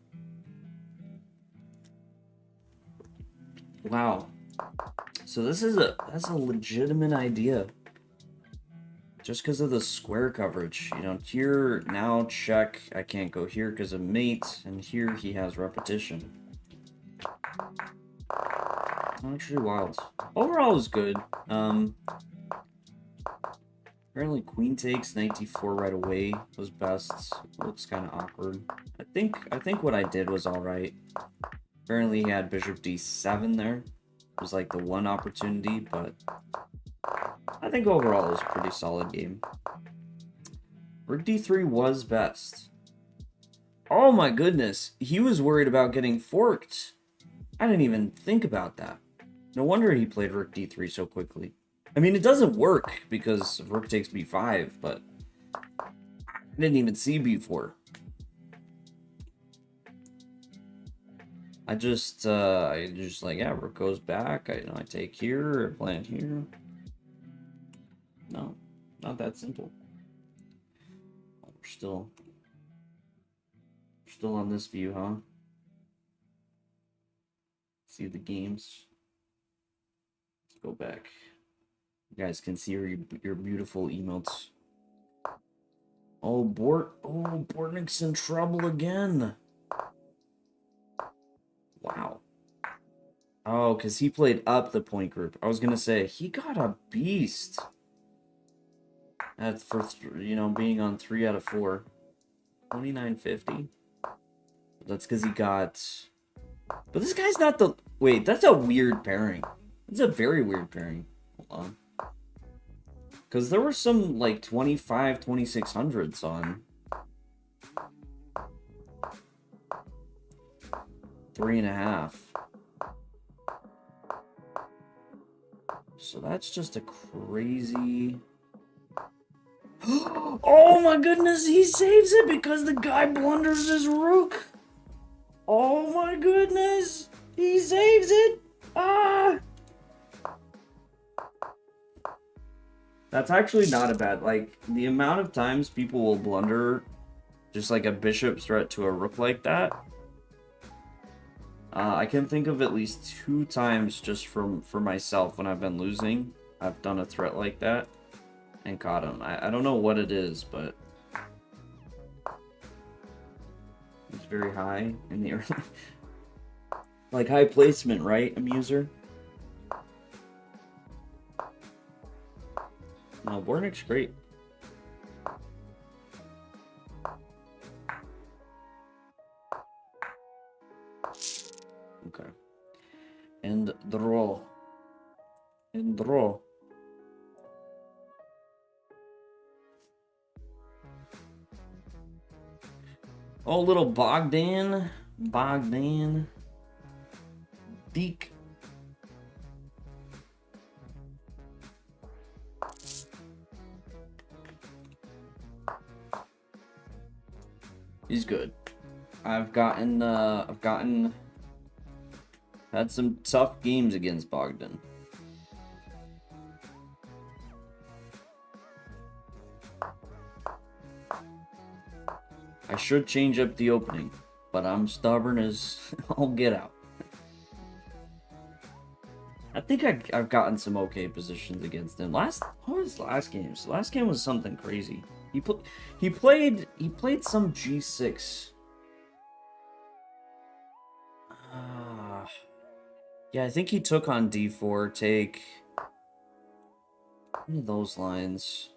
Wow. So that's a legitimate idea. Just because of the square coverage. You know, here, now check. I can't go here because of mate. And here he has repetition. Actually wild. Overall is good. Apparently queen takes, knight d4 right away was best. Looks kind of awkward. I think what I did was alright. Apparently he had bishop d7 there. It was like the one opportunity, but I think overall it was a pretty solid game. Rook d3 was best. Oh my goodness, he was worried about getting forked. I didn't even think about that. No wonder he played rook d3 so quickly. I mean, it doesn't work because rook takes b5, but I didn't even see b4. I just like, yeah, rook goes back. I take here, I plant here. No, not that simple. We're still on this view, huh? See the games. Let's go back. You guys can see your beautiful emotes. Oh, Bortnick's in trouble again. Wow. Oh, because he played up the point group. I was gonna say he got a beast. For being on 3 out of 4. 2950. That's because he got. But this guy's not the. Wait, that's a weird pairing. It's a very weird pairing. Hold on. Because there were some like 2600s on 3.5. So that's just a crazy. Oh my goodness, he saves it because the guy blunders his rook. Oh my goodness, he saves it. Ah! That's actually not a bad, like, the amount of times people will blunder just like a bishop threat to a rook like that. I can think of at least 2 times just for myself when I've been losing. I've done a threat like that and caught him. I don't know what it is, but it's very high in the early. Like high placement, right, Amuser? No, Bornick's great. Okay. And draw. And draw. Oh, little Bogdan. Deke. He's good. I've had some tough games against Bogdan. I should change up the opening, but I'm stubborn as all get out. I think I've gotten some okay positions against him. What was last game? So last game was something crazy. He played some G6. Yeah, I think he took on D4, take one of those lines.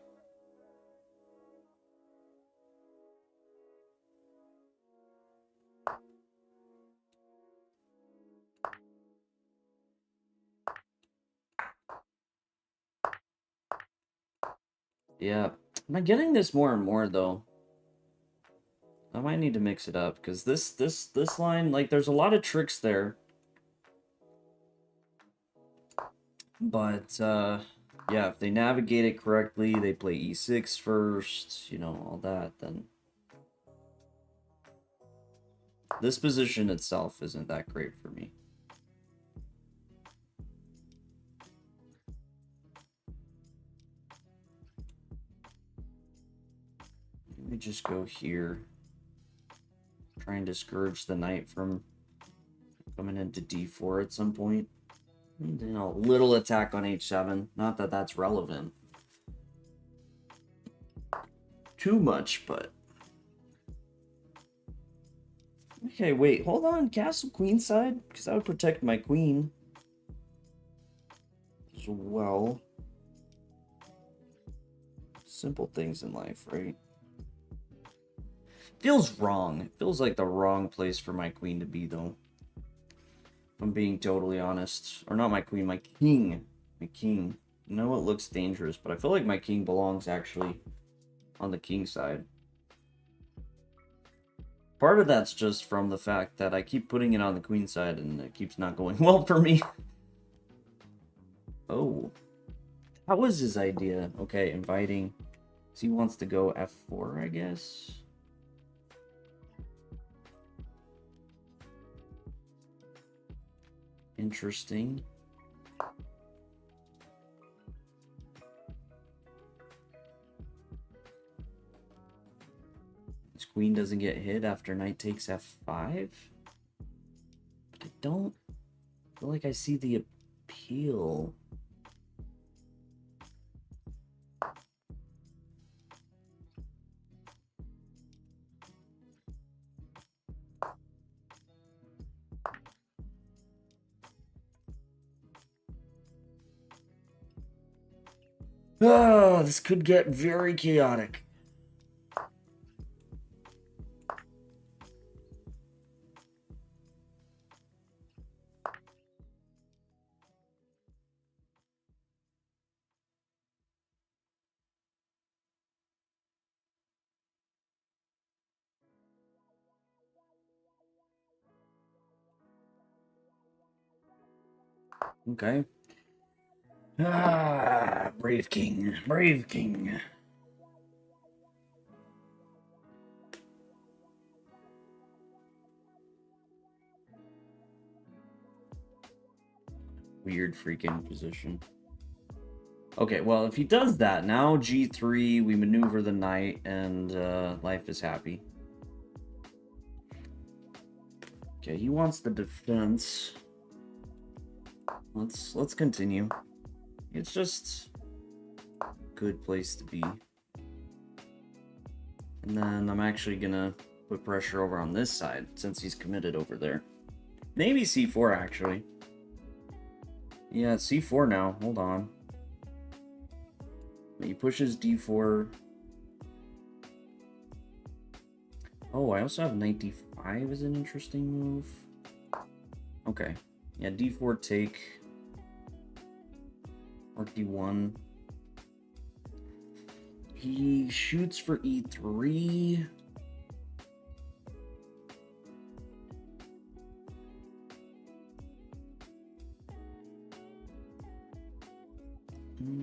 Yeah, am I getting this more and more though? I might need to mix it up because this line, like, there's a lot of tricks there. But yeah, if they navigate it correctly, they play e6 first, all that, then this position itself isn't that great for me. Let me just go here. Try and discourage the knight from coming into d4 at some point. And, a little attack on h7. Not that that's relevant too much, but... Okay, wait, hold on. Castle queenside? Because that would protect my queen as well. Simple things in life, right? Feels wrong. It feels like the wrong place for my queen to be, though. If I'm being totally honest. Or not my queen, my king. My king. I know it looks dangerous, but I feel like my king belongs actually on the king side. Part of that's just from the fact that I keep putting it on the queen side and it keeps not going well for me. Oh. That was his idea. Okay, inviting. So he wants to go F4, I guess. Interesting. This queen doesn't get hit after knight takes F5. But I don't feel like I see the appeal. Oh, this could get very chaotic. Okay. Ah, brave king, brave king. Weird freaking position. Okay, well, if he does that, now G3, we maneuver the knight, and life is happy. Okay, he wants the defense. Let's continue. It's just a good place to be. And then I'm actually gonna put pressure over on this side, since he's committed over there. Maybe C4, actually. Yeah, C4 now. Hold on. He pushes D4. Oh, I also have knight D5 is an interesting move. Okay. Yeah, D4 take. Or D1. He shoots for E3.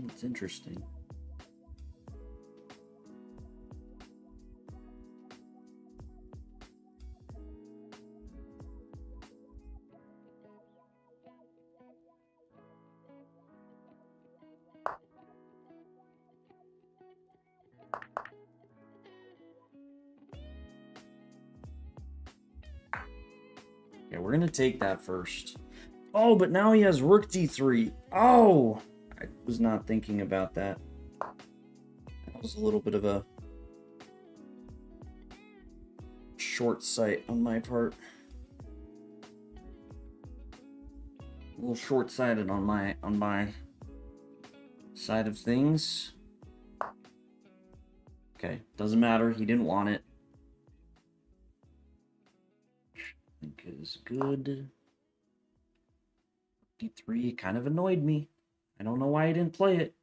It's interesting. Yeah, we're gonna take that first. Oh, but now he has rook D3. Oh! I was not thinking about that. That was a little bit of a short sight on my part. A little short-sighted on my side of things. Okay, doesn't matter. He didn't want it. I think is good. D3 kind of annoyed me. I don't know why I didn't play it.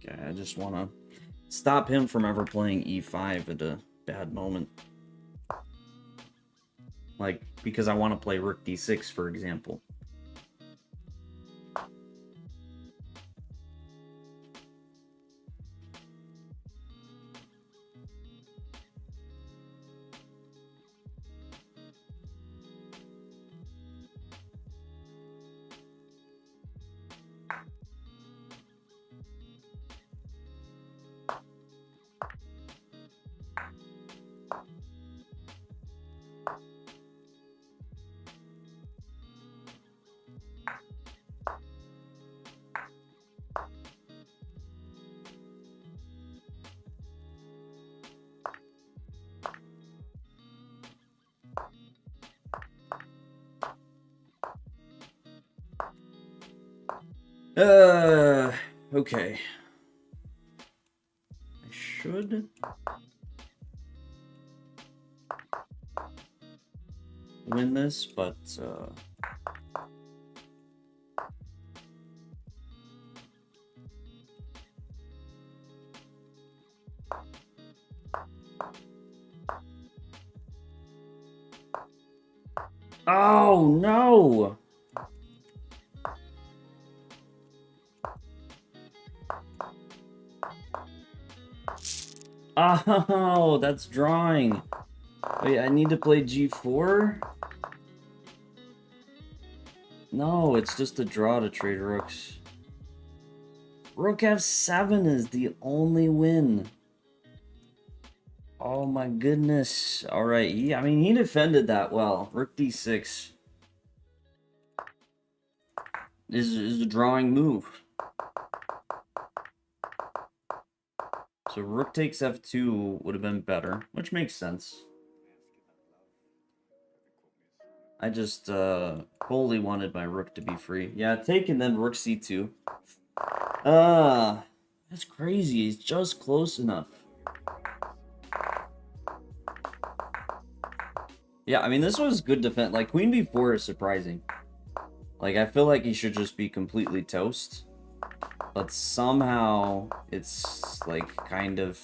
Okay, I just want to stop him from ever playing E5 at a bad moment. Like, because I want to play rook D6, for example. Okay. I should win this, but oh no! Oh, that's drawing. Wait, I need to play G4? No, it's just a draw to trade rooks. Rook F7 is the only win. Oh my goodness. Alright, I mean, he defended that well. Rook D6 is a drawing move. So rook takes F2 would have been better, which makes sense. I just wholly wanted my rook to be free. Yeah, take and then rook C2. That's crazy. He's just close enough. Yeah, I mean, this was good defense. Like, queen b4 is surprising. Like, I feel like he should just be completely toast. But somehow, it's, like, kind of...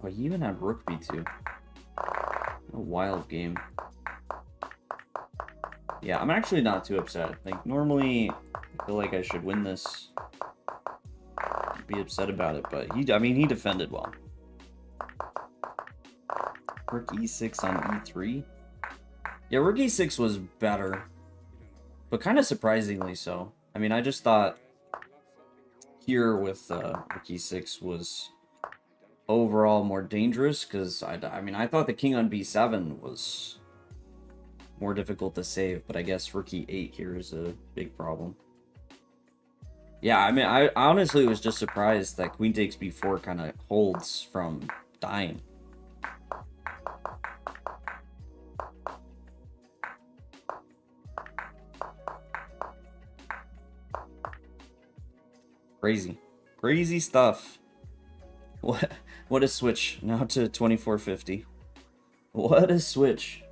Oh, he even had rook b2. A wild game. Yeah, I'm actually not too upset. Like, normally, I feel like I should win this. Be upset about it, but I mean, he defended well. Rook e6 on e3. Yeah, rook e6 was better, but kind of surprisingly so. I mean, I just thought here with rook e6 was overall more dangerous because I mean, I thought the king on b7 was more difficult to save, but I guess rook e8 here is a big problem. Yeah, I mean, I honestly was just surprised that queen takes b4 kind of holds from dying. Crazy. Crazy stuff. What a switch. Now to 2450. What a switch.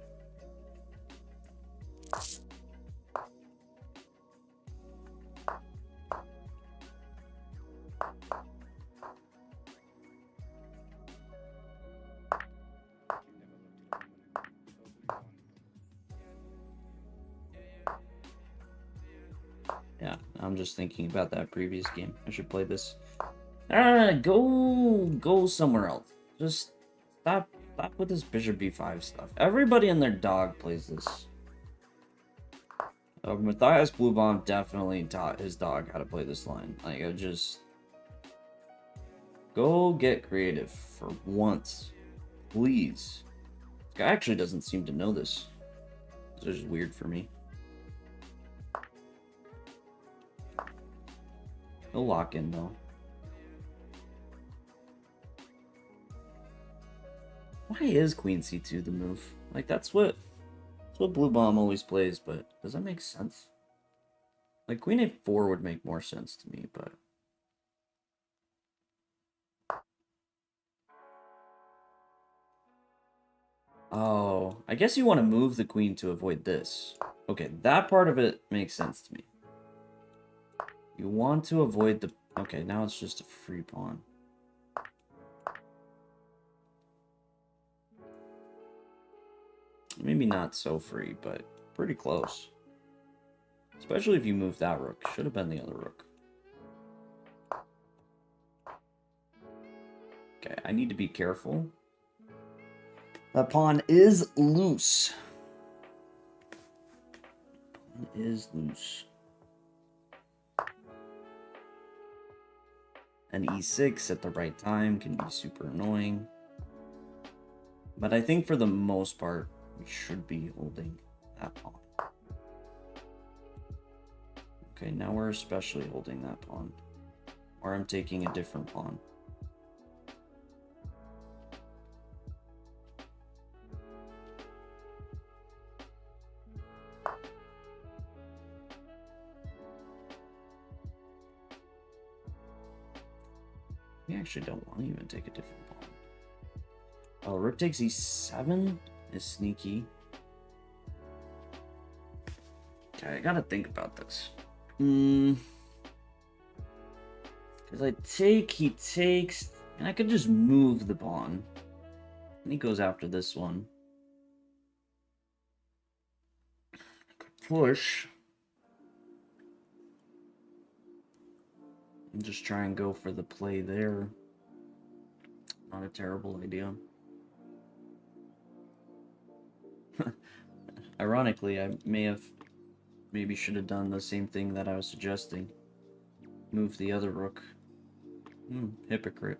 Yeah, I'm just thinking about that previous game. I should play this. Go somewhere else. Just stop with this bishop b5 stuff. Everybody and their dog plays this. Matthias Bluebaum definitely taught his dog how to play this line. Like, I just... Go get creative for once. Please. This guy actually doesn't seem to know this. This is weird for me. He'll lock in, though. Why is queen c2 the move? Like, that's what Blue Bomb always plays, but does that make sense? Like, queen a4 would make more sense to me, but... Oh, I guess you want to move the queen to avoid this. Okay, that part of it makes sense to me. You want to avoid the... Okay, now it's just a free pawn. Maybe not so free, but pretty close. Especially if you move that rook. Should have been the other rook. Okay, I need to be careful. That pawn is loose. Pawn is loose. An e6 at the right time can be super annoying. But I think for the most part, we should be holding that pawn. Okay, now we're especially holding that pawn. Or I'm taking a different pawn. We actually don't want to even take a different pawn. Oh, rook takes e7 is sneaky. Okay, I gotta think about this. Because I take, he takes, and I could just move the pawn. And he goes after this one. I could push. And just try and go for the play there. Not a terrible idea. Ironically, I maybe should have done the same thing that I was suggesting. Move the other rook. Hypocrite.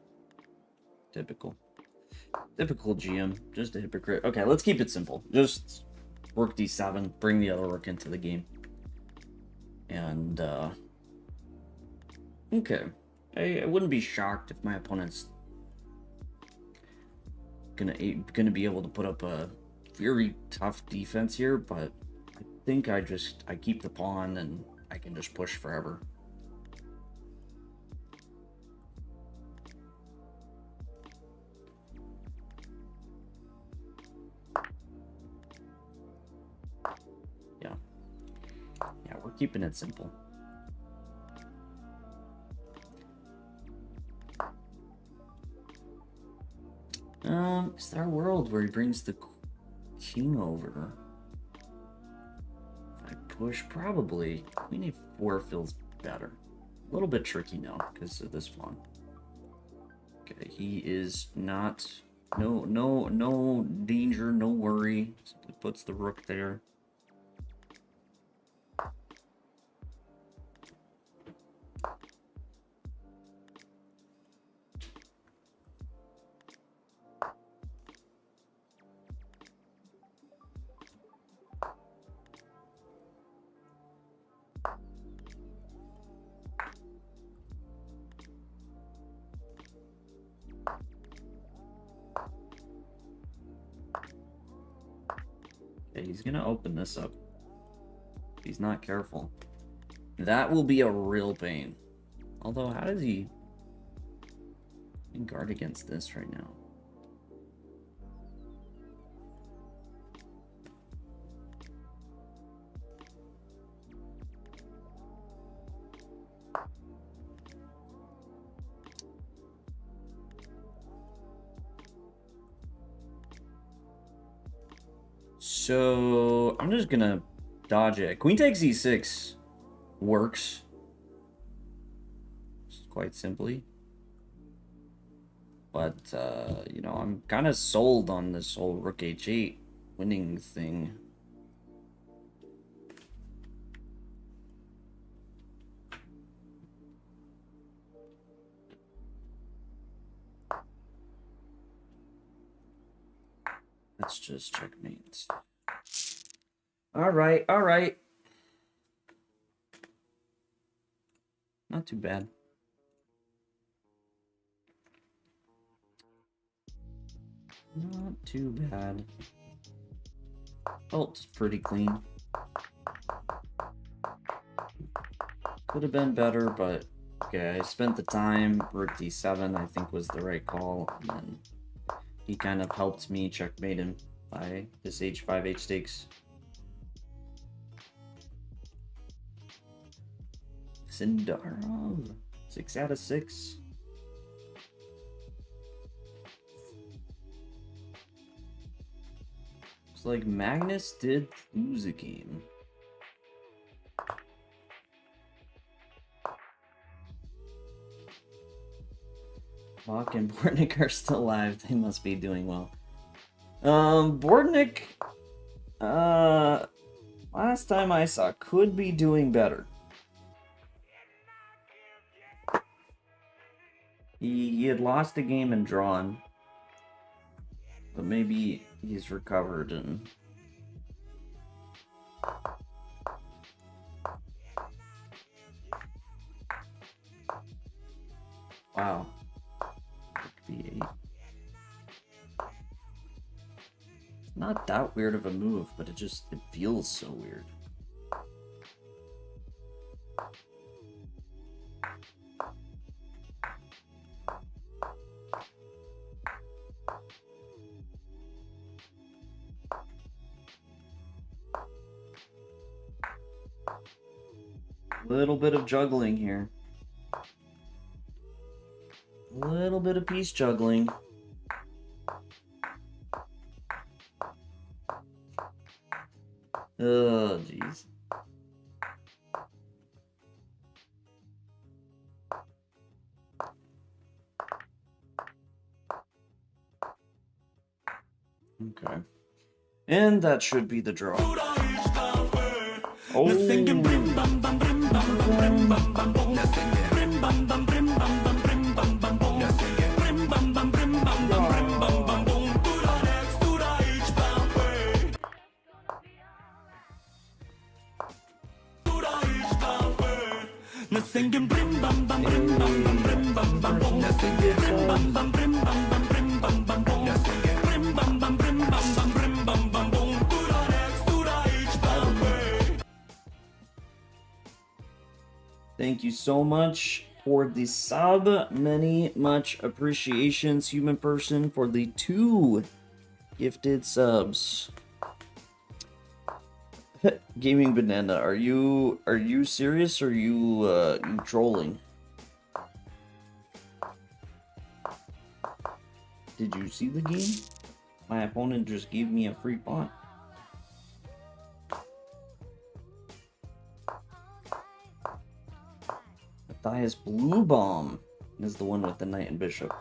Typical. Typical GM. Just a hypocrite. Okay, let's keep it simple. Just rook d7, bring the other rook into the game. And, okay. I wouldn't be shocked if my opponent's gonna be able to put up a very tough defense here, but I think I keep the pawn and I can just push forever. Yeah, we're keeping it simple. Is there a world where he brings the king over? If I push, probably. Queen a4 feels better. A little bit tricky now because of this pawn. Okay, he is not... No danger, no worry. Simply puts the rook there. He's gonna open this up. If he's not careful. That will be a real pain. Although, how does he guard against this right now? So, I'm just gonna dodge it. Queen takes e6 works. Quite simply. But, you know, I'm kind of sold on this whole rook h8 winning thing. Let's just checkmate. All right, all right. Not too bad. Not too bad. Oh, it's pretty clean. Could have been better, but okay, I spent the time. Rook d7, I think, was the right call. And then he kind of helped me checkmate him by this h5, h takes. Sindarov, 6 out of 6. Looks like Magnus did lose a game. Bach and Bortnick are still alive. They must be doing well. Bortnick, last time I saw, could be doing better. He had lost a game and drawn, but maybe he's recovered and... Wow. B8. Not that weird of a move, but it feels so weird. Little bit of juggling here. A little bit of piece juggling. Oh, jeez. Okay. And that should be the draw. Oh. Thank you so much for the sub. Much appreciations, human person, for the 2 gifted subs. Gaming Banana, are you serious or are you trolling? Did you see the game? My opponent just gave me a free pawn. Matthias Blue Bomb is the one with the knight and bishop.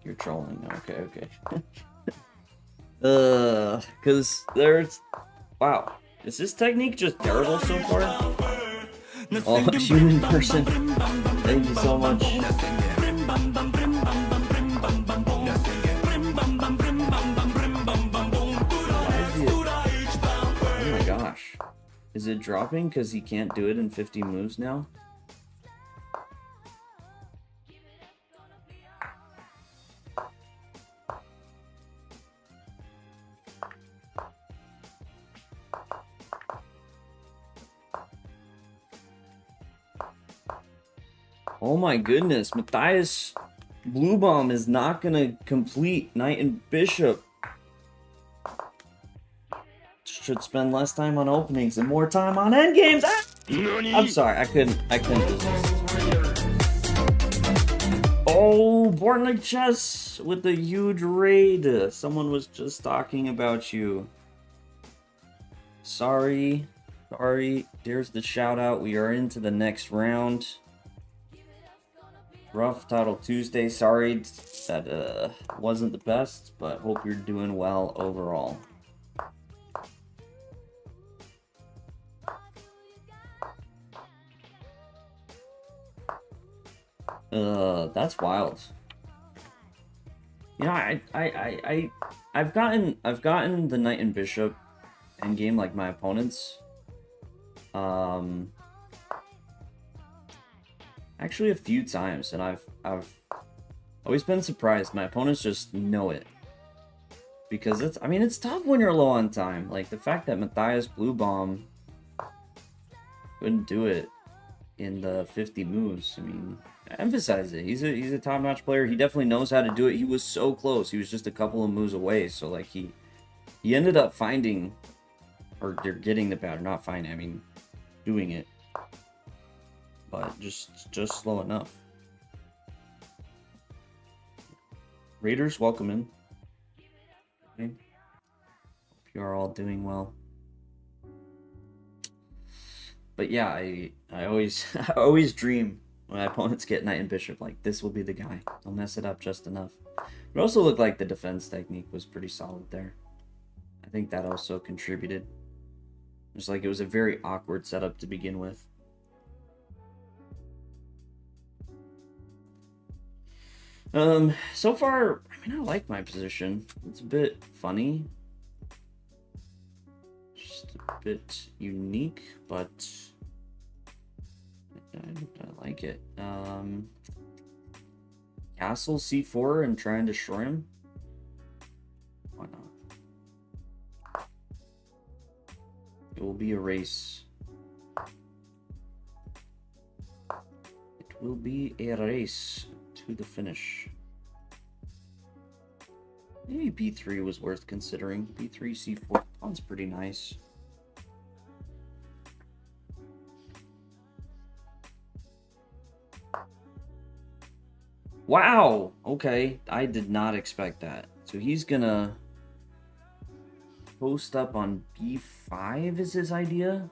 You're trolling. Okay. Because there's... Wow. Is this technique just terrible so far? Oh, human person. Thank you so much. Oh my gosh. Is it dropping because he can't do it in 50 moves now? Oh my goodness, Matthias Blue Bomb is not gonna complete Knight and Bishop. Should spend less time on openings and more time on endgames. Ah! I'm sorry, I couldn't resist. Oh, Born Like Chess with a huge raid. Someone was just talking about you. Sorry. There's the shout out. We are into the next round. Rough title Tuesday. Sorry that wasn't the best, but hope you're doing well overall. That's wild. You know, I've gotten the knight and bishop endgame like my opponents. Actually a few times, and I've always been surprised. My opponents just know it. Because it's tough when you're low on time. Like the fact that Matthias Blue Bomb couldn't do it in the 50 moves. I mean, emphasize it. He's a top-notch player. He definitely knows how to do it. He was so close. He was just a couple of moves away. So like he ended up finding, or they're getting the pattern, not finding. I mean, doing it. But just slow enough. Raiders, welcome in. Okay. Hope you are all doing well. But yeah, I always dream when my opponents get knight and bishop, like this will be the guy. I'll mess it up just enough. It also looked like the defense technique was pretty solid there. I think that also contributed. Just like it was a very awkward setup to begin with. So far, I mean, I like my position. It's a bit funny. Just a bit unique, but I like it. Castle C4 and try and destroy him? Why not? It will be a race. It will be a race to the finish. Maybe b3 was worth considering. b3, c4. Pawn's pretty nice. Wow! Okay, I did not expect that. So he's gonna post up on b5 is his idea?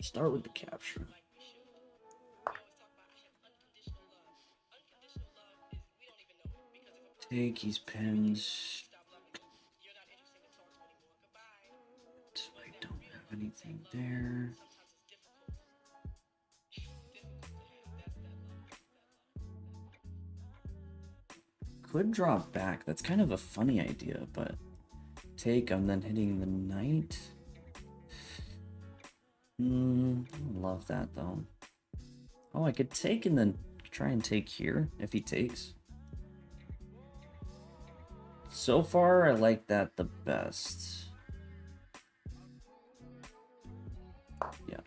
Start with the capture. Take these pins. I don't have anything there. Could draw back. That's kind of a funny idea, but take, I'm then hitting the knight. Love that though. Oh, I could take and then try and take here if he takes. So far, I like that the best. Yeah.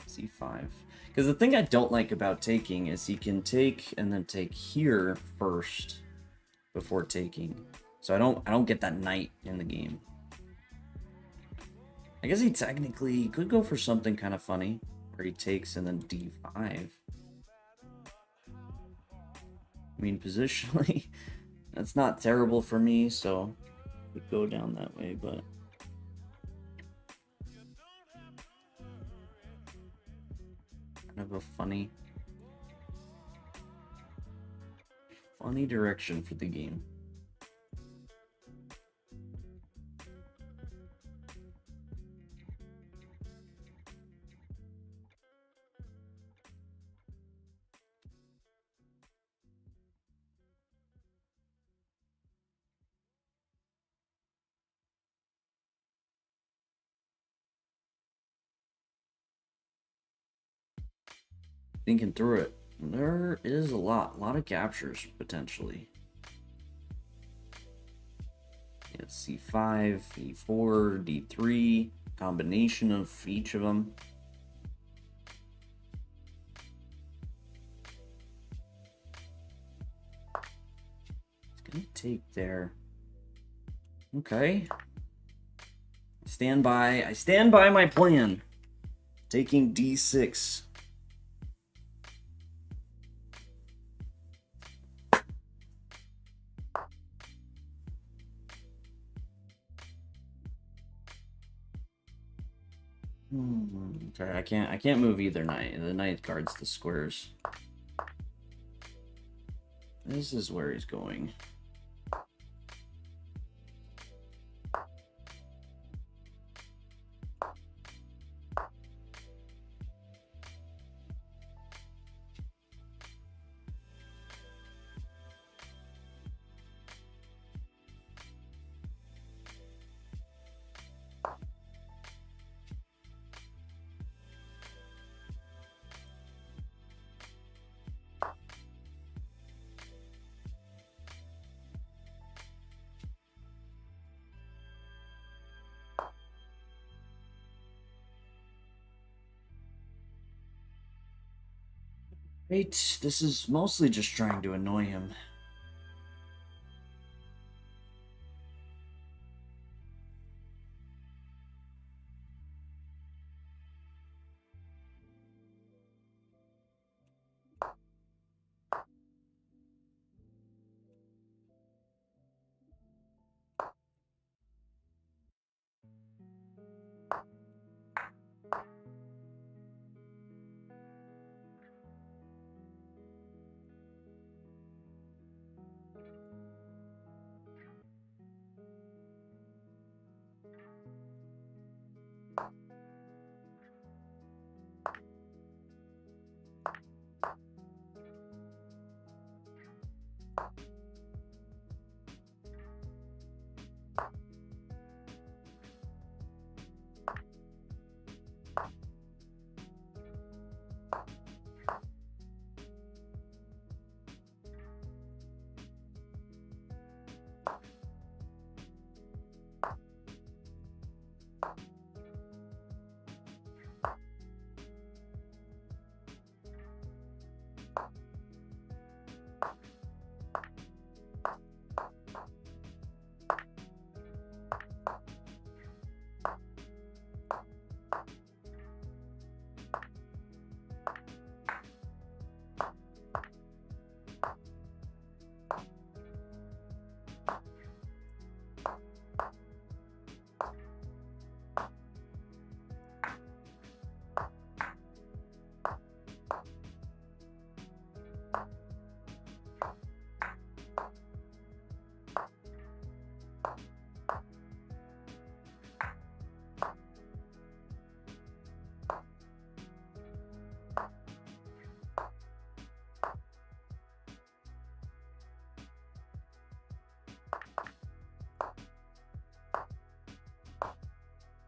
C5. Because the thing I don't like about taking is he can take and then take here first before taking. So I don't get that knight in the game. I guess he technically could go for something kind of funny, where he takes and then d5. I mean, positionally, that's not terrible for me, so it would go down that way, but kind of a funny direction for the game. Thinking through it, there is a lot of captures potentially. Yeah, c5, e4, d3, combination of each of them. It's gonna take there. Okay. I stand by my plan. Taking d6. Okay, I can't move either knight. The knight guards the squares. This is where he's going. Right, this is mostly just trying to annoy him.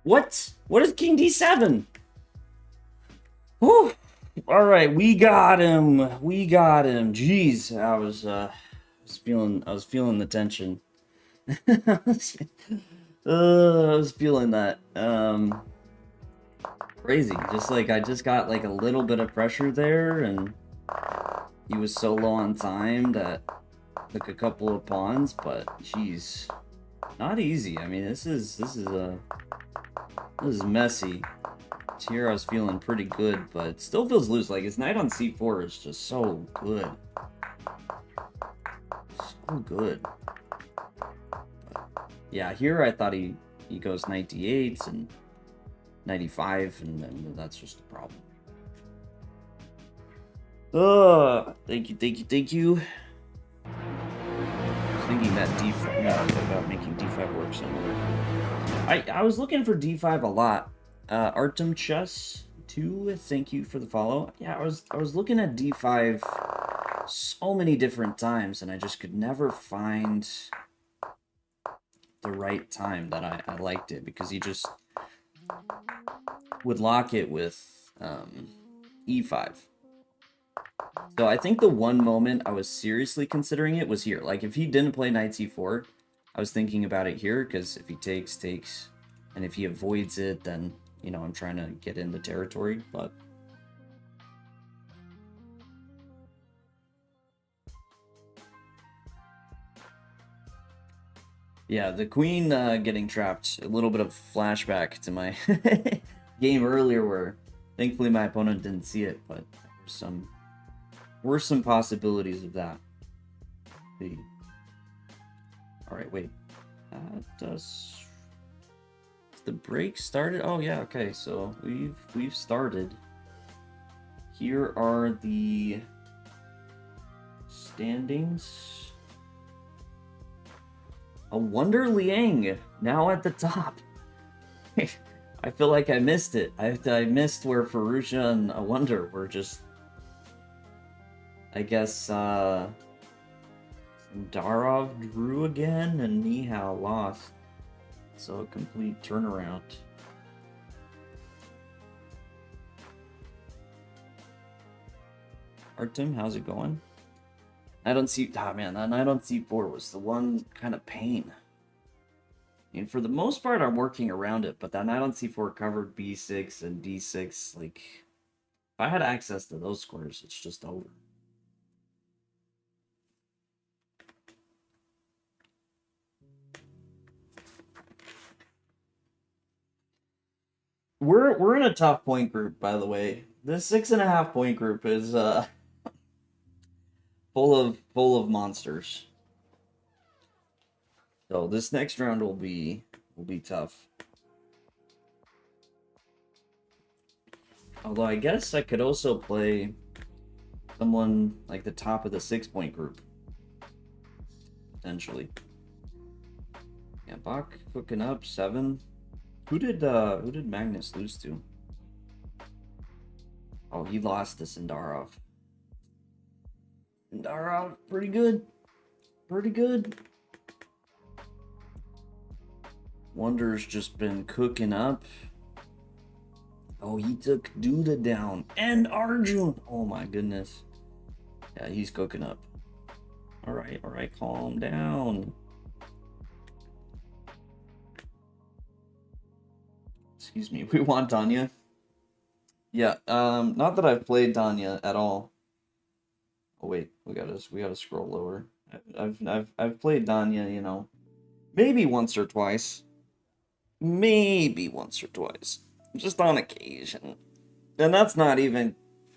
What? What is king d7? Whew. All right, we got him. We got him. Jeez, I was feeling the tension. I was feeling that. Crazy. Just like I just got like a little bit of pressure there, and he was so low on time that took a couple of pawns, but jeez, not easy. I mean, this is messy. Here I was feeling pretty good, but it still feels loose. Like his knight on c4 is just so good, so good. Yeah, here I thought he goes knight d8 and knight e5, and then that's just a problem. Thank you, thank you, thank you. I was thinking that d5, yeah, about making d5 work somewhere. I was looking for d5 a lot. Artem Chess 2, thank you for the follow. Yeah, I was looking at d5 so many different times, and I just could never find the right time that I liked it, because he just would lock it with e5. So I think the one moment I was seriously considering it was here. Like if he didn't play knight c4, I was thinking about it here, because if he takes, and if he avoids it, then, you know, I'm trying to get into territory, but... Yeah, the queen getting trapped. A little bit of flashback to my game earlier where thankfully my opponent didn't see it, but there were some possibilities of that. Alright, wait. Is the break started? Oh yeah, okay, so we've started. Here are the standings. A Wonder Liang now at the top. I feel like I missed it. I missed where Farusha and A Wonder were just, I guess, Darov drew again and Nihao lost. So a complete turnaround. Artem, how's it going? I don't see... Ah, man, that knight on c4 was the one kind of pain. I mean, for the most part, I'm working around it, but that knight on c4 covered b6 and d6. Like, if I had access to those squares, it's just over. We're in a tough point group, by the way. This 6.5 point group is full of monsters. So this next round will be tough. Although I guess I could also play someone like the top of the 6-point group. Potentially. Yeah, Bach cooking up 7. Who did Magnus lose to? Oh, he lost to Sindarov. Sindarov, pretty good. Pretty good. Wonder's just been cooking up. Oh, he took Duda down. And Arjun. Oh my goodness. Yeah, he's cooking up. Alright, calm down. Excuse me, we want Danya. Yeah, not that I've played Danya at all. Oh wait, we gotta scroll lower. I've played Danya, you know, maybe once or twice. Maybe once or twice. Just on occasion. And that's not even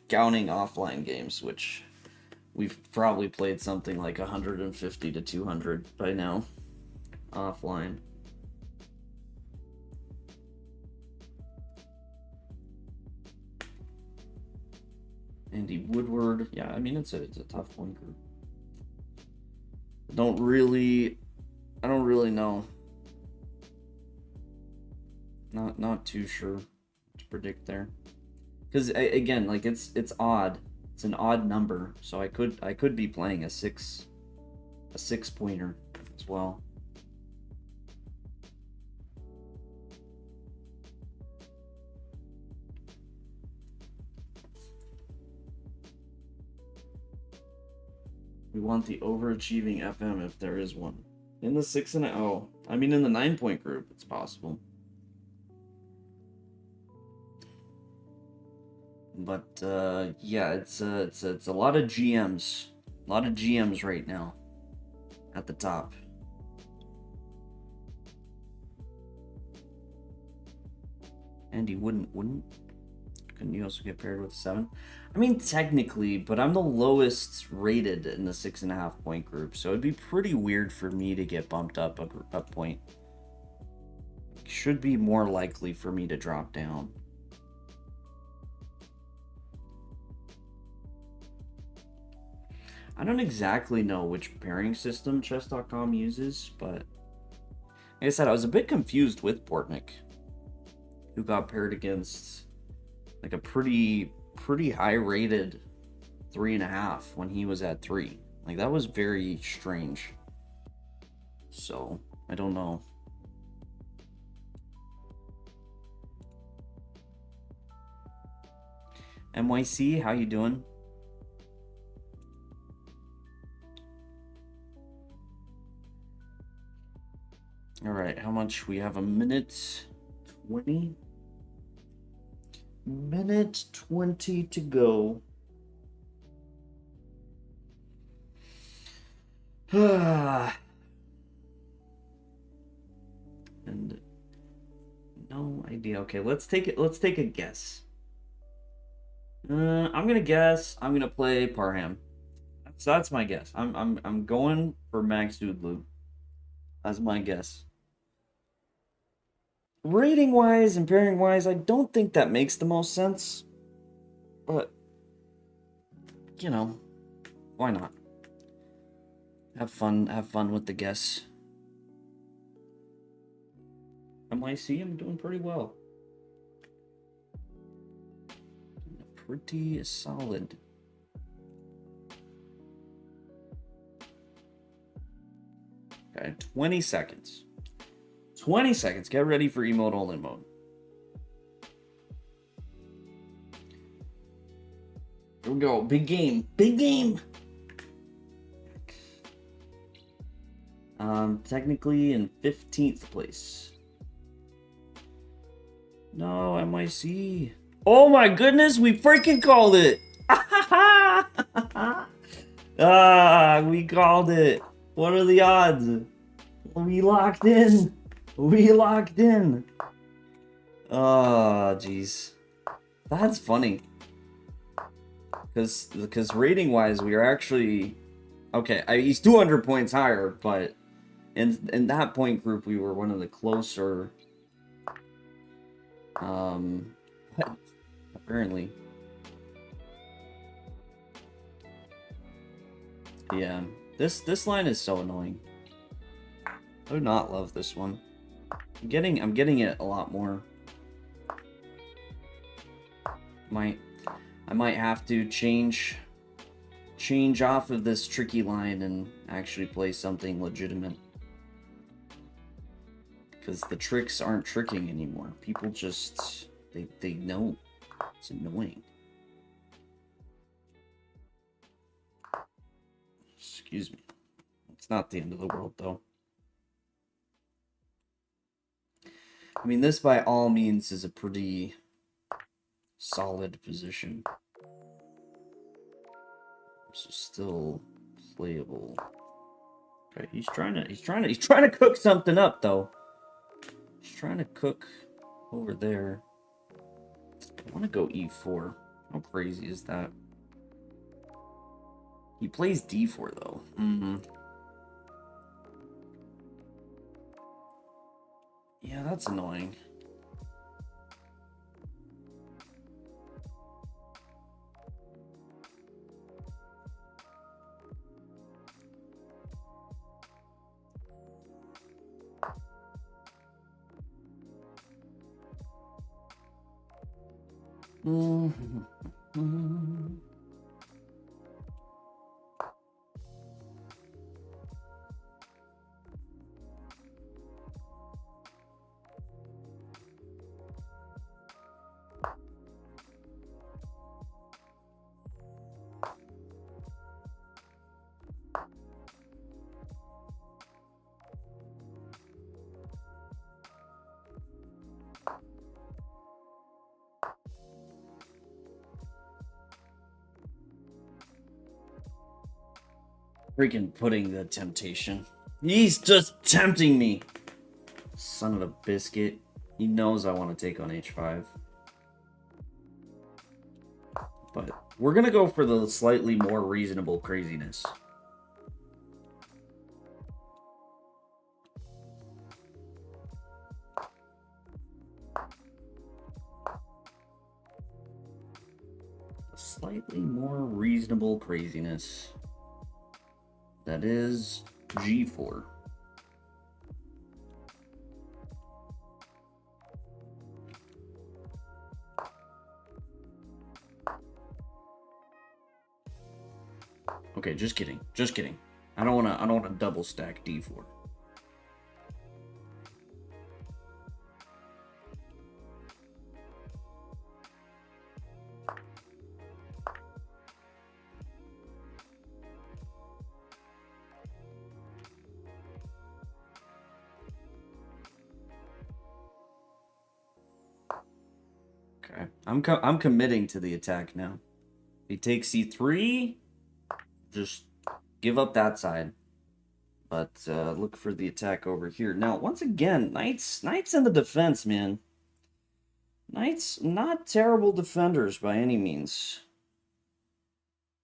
counting offline games, which we've probably played something like 150 to 200 by now. Offline. Andy Woodward. Yeah, I mean, it's a tough point group. I don't really know. Not too sure to predict there. Because again, like it's odd. It's an odd number, so I could be playing a 6-pointer as well. want the overachieving FM if there is one. In the 6 and oh, I mean in the 9-point group, it's possible. But yeah, it's a lot of GMs, right now at the top. And he wouldn't. Couldn't you also get paired with a 7? I mean, technically, but I'm the lowest rated in the 6.5 point group, so it'd be pretty weird for me to get bumped up a point. Should be more likely for me to drop down. I don't exactly know which pairing system chess.com uses, but like I said, I was a bit confused with Portnik, who got paired against like a pretty high rated 3.5 when he was at 3. Like, that was very strange. So I don't know. MYC, how you doing? All right, how much? We have a minute 20. Minute 20 to go. And no idea. Okay, let's take a guess. I'm gonna guess. I'm gonna play Parham. So that's my guess. I'm going for Max Doodloo. That's my guess. Rating wise and pairing wise, I don't think that makes the most sense. But you know, why not? Have fun with the guess. MIC, I'm doing pretty well. Pretty solid. Okay, 20 seconds. 20 seconds. Get ready for emote only mode. Here we go. Big game. Big game. Technically in 15th place. No, MIC. Oh my goodness, we freaking called it. We called it. What are the odds? We locked in. We locked in. Oh, jeez. That's funny. Because rating-wise, we are actually... Okay, he's 200 points higher, but in that point group, we were one of the closer... apparently. Yeah, this line is so annoying. I do not love this one. I'm getting it a lot more. I might have to change off of this tricky line and actually play something legitimate. Because the tricks aren't tricking anymore. People just they know. It's annoying. Excuse me. It's not the end of the world though. I mean, this by all means is a pretty solid position. So still playable. Okay, he's trying to cook something up though. He's trying to cook over there. I want to go e4. How crazy is that? He plays d4 though. Yeah, that's annoying. Freaking putting the temptation. He's just tempting me. Son of a biscuit. He knows I want to take on h5. But we're going to go for the slightly more reasonable craziness. Slightly more reasonable craziness. That is g4. Okay, just kidding. Just kidding. I don't wanna double stack d4. Okay, I'm committing to the attack now. If he takes c3, just give up that side. But look for the attack over here. Now, once again, knights in the defense, man. Knights not terrible defenders by any means.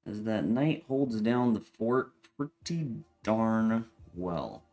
As that knight holds down the fort pretty darn well.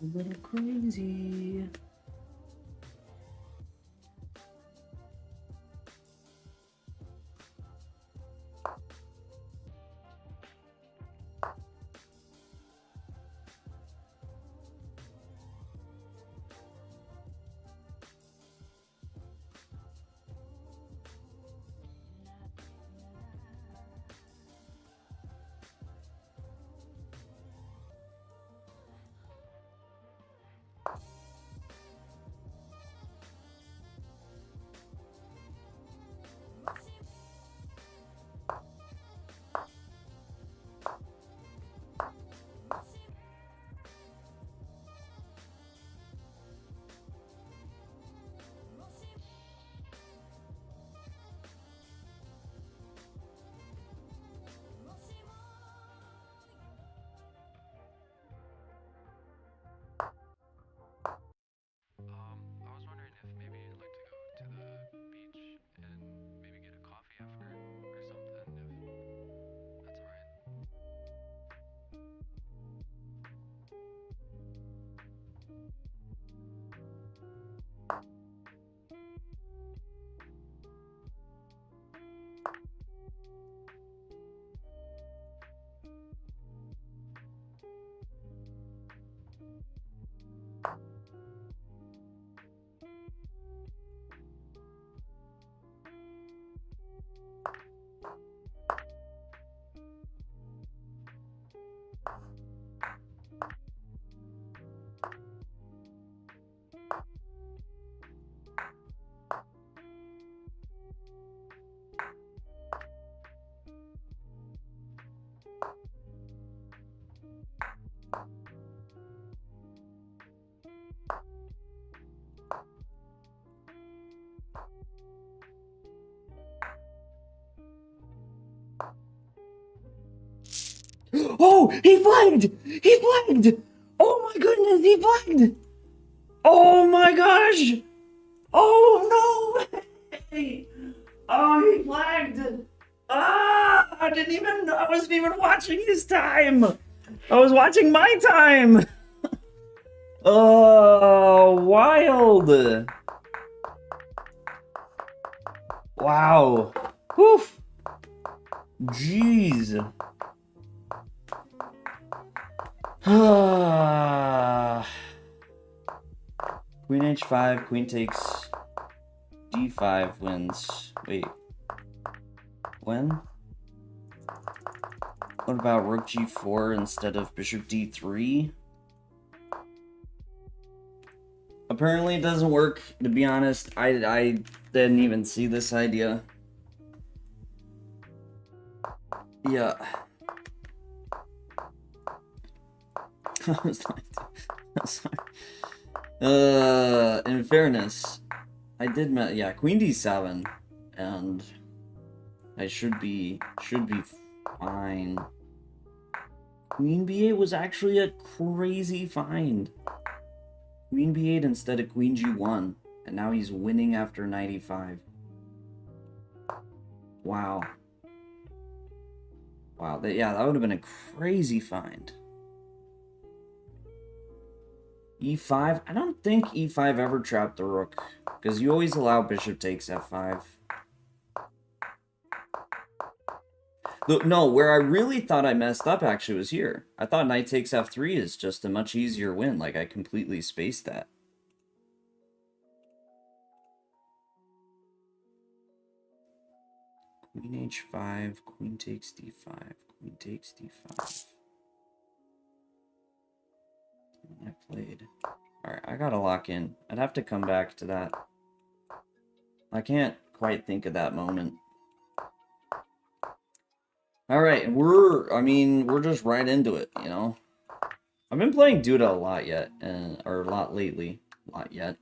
A little crazy. I was wondering if maybe you'd like to go to the beach and maybe get a coffee after or something, if that's alright. Oh, he flagged! He flagged! Oh my goodness, he flagged! Oh my gosh! Oh no way! Oh, he flagged! Ah! I wasn't even watching his time! I was watching my time! Oh, wild! Wow. Whew. Jeez. Queen h5, queen takes d5 wins. Wait. When? What about rook g4 instead of bishop d3? Apparently it doesn't work, to be honest. I didn't even see this idea. Yeah. In fairness, I did yeah, queen d7, and I should be fine. Queen b8 was actually a crazy find. Queen b8 instead of queen g1, and now he's winning after 95. Wow. Wow, yeah, that would have been a crazy find. e5? I don't think e5 ever trapped the rook, because you always allow bishop takes f5. No, where I really thought I messed up actually was here. I thought knight takes f3 is just a much easier win, like I completely spaced that. Queen h5, queen takes d5, queen takes d5. I played. Alright, I gotta lock in. I'd have to come back to that. I can't quite think of that moment. Alright, we're just right into it, you know? I've been playing Duda a lot yet, or a lot lately. A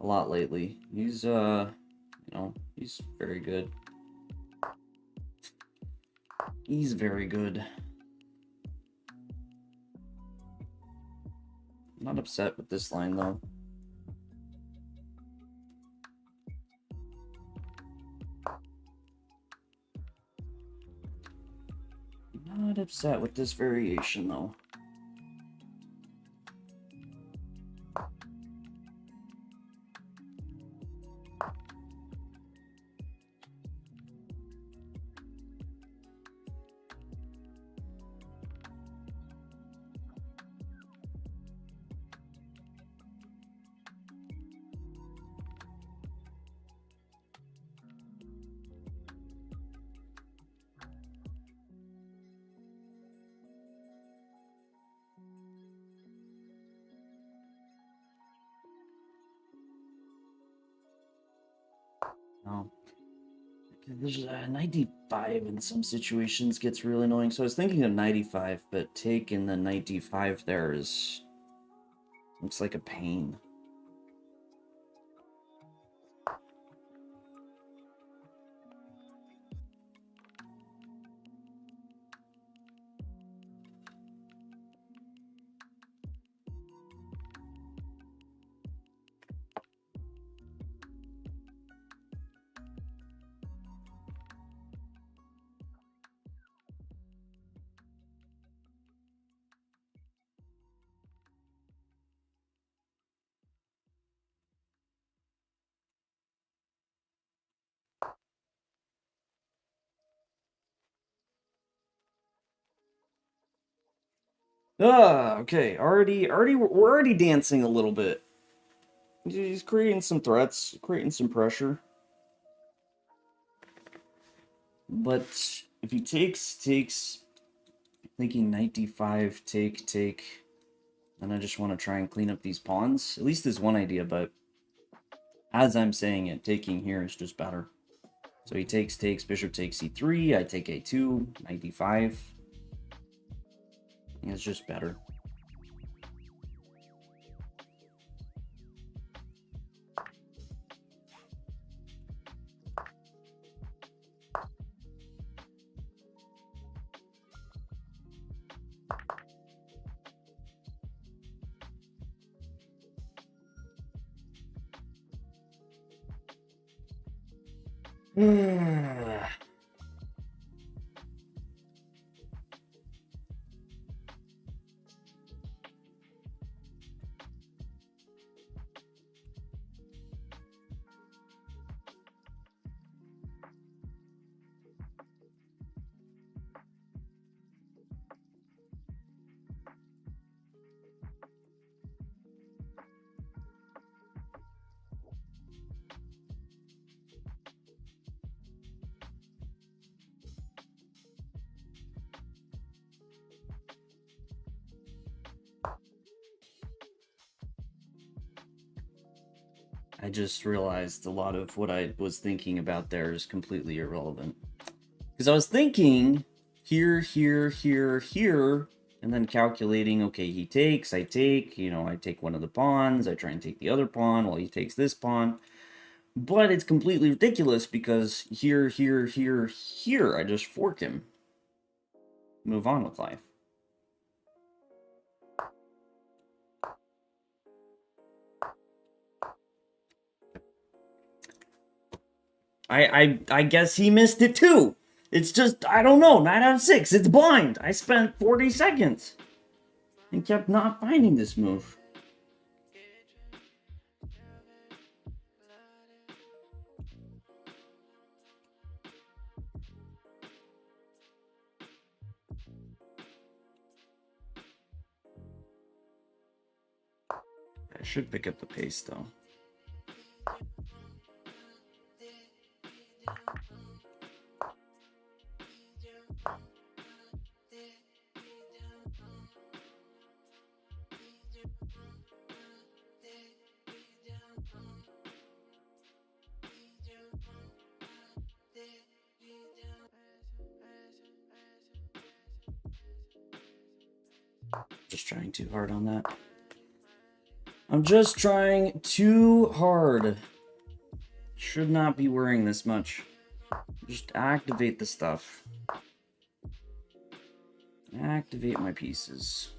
lot lately. He's, you know, he's very good. He's very good. I'm not upset with this line, though. Not upset with this variation, though. No. There's 95 in some situations gets really annoying. So I was thinking of 95, but taking the 95 there is... looks like a pain. Okay. We're already dancing a little bit. He's creating some threats, creating some pressure. But if he takes, thinking 95, take. And I just want to try and clean up these pawns. At least there's one idea, but as I'm saying it, taking here is just better. So he takes, bishop takes c3, I take a2, knight d5. I think it's just better. I just realized a lot of what I was thinking about there is completely irrelevant. Because I was thinking here, here, here, here, and then calculating, okay, he takes, I take, you know, I take one of the pawns, I try and take the other pawn while he takes this pawn. But it's completely ridiculous because here, here, here, here, I just fork him. Move on with life. I guess he missed it too. It's just, I don't know, 9 out of 6. It's blind. I spent 40 seconds and kept not finding this move. I should pick up the pace though. Just trying too hard on that. I'm just trying too hard. Should not be worrying this much. Just activate the stuff. Activate my pieces.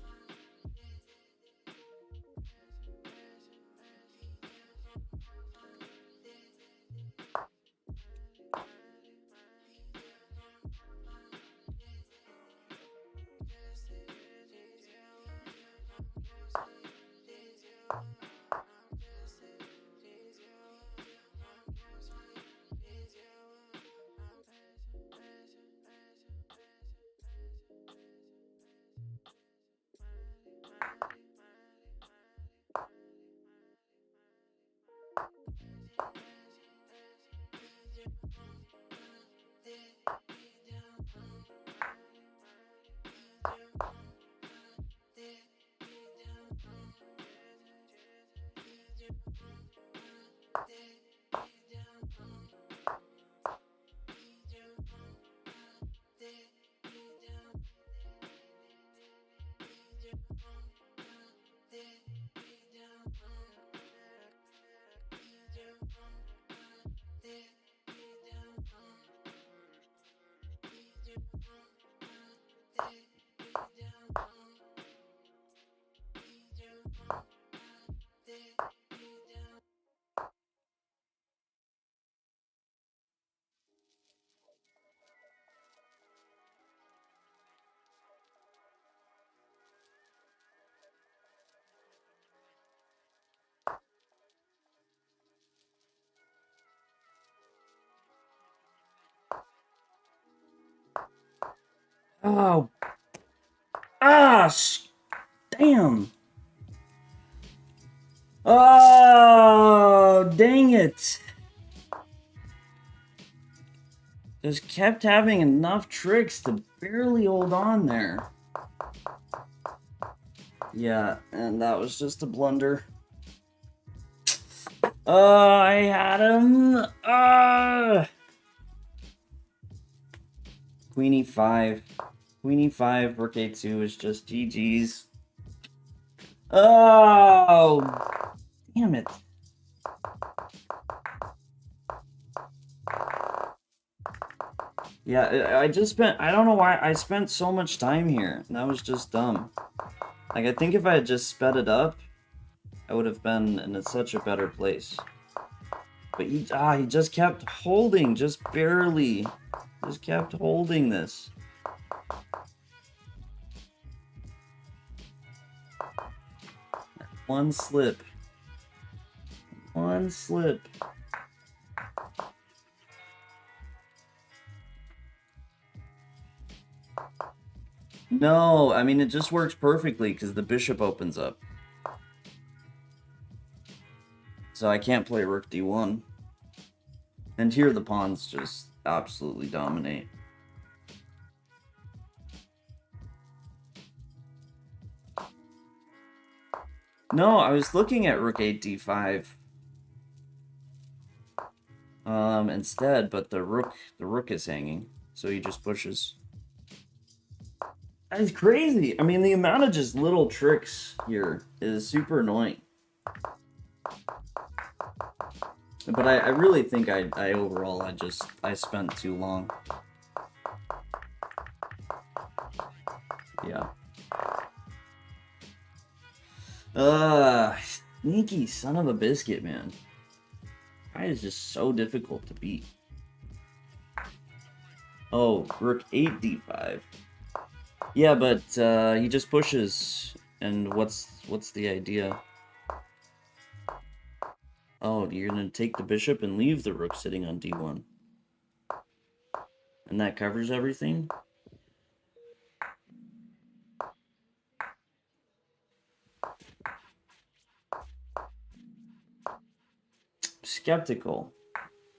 Oh. Damn. Oh, dang it. Just kept having enough tricks to barely hold on there. Yeah, and that was just a blunder. I had him. Queen e5. Queen e5, rook a2 is just GG's. Oh, damn it. Yeah, I just spent, I don't know why I spent so much time here. That was just dumb. Like, I think if I had just sped it up, I would have been in such a better place. But he just kept holding, just barely. Just kept holding this. One slip. One slip. No, I mean, it just works perfectly because the bishop opens up. So I can't play rook d1. And here the pawns just absolutely dominate. No, I was looking at rook 8 d5 instead, but the rook is hanging, so he just pushes. That's crazy. I mean, the amount of just little tricks here is super annoying. But I really think I overall I spent too long. Yeah. Sneaky son of a biscuit, man. Guy is just so difficult to beat. Oh, rook 8 d5. Yeah, but he just pushes. And what's the idea? Oh, you're gonna take the bishop and leave the rook sitting on d1. And that covers everything? Skeptical,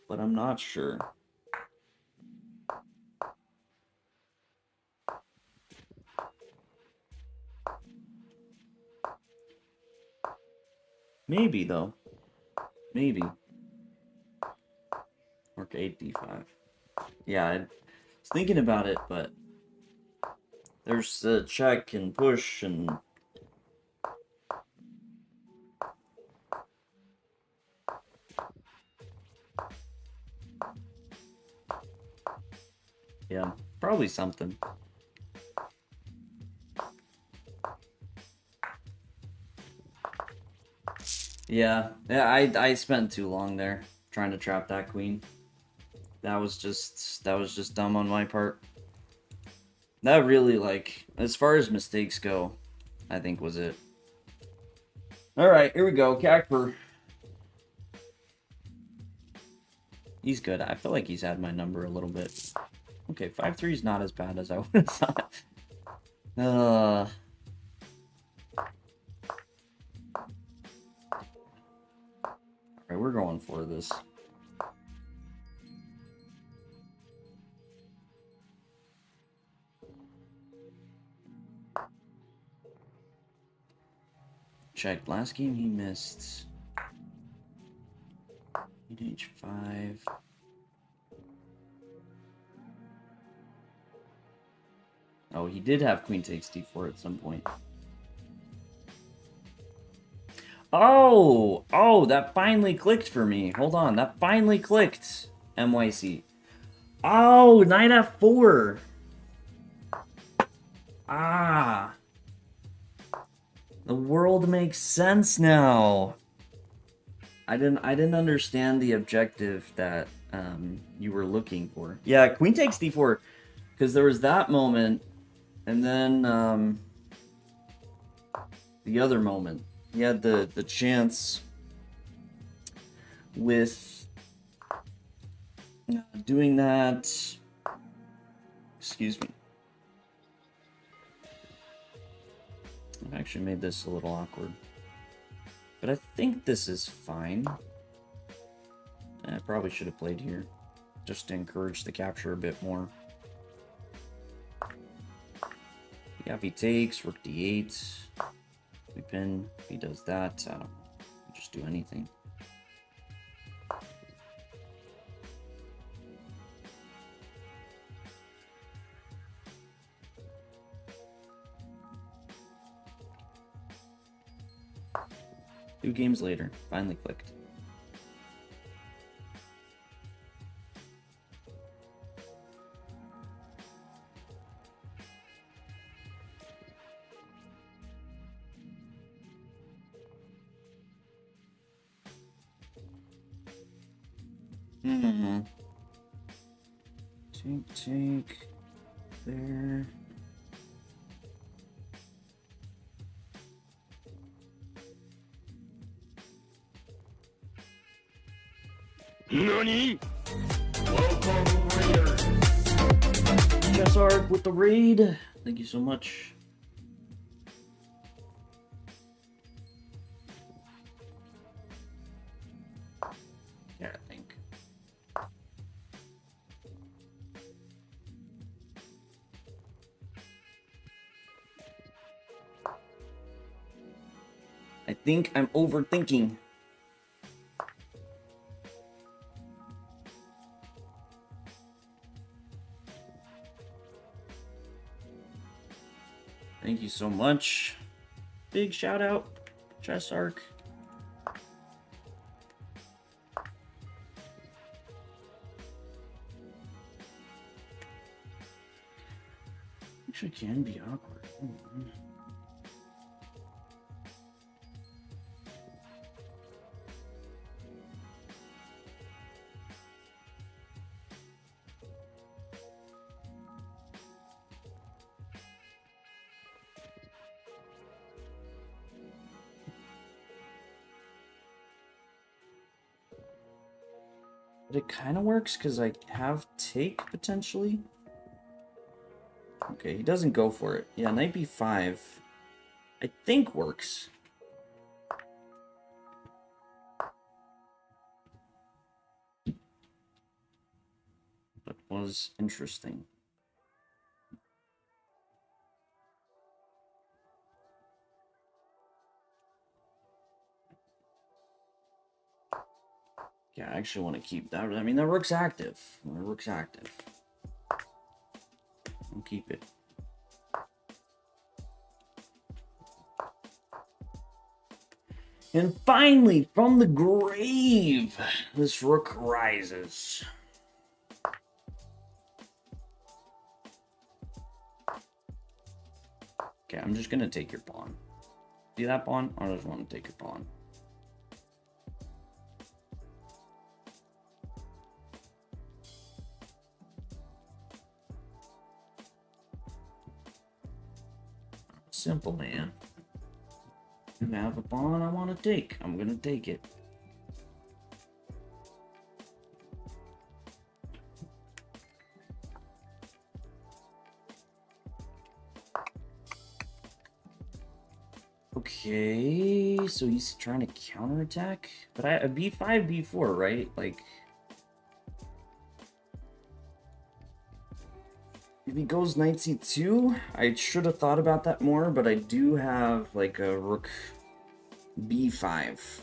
but I'm not sure. Maybe, though. Maybe. Rook 8 d5. Yeah, I was thinking about it, but there's a check and push and... Yeah, probably something. Yeah, I spent too long there trying to trap that queen. That was just dumb on my part. That really, like, as far as mistakes go, I think was it. Alright, here we go. Kakper. He's good. I feel like he's had my number a little bit. Okay, 5-3 is not as bad as I would have thought. Alright, we're going for this. Check. Last game he missed. H5. Oh, he did have queen takes d4 at some point. Oh! Oh, that finally clicked for me. Hold on, that finally clicked. MYC. Oh, knight f4. Ah. The world makes sense now. I didn't understand the objective that you were looking for. Yeah, queen takes d4, because there was that moment, and then the other moment. He had the chance with doing that. Excuse me. I've actually made this a little awkward. But I think this is fine. I probably should have played here, just to encourage the capture a bit more. Yeah, if he takes, rook d8. open. If he does that, I don't know. Just do anything. Two games later, finally clicked. Take there. NANI?! Chess Arc with the raid. Thank you so much. Yeah, I think. I think I'm overthinking. Thank you so much. Big shout out, Chess Arc. Actually, can be awkward. Hold on. But it kind of works because I have take potentially. Okay, he doesn't go for it. Yeah, knight b5, I think works. But was interesting. Yeah, I actually want to keep that. I mean, that rook's active. The rook's active. I'll keep it. And finally, from the grave, this rook rises. Okay, I'm just gonna take your pawn. See that pawn? I just want to take your pawn. Simple, man. You have a pawn I want to take. I'm gonna take it. Okay, so he's trying to counterattack, but a b5, b4, right? Like, if he goes knight c2, I should have thought about that more, but I do have like a rook b5.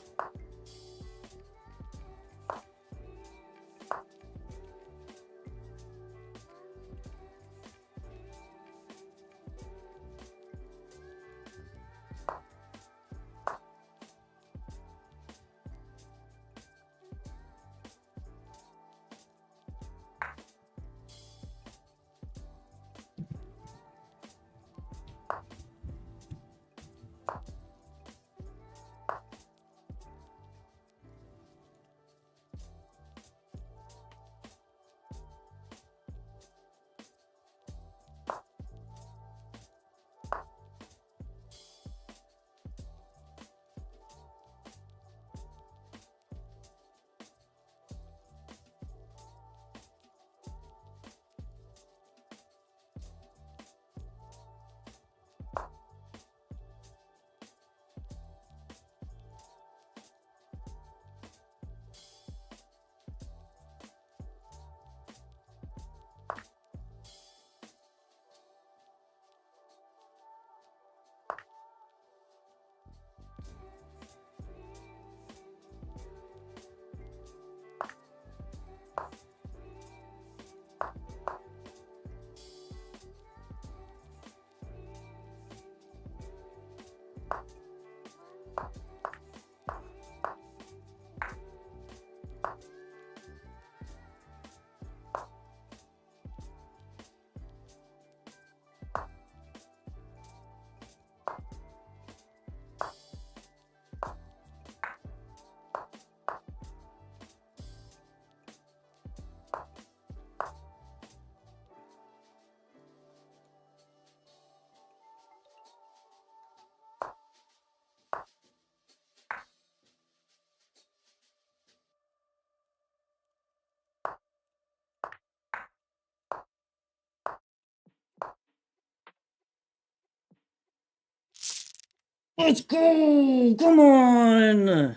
Let's go! Come on!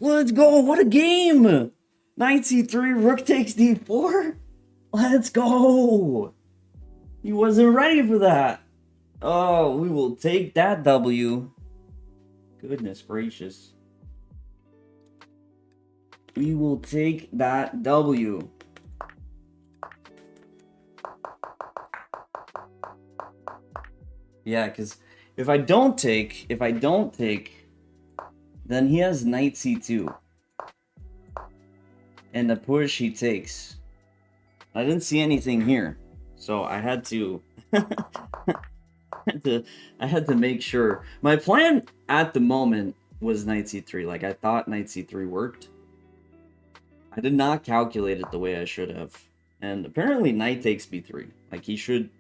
Let's go! What a game! Knight c3, rook takes d4? Let's go! He wasn't ready for that. Oh, we will take that W. Goodness gracious. We will take that W. Yeah, because if I don't take, then he has knight c2. And the push he takes. I didn't see anything here, so I had to I had to make sure. My plan at the moment was knight c3. Like, I thought knight c3 worked. I did not calculate it the way I should have. And apparently knight takes b3. Like, he should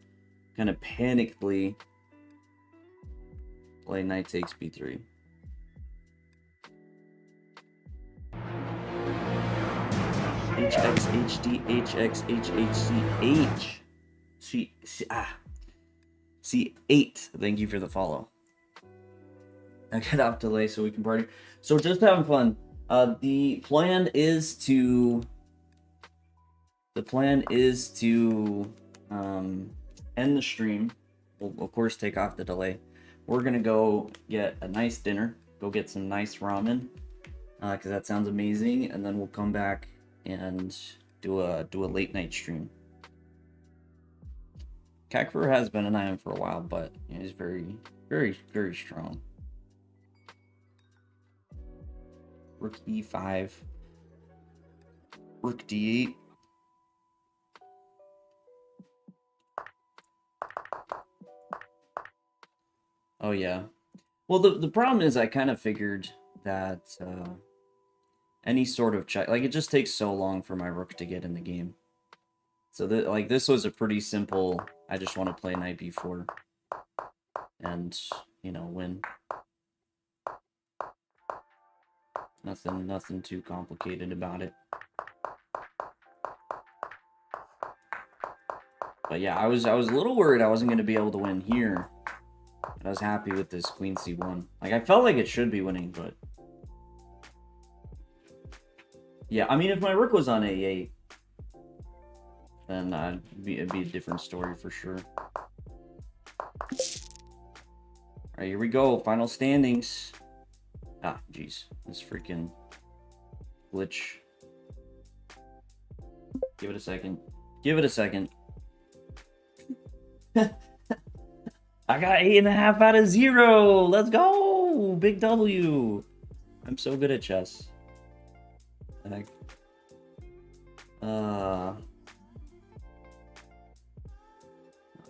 kind of panically play knight takes b3. HX, HD, HX, HH, CH. C8. Thank you for the follow. I get off delay so we can party. So just having fun. The plan is to end the stream. We'll of course take off the delay. We're gonna go get a nice dinner. Go get some nice ramen. Because that sounds amazing, and then we'll come back and do a late night stream. Kakfur has been an IM for a while, but you know, he's very, very, very strong. Rook e5, Rook d8. Oh yeah. Well, the problem is I kind of figured that any sort of check, like, it just takes so long for my rook to get in the game. So like, this was a pretty simple, I just want to play knight b4 and, you know, win. Nothing too complicated about it. But yeah, I was a little worried I wasn't going to be able to win here. But I was happy with this queen c1. Like, I felt like it should be winning, but yeah, I mean, if my rook was on a8, then it'd be a different story for sure. Alright, here we go. Final standings. Ah, jeez. This freaking glitch. Give it a second. Give it a second. I got 8.5 out of 0. Let's go. Big W. I'm so good at chess. Heck.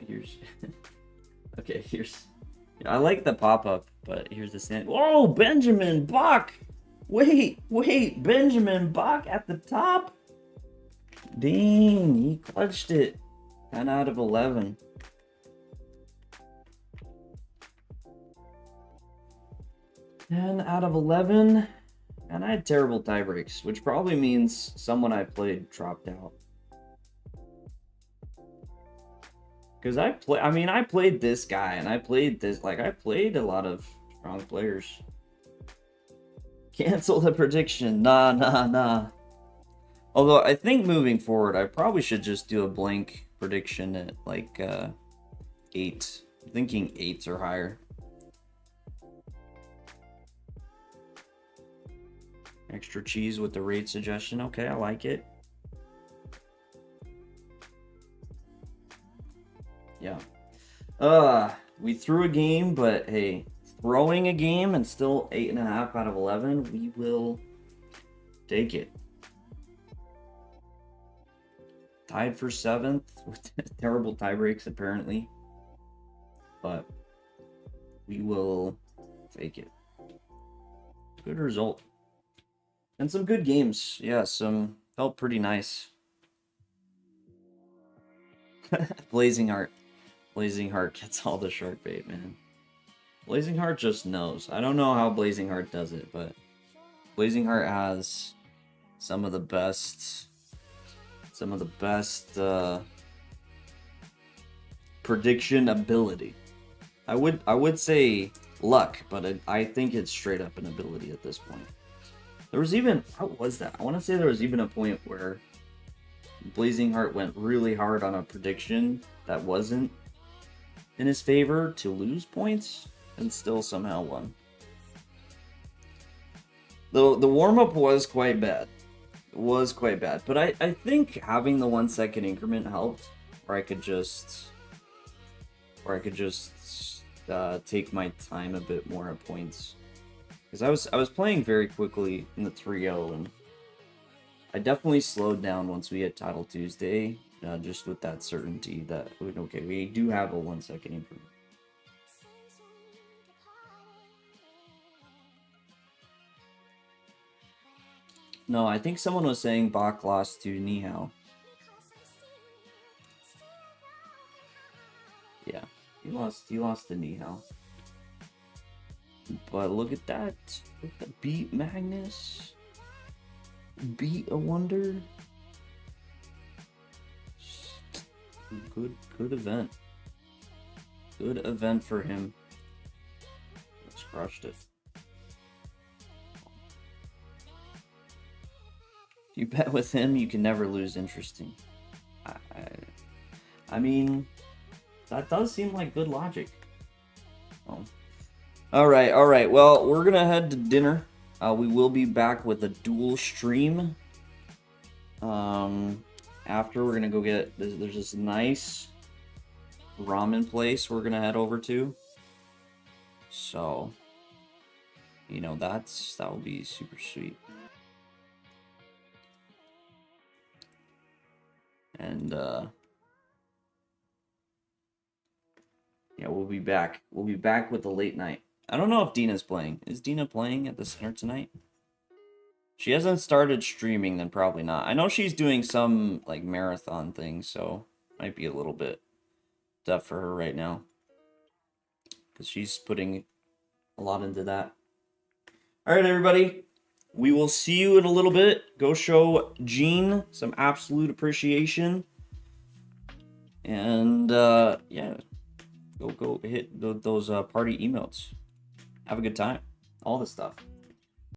Here's okay, here's, I like the pop-up, but here's the stand. Whoa, Benjamin Buck! Wait, Benjamin Buck at the top? Dang, he clutched it. 10 out of 11. And I had terrible tie breaks, which probably means someone I played dropped out. Because I played this guy, and I played this, like, I played a lot of strong players. Cancel the prediction. Nah. Although, I think moving forward, I probably should just do a blank prediction at, like, 8. I'm thinking 8s or higher. Extra cheese with the rate suggestion. Okay, I like it. Yeah. We threw a game, but hey, growing a game and still 8.5 out of 11, we will take it. Tied for 7th with terrible tie breaks apparently, but we will take it. Good result. And some good games. Yeah, some felt pretty nice. Blazing Heart. Blazing Heart gets all the shark bait, man. Blazing Heart just knows. I don't know how Blazing Heart does it, but Blazing Heart has some of the best prediction ability. I would say luck, but I think it's straight up an ability at this point. There was even, what was that? I want to say there was even a point where Blazing Heart went really hard on a prediction that wasn't in his favor to lose points and still somehow won. Though the warm-up was quite bad. It was quite bad. But I think having the 1 second increment helped, where I could just take my time a bit more at points. Because I was playing very quickly in the 3-0, and I definitely slowed down once we hit Title Tuesday, just with that certainty that, okay, we do have a 1 second increment. No, I think someone was saying Bach lost to Nihao. Yeah, he lost to Nihao. But look at that. Look at that. Beat Magnus. Beat a Wonder. Good event. Good event for him. Just crushed it. If you bet with him, you can never lose. Interesting. I mean, that does seem like good logic. Oh. All right. Well, we're gonna head to dinner. We will be back with a dual stream. After we're gonna go get there's this nice ramen place we're gonna head over to. So, you know, that will be super sweet. And yeah, we'll be back. We'll be back with the late night. I don't know if Dina's playing. Is Dina playing at the center tonight? She hasn't started streaming, then probably not. I know she's doing some like marathon thing, so might be a little bit tough for her right now. Because she's putting a lot into that. Alright, everybody. We will see you in a little bit. Go show Gene some absolute appreciation. And yeah. Go hit those party emotes. Have a good time. All this stuff.